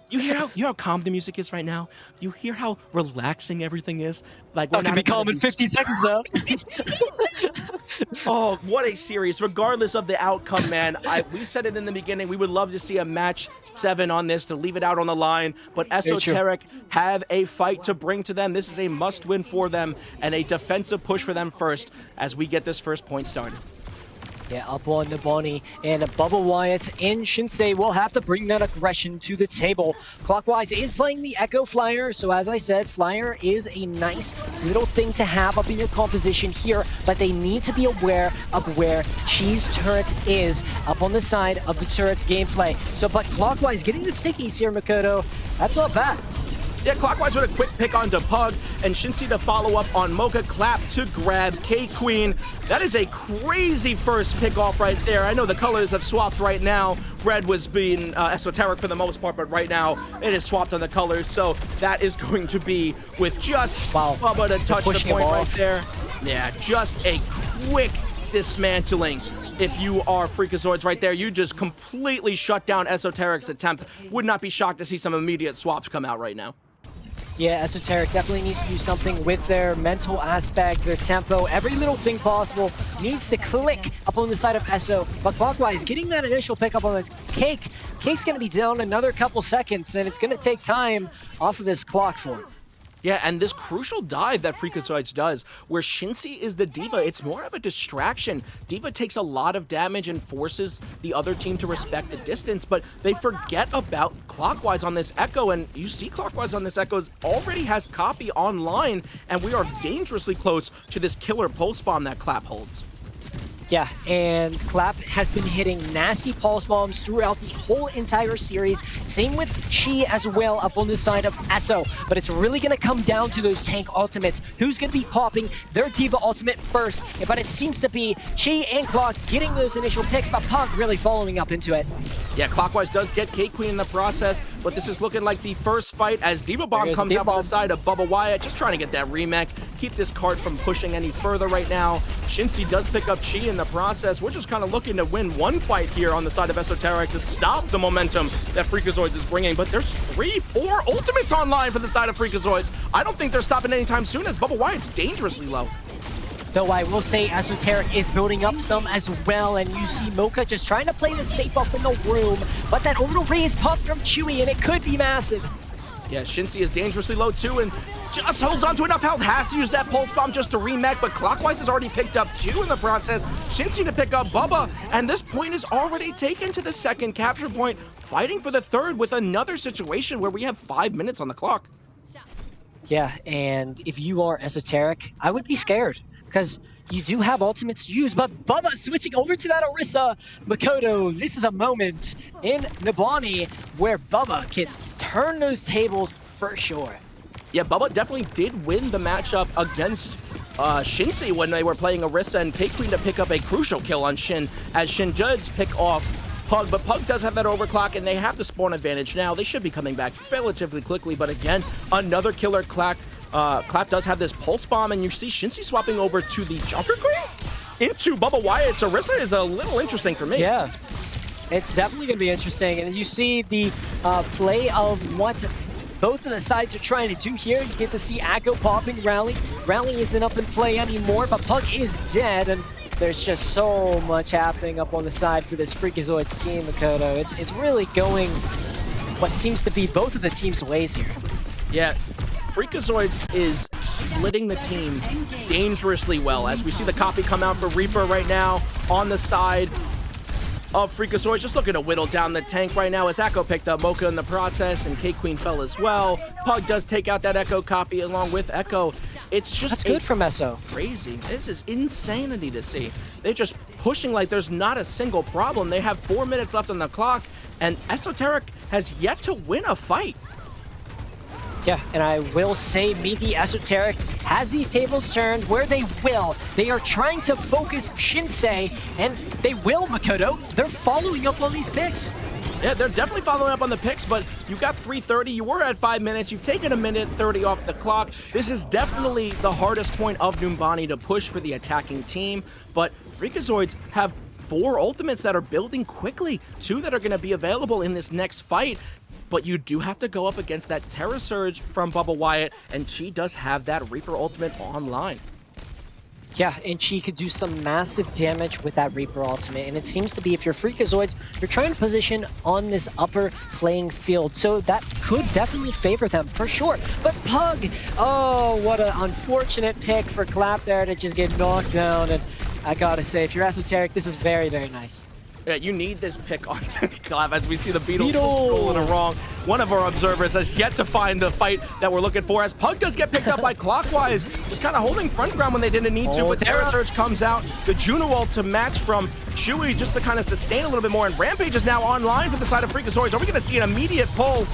You hear how calm the music is right now? You hear how relaxing everything is? Like we're Not gonna not be calm in 50 seconds though. Oh, what a series! Regardless of the outcome, man. We said it in the beginning. We would love to see a match 7 on this to leave it out on the line. But Esoteric have a fight to bring to them. This is a must-win for them and a defensive push for them first as we get this first point started. Yeah, up on Numbani, and Bubba Wyatt and Shinsei will have to bring that aggression to the table. Clockwise is playing the Echo Flyer, so as I said, Flyer is a nice little thing to have up in your composition here, but they need to be aware of where Chi's turret is up on the side of the turret's gameplay. So, but Clockwise getting the stickies here, Makoto, that's not bad. Yeah, Clockwise with a quick pick onto Pug, and Shinsei to follow up on Mocha. Clap to grab K-Queen. That is a crazy first pick off right there. I know the colors have swapped right now. Red was being Esoteric for the most part, but right now it is swapped on the colors. So that is going to be with just Bubba to touch the point right there. Yeah, just a quick dismantling. If you are Freakazoids right there, you just completely shut down Esoteric's attempt. Would not be shocked to see some immediate swaps come out right now. Yeah, Esoteric definitely needs to do something with their mental aspect, their tempo, every little thing possible needs to click up on the side of Eso. But Clockwise getting that initial pickup on the Cake. Cake's going to be down another couple seconds, and it's going to take time off of this clock for him. Yeah, and this crucial dive that Freakazoids does, where Shinsei is the Diva, it's more of a distraction. Diva takes a lot of damage and forces the other team to respect the distance, but they forget about Clockwise on this Echo, and you see Clockwise on this Echo already has copy online, and we are dangerously close to this killer pulse bomb that Clap holds. Yeah, and Clap has been hitting nasty pulse bombs throughout the whole entire series. Same with Chi as well up on the side of Eso. But it's really going to come down to those tank ultimates. Who's going to be popping their Diva ultimate first? But it seems to be Chi and Clock getting those initial picks, but Punk really following up into it. Yeah, Clockwise does get K-Queen in the process, but this is looking like the first fight as Diva Bomb comes out on the side of Bubba Wyatt, just trying to get that remake, keep this card from pushing any further right now. Shinsei does pick up Chi in the process. We're just kind of looking to win one fight here on the side of Esoteric to stop the momentum that Freakazoids is bringing, but there's 3-4 ultimates online for the side of Freakazoids. I don't think they're stopping anytime soon as Bubba Wyatt's dangerously low. Though I will say Esoteric is building up some as well, and you see Mocha just trying to play the safe up in the room, but that orbital raise pump from Chewy, and it could be massive. Yeah, Shinsei is dangerously low too, and just holds on to enough health. Has to use that pulse bomb just to remake, but Clockwise has already picked up 2 in the process. Shinsei to pick up Bubba, and this point is already taken to the second capture point, fighting for the third with another situation where we have 5 minutes on the clock. Yeah, and if you are Esoteric, I would be scared, because you do have ultimates to use, but Bubba switching over to that Orisa. Makoto, this is a moment in Numbani where Bubba can turn those tables for sure. Yeah, Bubba definitely did win the matchup against Shinsei when they were playing Orisa, and K-Queen to pick up a crucial kill on Shin, as Shin does pick off Pug, but Pug does have that overclock, and they have the spawn advantage now. They should be coming back relatively quickly, but again, another killer Clap. Clap does have this pulse bomb, and you see Shinsei swapping over to the Junker Queen into Bubba Wyatt's Orisa is a little interesting for me. Yeah, it's definitely going to be interesting, and you see the play of what both of the sides are trying to do here. You get to see Echo popping Rally. Rally isn't up in play anymore, but Pug is dead, and there's just so much happening up on the side for this Freakazoids team, Makoto. It's really going what seems to be both of the teams' ways here. Yeah, Freakazoids is splitting the team dangerously well. As we see the copy come out for Reaper right now on the side of Freakazoids, just looking to whittle down the tank right now as Echo picked up Mocha in the process, and K-Queen fell as well. Pug does take out that Echo copy along with Echo. It's just That's good from Eso. crazy. This is insanity to see. They're just pushing like there's not a single problem. They have 4 minutes left on the clock, and Esoteric has yet to win a fight. Yeah, and I will say maybe Esoteric has these tables turned where they will. They are trying to focus Shinsei, and they will, Makoto. They're following up on these picks. Yeah, they're definitely following up on the picks, but you got 3:30. You were at 5 minutes. You've taken a minute 30 off the clock. This is definitely the hardest point of Numbani to push for the attacking team, but Freakazoids have 4 ultimates that are building quickly, 2 that are going to be available in this next fight. But you do have to go up against that Terra Surge from Bubba Wyatt, and she does have that Reaper ultimate online. Yeah, and she could do some massive damage with that Reaper ultimate, and it seems to be, if you're Freakazoids, you're trying to position on this upper playing field, so that could definitely favor them, for sure. But Pug, oh, what an unfortunate pick for Clap there to just get knocked down, and I gotta say, if you're Esoteric, this is very, very nice. Yeah, you need this pick on Clav as we see the Beatles rolling it wrong. One of our observers has yet to find the fight that we're looking for, as Pug does get picked up by Clockwise, just kind of holding front ground when they didn't need to, but Terra Surge comes out. The Juno ult to match from Chewy just to kind of sustain a little bit more, and Rampage is now online for the side of Freakazoids. Are we going to see an immediate pull?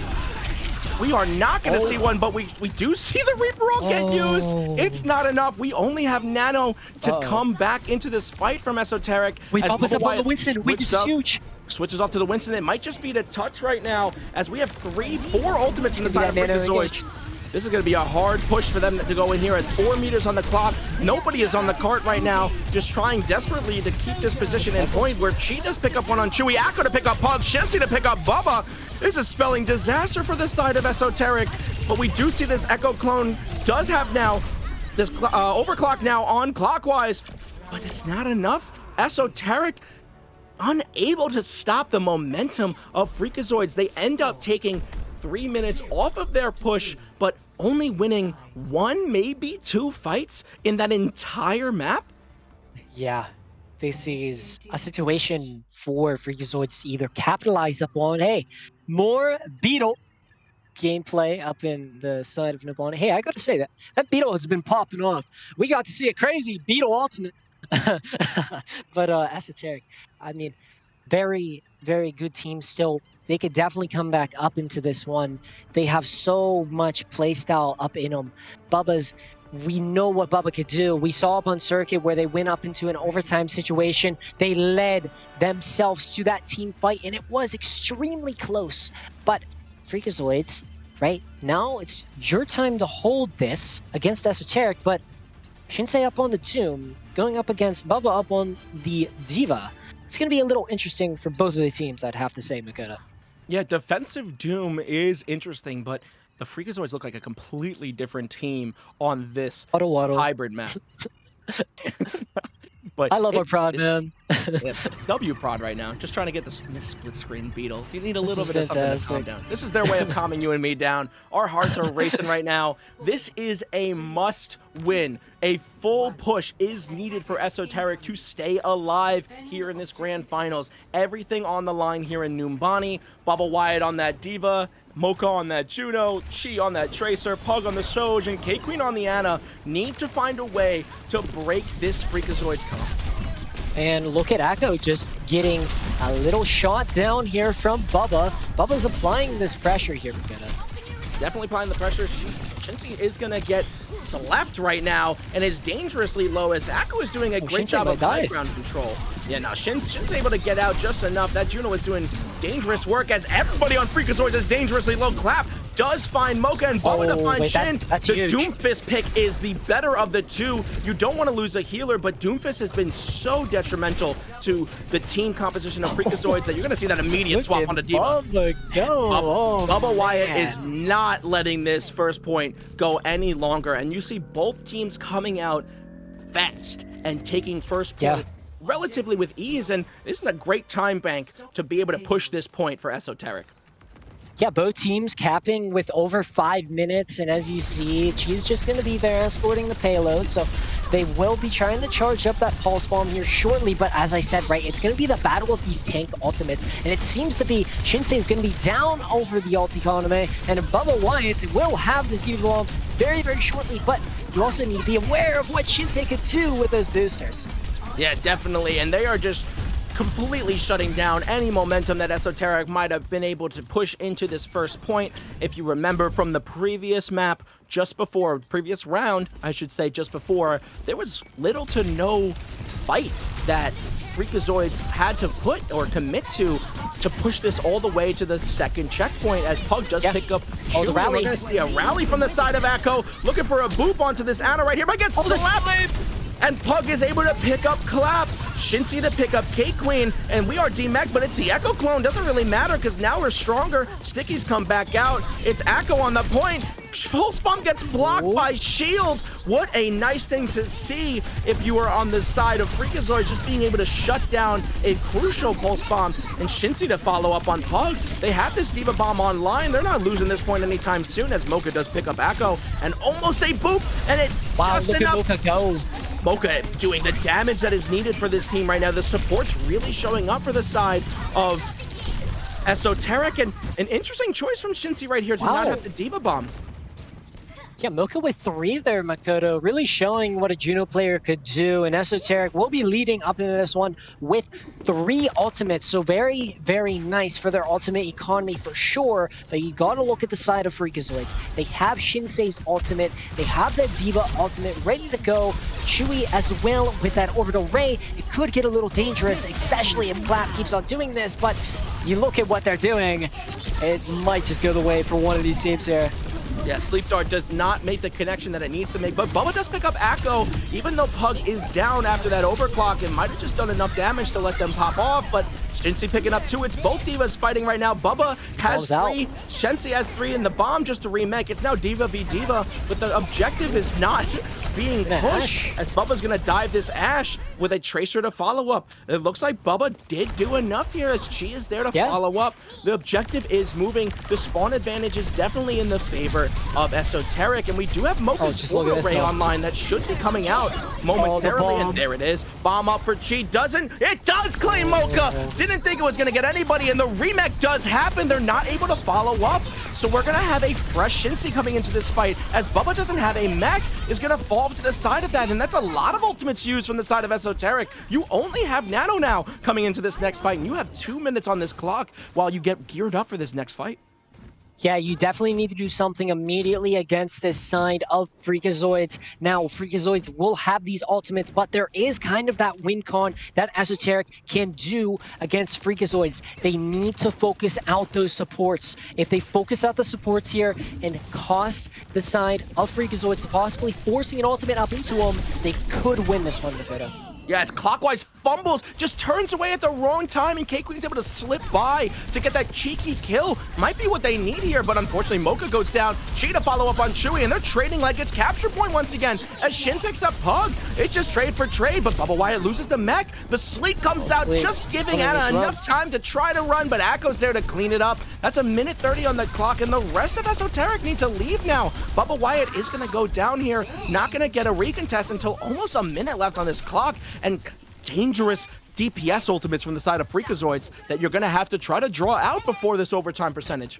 We are not going to see one, but we do see the Reaper ult get used. It's not enough. We only have Nano to come back into this fight from Esoteric. Wait, Bubba's up on the Winston. Wait, this is huge. Switches off to the Winston. It might just be the touch right now, as we have 4 ultimates on the side of Freakazoids. This is going to be a hard push for them to go in here. It's 4 meters on the clock. Nobody is on the cart right now, just trying desperately to keep this position in point, where Chi does pick up one on Chewy, Akko to pick up Pug, Shensi to pick up Bubba. This is spelling disaster for the side of Esoteric, but we do see this Echo clone does have now this overclock now on Clockwise, but it's not enough. Esoteric unable to stop the momentum of Freakazoids. They end up taking 3 minutes off of their push, but only winning 1, maybe 2 fights in that entire map. Yeah, this is a situation for Freakazoids to either capitalize upon, hey, more Beetle gameplay up in the side of Numbani. Hey, I gotta say that Beetle has been popping off. We got to see a crazy Beetle ultimate. But Esoteric, I mean, very, very good team still. They could definitely come back up into this one. They have so much playstyle up in them. We know what Bubba could do. We saw up on circuit where they went up into an overtime situation. They led themselves to that team fight, and it was extremely close. But Freakazoids, right now, it's your time to hold this against Esoteric, but Shinsei up on the Doom, going up against Bubba up on the Diva. It's going to be a little interesting for both of the teams, I'd have to say, Makoto. Yeah, defensive Doom is interesting, but the Freakazoids look like a completely different team on this hybrid map. But I love our prod, man. Yeah, W prod right now. Just trying to get the split screen Beetle. You need a little bit of something to calm down. This is their way of calming you and me down. Our hearts are racing right now. This is a must win. A full push is needed for Esoteric to stay alive here in this grand finals. Everything on the line here in Numbani. Bubba Wyatt on that Diva, Mocha on that Juno, Chi on that Tracer, Pug on the Soj, and K-Queen on the Ana need to find a way to break this Freakazoids comp. And look at Akko just getting a little shot down here from Bubba. Bubba's applying this pressure here, Makoto. Definitely applying the pressure. Shinsi is going to get slapped right now and is dangerously low, as Akko is doing a great job of high ground control. Yeah, now Shin's able to get out just enough. That Juno is doing dangerous work, as everybody on Freakazoids is dangerously low. Clap does find Mocha and Bubba to find Shin. The huge. Doomfist pick is the better of the two. You don't want to lose a healer, but Doomfist has been so detrimental to the team composition of Freakazoids that you're going to see that immediate swap onto Diva. Bubba Wyatt is not letting this first point go any longer, and you see both teams coming out fast and taking first point relatively with ease, and this is a great time bank to be able to push this point for Esoteric. Yeah, both teams capping with over 5 minutes, and as you see, Chi's just going to be there escorting the payload, so they will be trying to charge up that pulse bomb here shortly, but as I said, right, it's going to be the battle of these tank ultimates, and it seems to be Shinsei is going to be down over the ult economy, and Bubba Wyatt will have this Diva bomb very, very shortly, but you also need to be aware of what Shinsei could do with those boosters. Yeah, definitely, and they are just completely shutting down any momentum that Esoteric might have been able to push into this first point. If you remember from the previous map, previous round, I should say, just before, there was little to no fight that Freakazoids had to put or commit to push this all the way to the second checkpoint, as Pug does pick up the rally. We're gonna see a rally from the side of Echo, looking for a boop onto this Ana right here, but gets slapped! And Pug is able to pick up Clap, Shinsei to pick up K-Queen, and we are D-Mech, but it's the Echo clone. Doesn't really matter because now we're stronger. Sticky's come back out. It's Echo on the point. Pulse Bomb gets blocked by Shield. What a nice thing to see if you were on the side of Freakazoids, just being able to shut down a crucial Pulse Bomb, and Shinsei to follow up on Pug. They have this Diva Bomb online. They're not losing this point anytime soon, as Mocha does pick up Echo, and almost a boop, and it's just look enough. at Mocha go. Mocha doing the damage that is needed for this team right now. The support's really showing up for the side of Esoteric, and an interesting choice from Shinsei right here to not have the Diva Bomb. Yeah, Mocha with 3 there, Makoto, really showing what a Juno player could do, and Esoteric will be leading up into this one with 3 ultimates, so very, very nice for their ultimate economy for sure, but you gotta look at the side of Freakazoids. They have Shinsei's ultimate, they have that Diva ultimate ready to go, Chewy as well with that orbital ray. It could get a little dangerous, especially if Clap keeps on doing this, but you look at what they're doing, it might just go the way for one of these teams here. Yeah, Sleep Dart does not make the connection that it needs to make, but Bubba does pick up Echo, even though Pug is down after that overclock and might have just done enough damage to let them pop off, but Shinsei picking up 2. It's both Divas fighting right now. Bubba has 3, Shinsei has 3, and the bomb just to remake. It's now Diva v Diva, but the objective is not being pushed, as Bubba's gonna dive this Ashe with a Tracer to follow up. It looks like Bubba did do enough here, as Chi is there to follow up. The objective is moving. The spawn advantage is definitely in the favor of Esoteric, and we do have Mocha's Aura Ray online that should be coming out momentarily, and there it is. Bomb up for Chi. It does claim Mocha! Didn't think it was gonna get anybody, and the remake does happen. They're not able to follow up, so we're gonna have a fresh Shinsei coming into this fight, as Bubba doesn't have a mech, is gonna fall to the side of that, and that's a lot of ultimates used from the side of Esoteric. You only have Nano now coming into this next fight, and you have 2 minutes on this clock while you get geared up for this next fight. Yeah, you definitely need to do something immediately against this side of Freakazoids. Now, Freakazoids will have these ultimates, but there is kind of that win con that Esoteric can do against Freakazoids. They need to focus out those supports. If they focus out the supports here and cost the side of Freakazoids, possibly forcing an ultimate up into them, they could win this one, Dakota. Yeah, as Clockwise fumbles, just turns away at the wrong time, and K-Queen's able to slip by to get that cheeky kill. Might be what they need here, but unfortunately Mocha goes down. Chi to follow up on Chewy, and they're trading like it's capture point once again, as Shin picks up Pug. It's just trade for trade, but Bubba Wyatt loses the mech. The sleep comes out, just giving Ana enough time to try to run, but Akko's there to clean it up. That's a minute 30 on the clock, and the rest of Esoteric need to leave now. Bubba Wyatt is going to go down here, not going to get a recontest until almost a minute left on this clock, and dangerous DPS ultimates from the side of Freakazoids that you're going to have to try to draw out before this overtime percentage.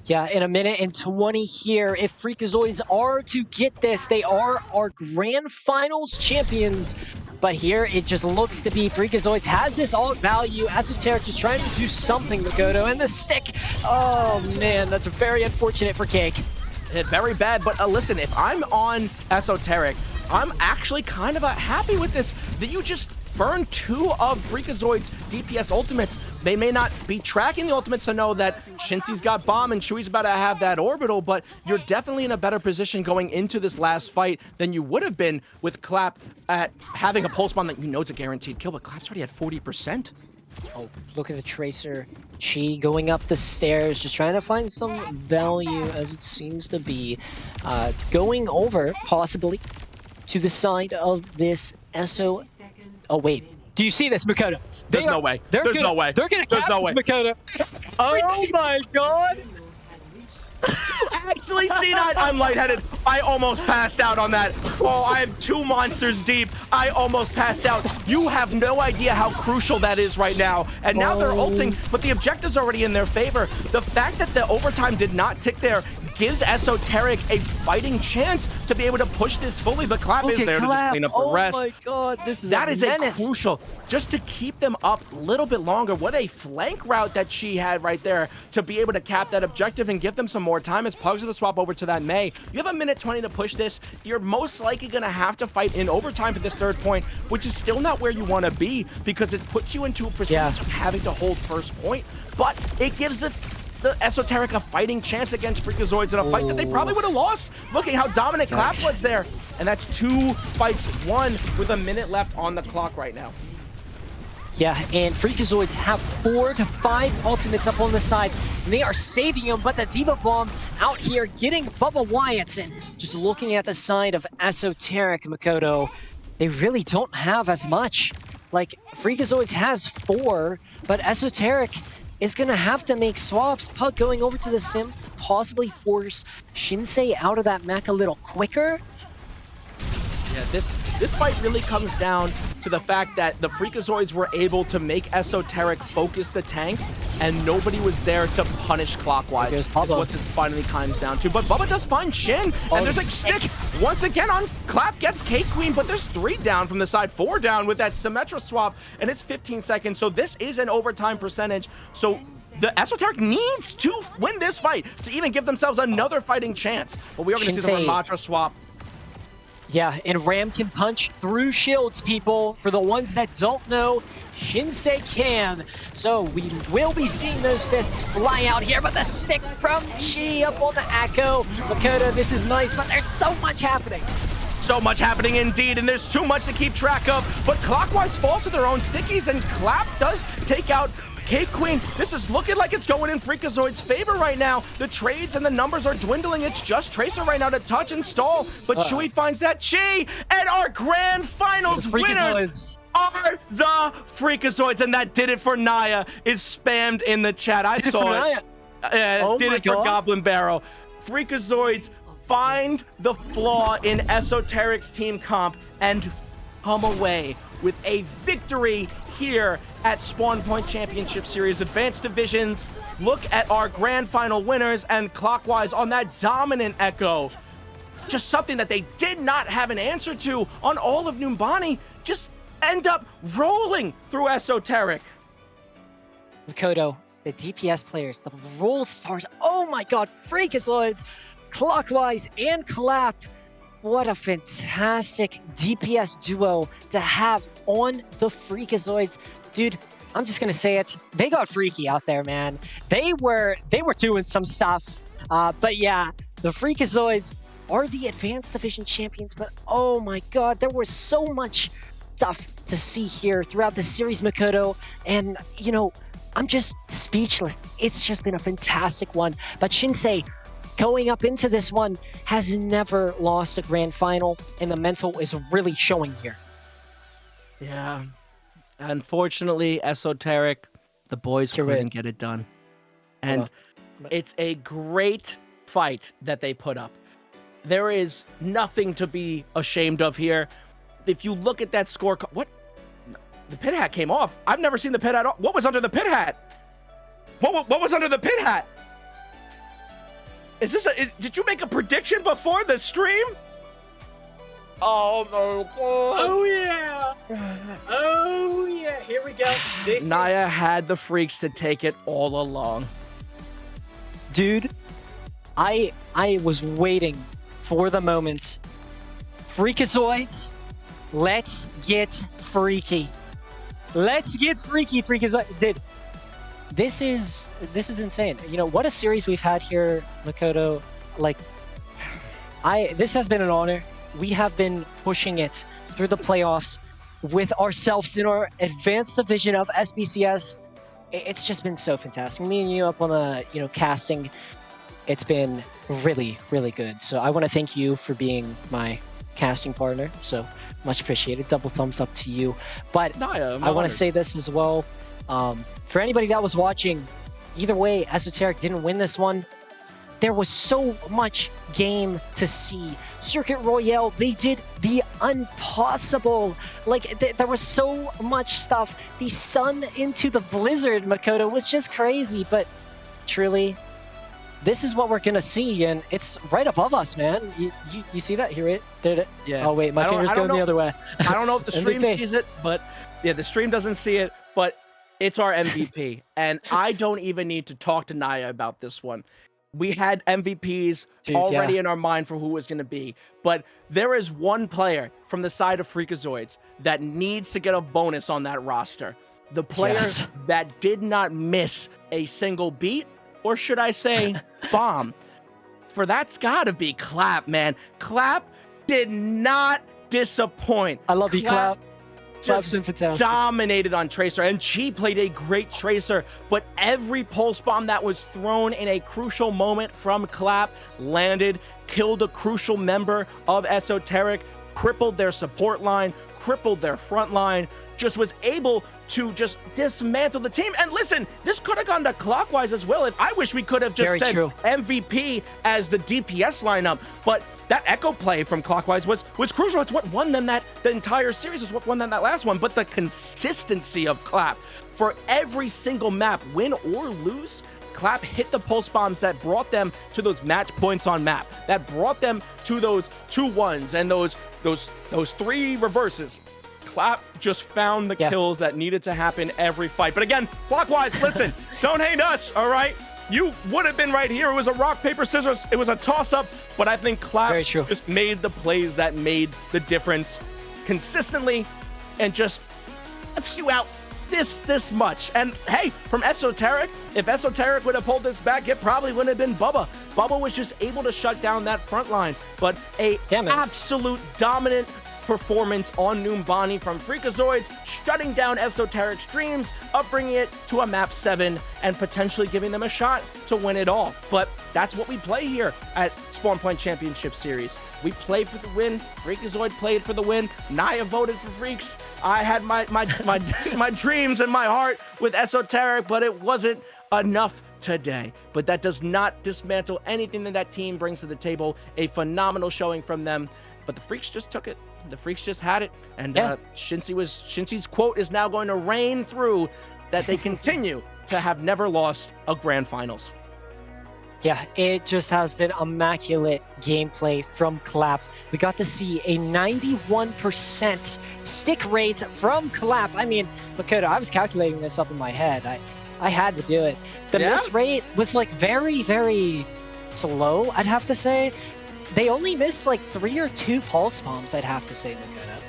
Yeah, in a minute and 20 here, if Freakazoids are to get this, they are our grand finals champions. But here, it just looks to be Freakazoids has this alt value. Esoteric is trying to do something, Makoto, and the stick. Oh, man, that's very unfortunate for Cake. Very bad, but listen, if I'm on Esoteric, I'm actually kind of happy with this, that you just burn 2 of Freakazoid's DPS ultimates. They may not be tracking the ultimates to know that Shinsei's got bomb and Chewy's about to have that orbital, but you're definitely in a better position going into this last fight than you would have been with Clap at having a pulse bomb that you know is a guaranteed kill, but Clap's already at 40%. Oh, look at the Tracer. Chi going up the stairs, just trying to find some value, as it seems to be. Going over, possibly, to the side of this SO... Oh, wait. Do you see this, Makoto? There's no way. There's no way. They're going to cap this, Makoto. Oh my god! Actually, C9, I'm lightheaded. I almost passed out on that. Oh, I am 2 monsters deep. I almost passed out. You have no idea how crucial that is right now. And now they're ulting, but the objective's already in their favor. The fact that the overtime did not tick there gives Esoteric a fighting chance to be able to push this fully, but Clap is there to just clean up the rest. Oh my god, this is That a is menace. a crucial, just to keep them up a little bit longer. What a flank route that she had right there to be able to cap that objective and give them some more time as Pugs are the swap over to that Mei. You have a minute 20 to push this. You're most likely going to have to fight in overtime for this 3rd point, which is still not where you want to be because it puts you into a percentage of having to hold first point, but it gives the Esoteric a fighting chance against Freakazoids in a fight that they probably would have lost. Looking how dominant Clap was there. And that's 2 fights won with a minute left on the clock right now. Yeah, and Freakazoids have 4 to 5 ultimates up on the side, and they are saving them, but the Diva Bomb out here getting Bubba Wyatt. And just looking at the side of Esoteric, Makoto, they really don't have as much. Like, Freakazoids has 4, but Esoteric is going to have to make swaps. Pug going over to the Sim to possibly force Shinsei out of that mech a little quicker. Yeah, this fight really comes down to the fact that the Freakazoids were able to make Esoteric focus the tank, and nobody was there to punish Clockwise. Is what this finally comes down to. But Bubba does find Shin, and there's like stick once again on Clap gets Cake Queen, but there's 3 down from the side, 4 down with that Symmetra swap, and it's 15 seconds. So this is an overtime percentage. So the Esoteric needs to win this fight to even give themselves another fighting chance. But we are going to see the Ramatra swap. Yeah, and Ram can punch through shields, people. For the ones that don't know, Shinsei can. So we will be seeing those fists fly out here, but the stick from Chi up on the Echo. Makoto, this is nice, but there's so much happening. So much happening indeed, and there's too much to keep track of. But Clockwise falls to their own stickies, and Clap does take out Cake Queen. This is looking like it's going in Freakazoid's favor right now. The trades and the numbers are dwindling. It's just Tracer right now to touch and stall. But Shui finds that Chi, and our grand finals winners are the Freakazoids. And that did it for Naya is spammed in the chat. I saw it. Did it for Goblin Barrel. Freakazoids find the flaw in Esoteric's team comp and come away with a victory here at Spawn Point Championship Series Advanced Divisions. Look at our grand final winners, and Clockwise on that dominant Echo. Just something that they did not have an answer to on all of Numbani. Just end up rolling through Esoteric. Makoto, the DPS players, the role stars, oh my god, Freakazoids, Clockwise, and Clap. What a fantastic DPS duo to have on the Freakazoids. Dude, I'm just gonna say it. They got freaky out there, man. They were doing some stuff. But yeah, the Freakazoids are the Advanced Division champions, but oh my god, there was so much stuff to see here throughout the series, Makoto. And, you know, I'm just speechless. It's just been a fantastic one. But Shinsei, going up into this one, has never lost a grand final, and the mental is really showing here. Yeah. Unfortunately, Esoteric, the boys couldn't get it done. And it's a great fight that they put up. There is nothing to be ashamed of here. If you look at that score, what? The pit hat came off. I've never seen the pit hat off. What was under the pit hat? What was under the pit hat? Is this did you make a prediction before the stream? Oh no! Oh yeah! Oh yeah! Here we go. Naya had the freaks to take it all along. Dude, I was waiting for the moment. Freakazoids, let's get freaky. Let's get freaky, Freakazoids. Dude, this is insane. You know, what a series we've had here, Makoto. Like, this has been an honor. We have been pushing it through the playoffs with ourselves in our advanced division of SPCS. It's just been so fantastic. Me and you up on the, you know, casting, it's been really, really good. So I want to thank you for being my casting partner. So much appreciated. Double thumbs up to you. But I want to say this as well. For anybody that was watching, either way, Esoteric didn't win this one. There was so much game to see. Circuit Royale, they did the impossible. Like, there was so much stuff. The sun into the blizzard, Makoto, was just crazy. But truly, this is what we're going to see. And it's right above us, man. You see that? Hear it? Yeah. Oh, wait, my finger's going the other way. I don't know if the stream MVP. sees it, but yeah, the stream doesn't see it, but it's our MVP. And I don't even need to talk to Naya about this one. We had MVPs already in our mind for who was going to be, but there is one player from the side of Freakazoids that needs to get a bonus on that roster. The player that did not miss a single beat, or should I say bomb. For that's got to be Clap, man. Clap did not disappoint. I love you, Clap. Just been fantastic. Dominated on Tracer, and she played a great Tracer, but every pulse bomb that was thrown in a crucial moment from Clap landed, killed a crucial member of Esoteric, crippled their support line, crippled their front line, just was able to just dismantle the team. And listen, this could have gone to Clockwise as well. And I wish we could have just said MVP as the DPS lineup, but that echo play from Clockwise was crucial. It's what won them the entire series, is what won them that last one. But the consistency of Clap for every single map, win or lose, Clap hit the pulse bombs that brought them to those match points on map, that brought them to those 2-1s and those 3 reverses. Clap just found the kills that needed to happen every fight. But again, Clockwise, listen, don't hate us, all right? You would have been right here. It was a rock, paper, scissors. It was a toss-up, but I think Clap just made the plays that made the difference consistently and just lets you out this much. And hey, from Esoteric, if Esoteric would have pulled this back, it probably wouldn't have been Bubba. Bubba was just able to shut down that front line, but absolute dominant performance on Noombani from Freakazoids, shutting down Esoteric's dreams of bringing it to a map 7 and potentially giving them a shot to win it all. But that's what we play here at Spawn Point Championship Series. We play for the win. Freakazoid played for the win. Naya voted for Freaks. I had my dreams in my heart with Esoteric, but it wasn't enough today. But that does not dismantle anything that team brings to the table. A phenomenal showing from them. But the Freaks just took it. The Freaks just had it, and Shinsi's quote is now going to reign through that they continue to have never lost a grand finals. Yeah, it just has been immaculate gameplay from Clap. We got to see a 91% stick rate from Clap. I mean, Makoto, I was calculating this up in my head. I had to do it. The miss rate was like very, very slow, I'd have to say. They only missed like 3 or 2 pulse bombs, I'd have to say, Makoto.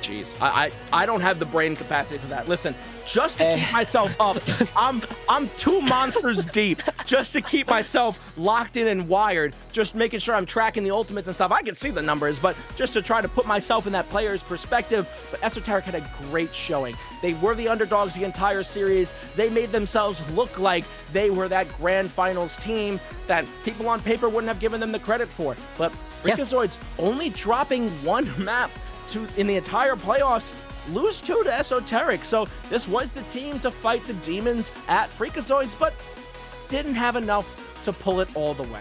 Jeez, I don't have the brain capacity for that. Listen, just to keep myself up, I'm 2 monsters deep just to keep myself locked in and wired, just making sure I'm tracking the ultimates and stuff. I can see the numbers, but just to try to put myself in that player's perspective. But Esoteric had a great showing. They were the underdogs the entire series. They made themselves look like they were that grand finals team that people on paper wouldn't have given them the credit for. But Freakazoids only dropping 1 map in the entire playoffs, lose 2 to Esoteric. So this was the team to fight the demons at Freakazoids, but didn't have enough to pull it all the way.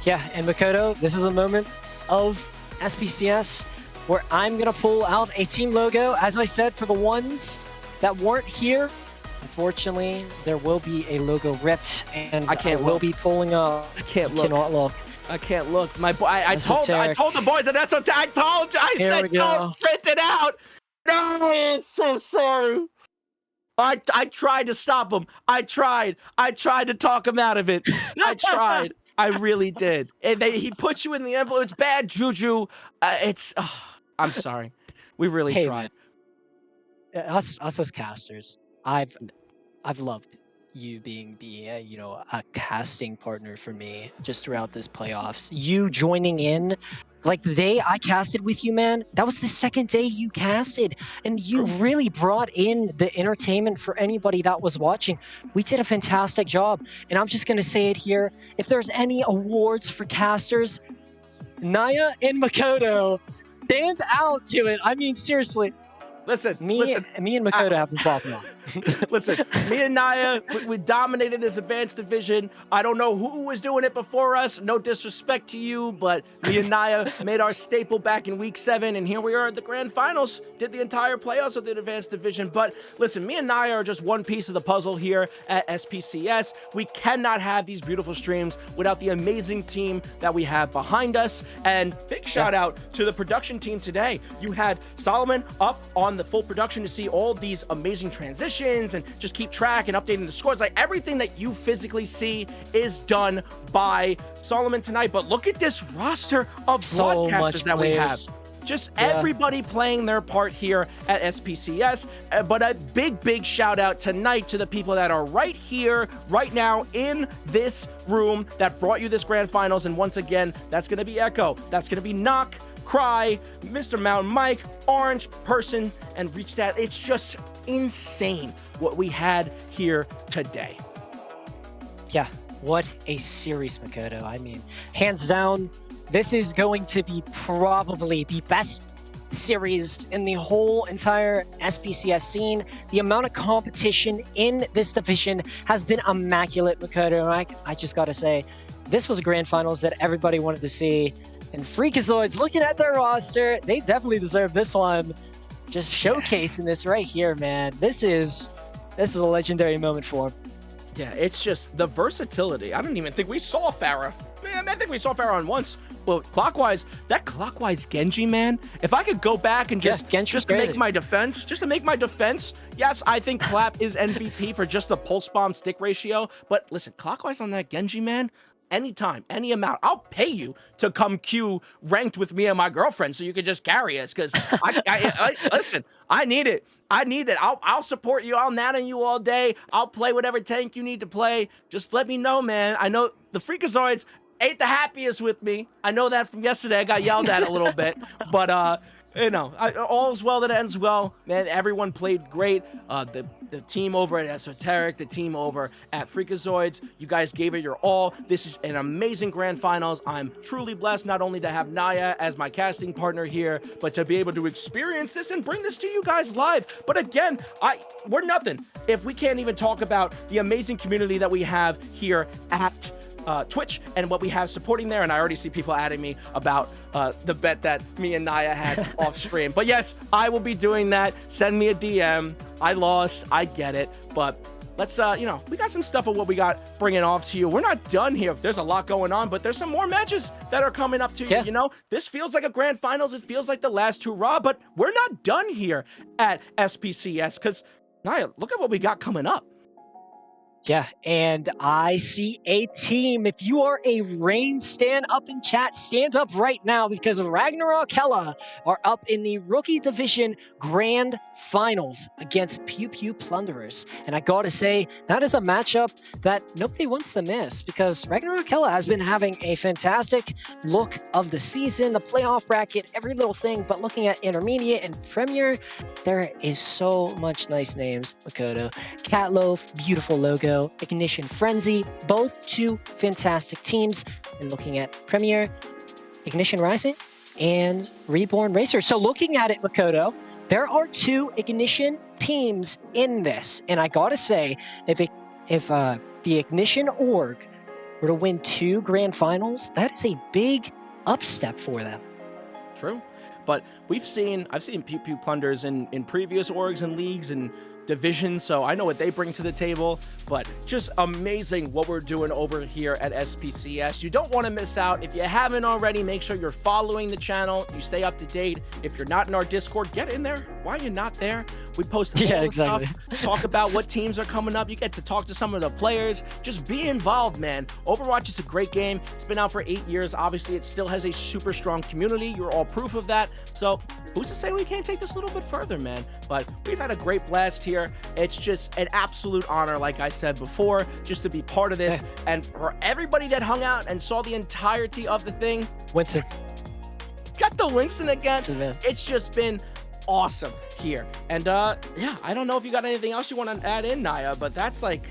Yeah, and Makoto, this is a moment of SPCS where I'm going to pull out a team logo. As I said, for the ones that weren't here, unfortunately, there will be a logo ripped, and I will be pulling up. I can't look. Cannot look. I can't look. My boy, I told the boys that Esoteric. I said don't print it out. No, I'm so sorry. I tried to stop him. I tried to talk him out of it. I tried. I really did. He put you in the envelope. It's bad juju. I'm sorry. We really tried. Man. Us as casters, I've loved you being a casting partner for me just throughout this playoffs. You joining in, like the day I casted with you, man, that was the second day you casted, and you really brought in the entertainment for anybody that was watching. We did a fantastic job, and I'm just gonna say it here. If there's any awards for casters, Naya and Makoto stand out to it. I mean, seriously. Listen, Me and Makoto have been popping off. Listen, me and Naya, we dominated this advanced division. I don't know who was doing it before us. No disrespect to you, but me and Naya made our staple back in week 7, and here we are at the grand finals. Did the entire playoffs of the advanced division. But listen, me and Naya are just one piece of the puzzle here at SPCS. We cannot have these beautiful streams without the amazing team that we have behind us. And big shout out to the production team today. You had Solomon up on the full production to see all these amazing transitions and just keep track and updating the scores. Like everything that you physically see is done by Solomon tonight. But look at this roster of broadcasters that we have. Just everybody playing their part here at SPCS. But a big shout out tonight to the people that are right here, right now in this room that brought you this grand finals. And once again, that's going to be Echo. That's going to be Knock, Cry, Mr. Mountain Mike, Orange Person, and Reach That. It's just insane what we had here today. Yeah, what a series, Makoto. I mean, hands down, this is going to be probably the best series in the whole entire SPCS scene. The amount of competition in this division has been immaculate, Makoto. And I just gotta say, this was a grand finals that everybody wanted to see. And Freakazoids, looking at their roster, they definitely deserve this one. Just showcasing this right here, man. This is a legendary moment for them. Yeah, it's just the versatility. I don't even think we saw Farah. Man, I think we saw Farah on once. Well, clockwise, that clockwise Genji, man. If I could go back and just to make my defense, yes, I think Clap is MVP for just the pulse bomb stick ratio. But listen, clockwise on that Genji, man. Anytime, any amount, I'll pay you to come queue ranked with me and my girlfriend so you can just carry us. Because listen, I need it. I'll support you. I'll nana you all day. I'll play whatever tank you need to play. Just let me know, man. I know the Freakazoids ain't the happiest with me. I know that from yesterday. I got yelled at a little bit, but you know, all's well that ends well, man. Everyone played great. The team over at Esoteric, the team over at Freakazoids, you guys gave it your all. This is an amazing grand finals. I'm truly blessed not only to have Naya as my casting partner here, but to be able to experience this and bring this to you guys live. But again, we're nothing if we can't even talk about the amazing community that we have here at Twitch and what we have supporting there. And I already see people adding me about the bet that me and Naya had off stream. But yes, I will be doing that. Send me a DM. I lost. I get it. But let's, you know, we got some stuff of what we got bringing off to you. We're not done here. There's a lot going on, but there's some more matches that are coming up to you. You know, this feels like a grand finals. It feels like the last hurrah, but we're not done here at SPCS because, Naya, look at what we got coming up. Yeah, and I see a team. If you are a Reign stand up in chat, stand up right now because Ragnarok Hella are up in the Rookie Division Grand Finals against Pew Pew Plunderers. And I gotta say, that is a matchup that nobody wants to miss because Ragnarok Hella has been having a fantastic look of the season, the playoff bracket, every little thing. But looking at Intermediate and Premier, there is so much nice names. Makoto, Catloaf, beautiful logo. Ignition Frenzy, both two fantastic teams. And looking at Premier, Ignition Rising, and Reborn Racer. So looking at it, Makoto, there are two Ignition teams in this. And I gotta say, if the Ignition org were to win 2 grand finals, that is a big upstep for them. True. But I've seen Pew Pew Plunders in previous orgs and leagues and divisions, so I know what they bring to the table. But just amazing what we're doing over here at SPCS. You don't want to miss out. If you haven't already, make sure you're following the channel. You stay up to date. If you're not in our Discord, get in there. Why are you not there? We post all the stuff, talk about what teams are coming up. You get to talk to some of the players. Just be involved, man. Overwatch is a great game. It's been out for 8 years. Obviously, it still has a super strong community. You're all proof of that. So who's to say we can't take this a little bit further, man? But we've had a great blast here. It's just an absolute honor, like I said before, just to be part of this. And for everybody that hung out and saw the entirety of the thing, Winston. Got the Winston again. It's just been awesome here. And yeah, I don't know if you got anything else you want to add in, Naya, but that's like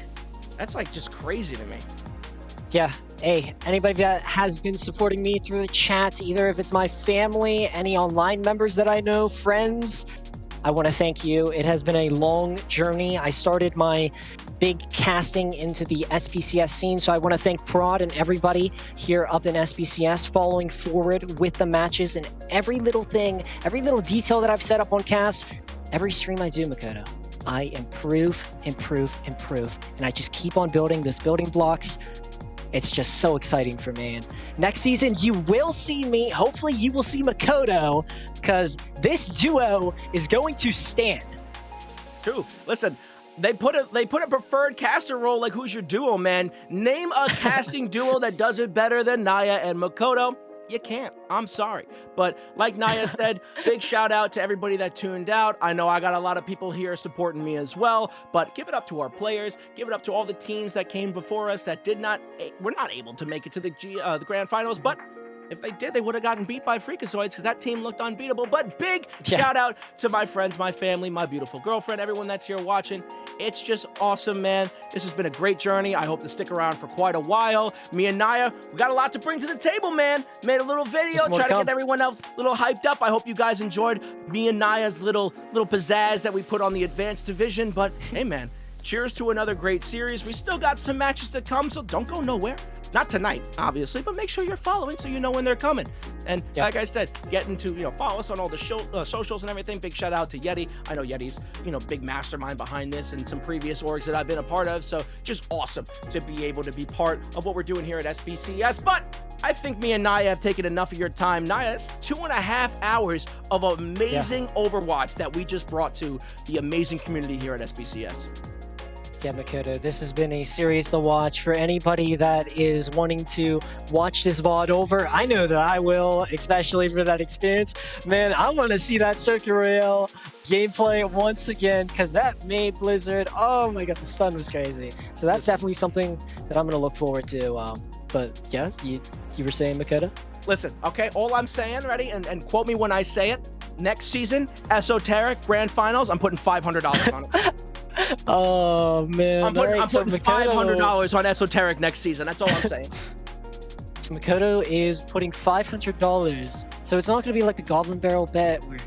just crazy to me. Yeah. Hey, anybody that has been supporting me through the chats, either if it's my family, any online members that I know, friends, I want to thank you. It has been a long journey. I started my big casting into the SPCS scene, so I want to thank Prod and everybody here up in SPCS following forward with the matches and every little thing, every little detail that I've set up on cast, every stream I do, Makoto. I improve, and I just keep on building those building blocks. It's just so exciting for me. And next season, you will see me. Hopefully, you will see Makoto, because this duo is going to stand. True. Listen, they put a preferred caster role, like who's your duo, man? Name a casting duo that does it better than Naya and Makoto. You can't. I'm sorry. But like Naya said, big shout out to everybody that tuned out. I know I got a lot of people here supporting me as well, but give it up to our players. Give it up to all the teams that came before us that were not able to make it to the grand finals, but if they did, they would have gotten beat by Freakazoids because that team looked unbeatable. But big shout out to my friends, my family, my beautiful girlfriend, everyone that's here watching. It's just awesome, man. This has been a great journey. I hope to stick around for quite a while. Me and Naya, we got a lot to bring to the table, man. Made a little video, try to get everyone else a little hyped up. I hope you guys enjoyed me and Naya's little pizzazz that we put on the advanced division. But hey, man, cheers to another great series. We still got some matches to come, so don't go nowhere. Not tonight, obviously, but make sure you're following so you know when they're coming. And like I said, getting to, follow us on all the socials and everything. Big shout out to Yeti. I know Yeti's, big mastermind behind this and some previous orgs that I've been a part of. So just awesome to be able to be part of what we're doing here at SPCS. But I think me and Naya have taken enough of your time. Naya, it's 2.5 hours of amazing Overwatch that we just brought to the amazing community here at SPCS. Yeah, Makoto, this has been a series to watch for anybody that is wanting to watch this VOD over. I know that I will, especially for that experience. Man, I want to see that Circuit Rail gameplay once again, because that made Blizzard, oh my god, the stun was crazy. So that's definitely something that I'm going to look forward to. But yeah, you were saying, Makoto? Listen, okay, all I'm saying, ready, and quote me when I say it, next season, Esoteric Grand Finals, I'm putting $500 on it. Oh man, I'm putting $500 on Esoteric next season. That's all I'm saying. So Makoto is putting $500. So it's not going to be like the Goblin Barrel bet where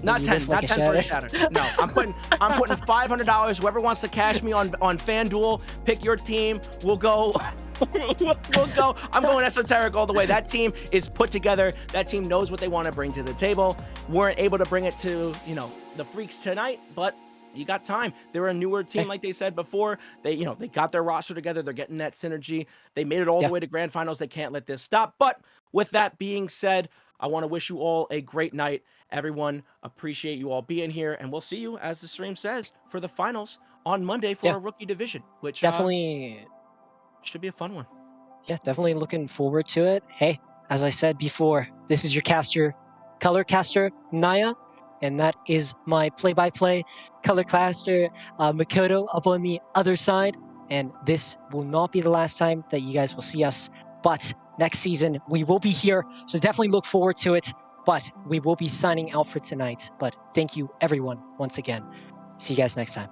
not 10 for a shatter. No, I'm putting $500. Whoever wants to cash me on FanDuel, pick your team. We'll go. We'll go. I'm going Esoteric all the way. That team is put together. That team knows what they want to bring to the table. Weren't able to bring it to the Freaks tonight, but you got time. They're a newer team, like they said before. They got their roster together. They're getting that synergy. They made it all the way to grand finals. They can't let this stop. But with that being said, I want to wish you all a great night. Everyone, appreciate you all being here, and we'll see you, as the stream says, for the finals on Monday for our rookie division, which definitely should be a fun one. Yeah, definitely looking forward to it. Hey, as I said before, this is your color caster, Naya. And that is my play-by-play color caster, Makoto, up on the other side. And this will not be the last time that you guys will see us. But next season, we will be here. So definitely look forward to it. But we will be signing out for tonight. But thank you, everyone, once again. See you guys next time.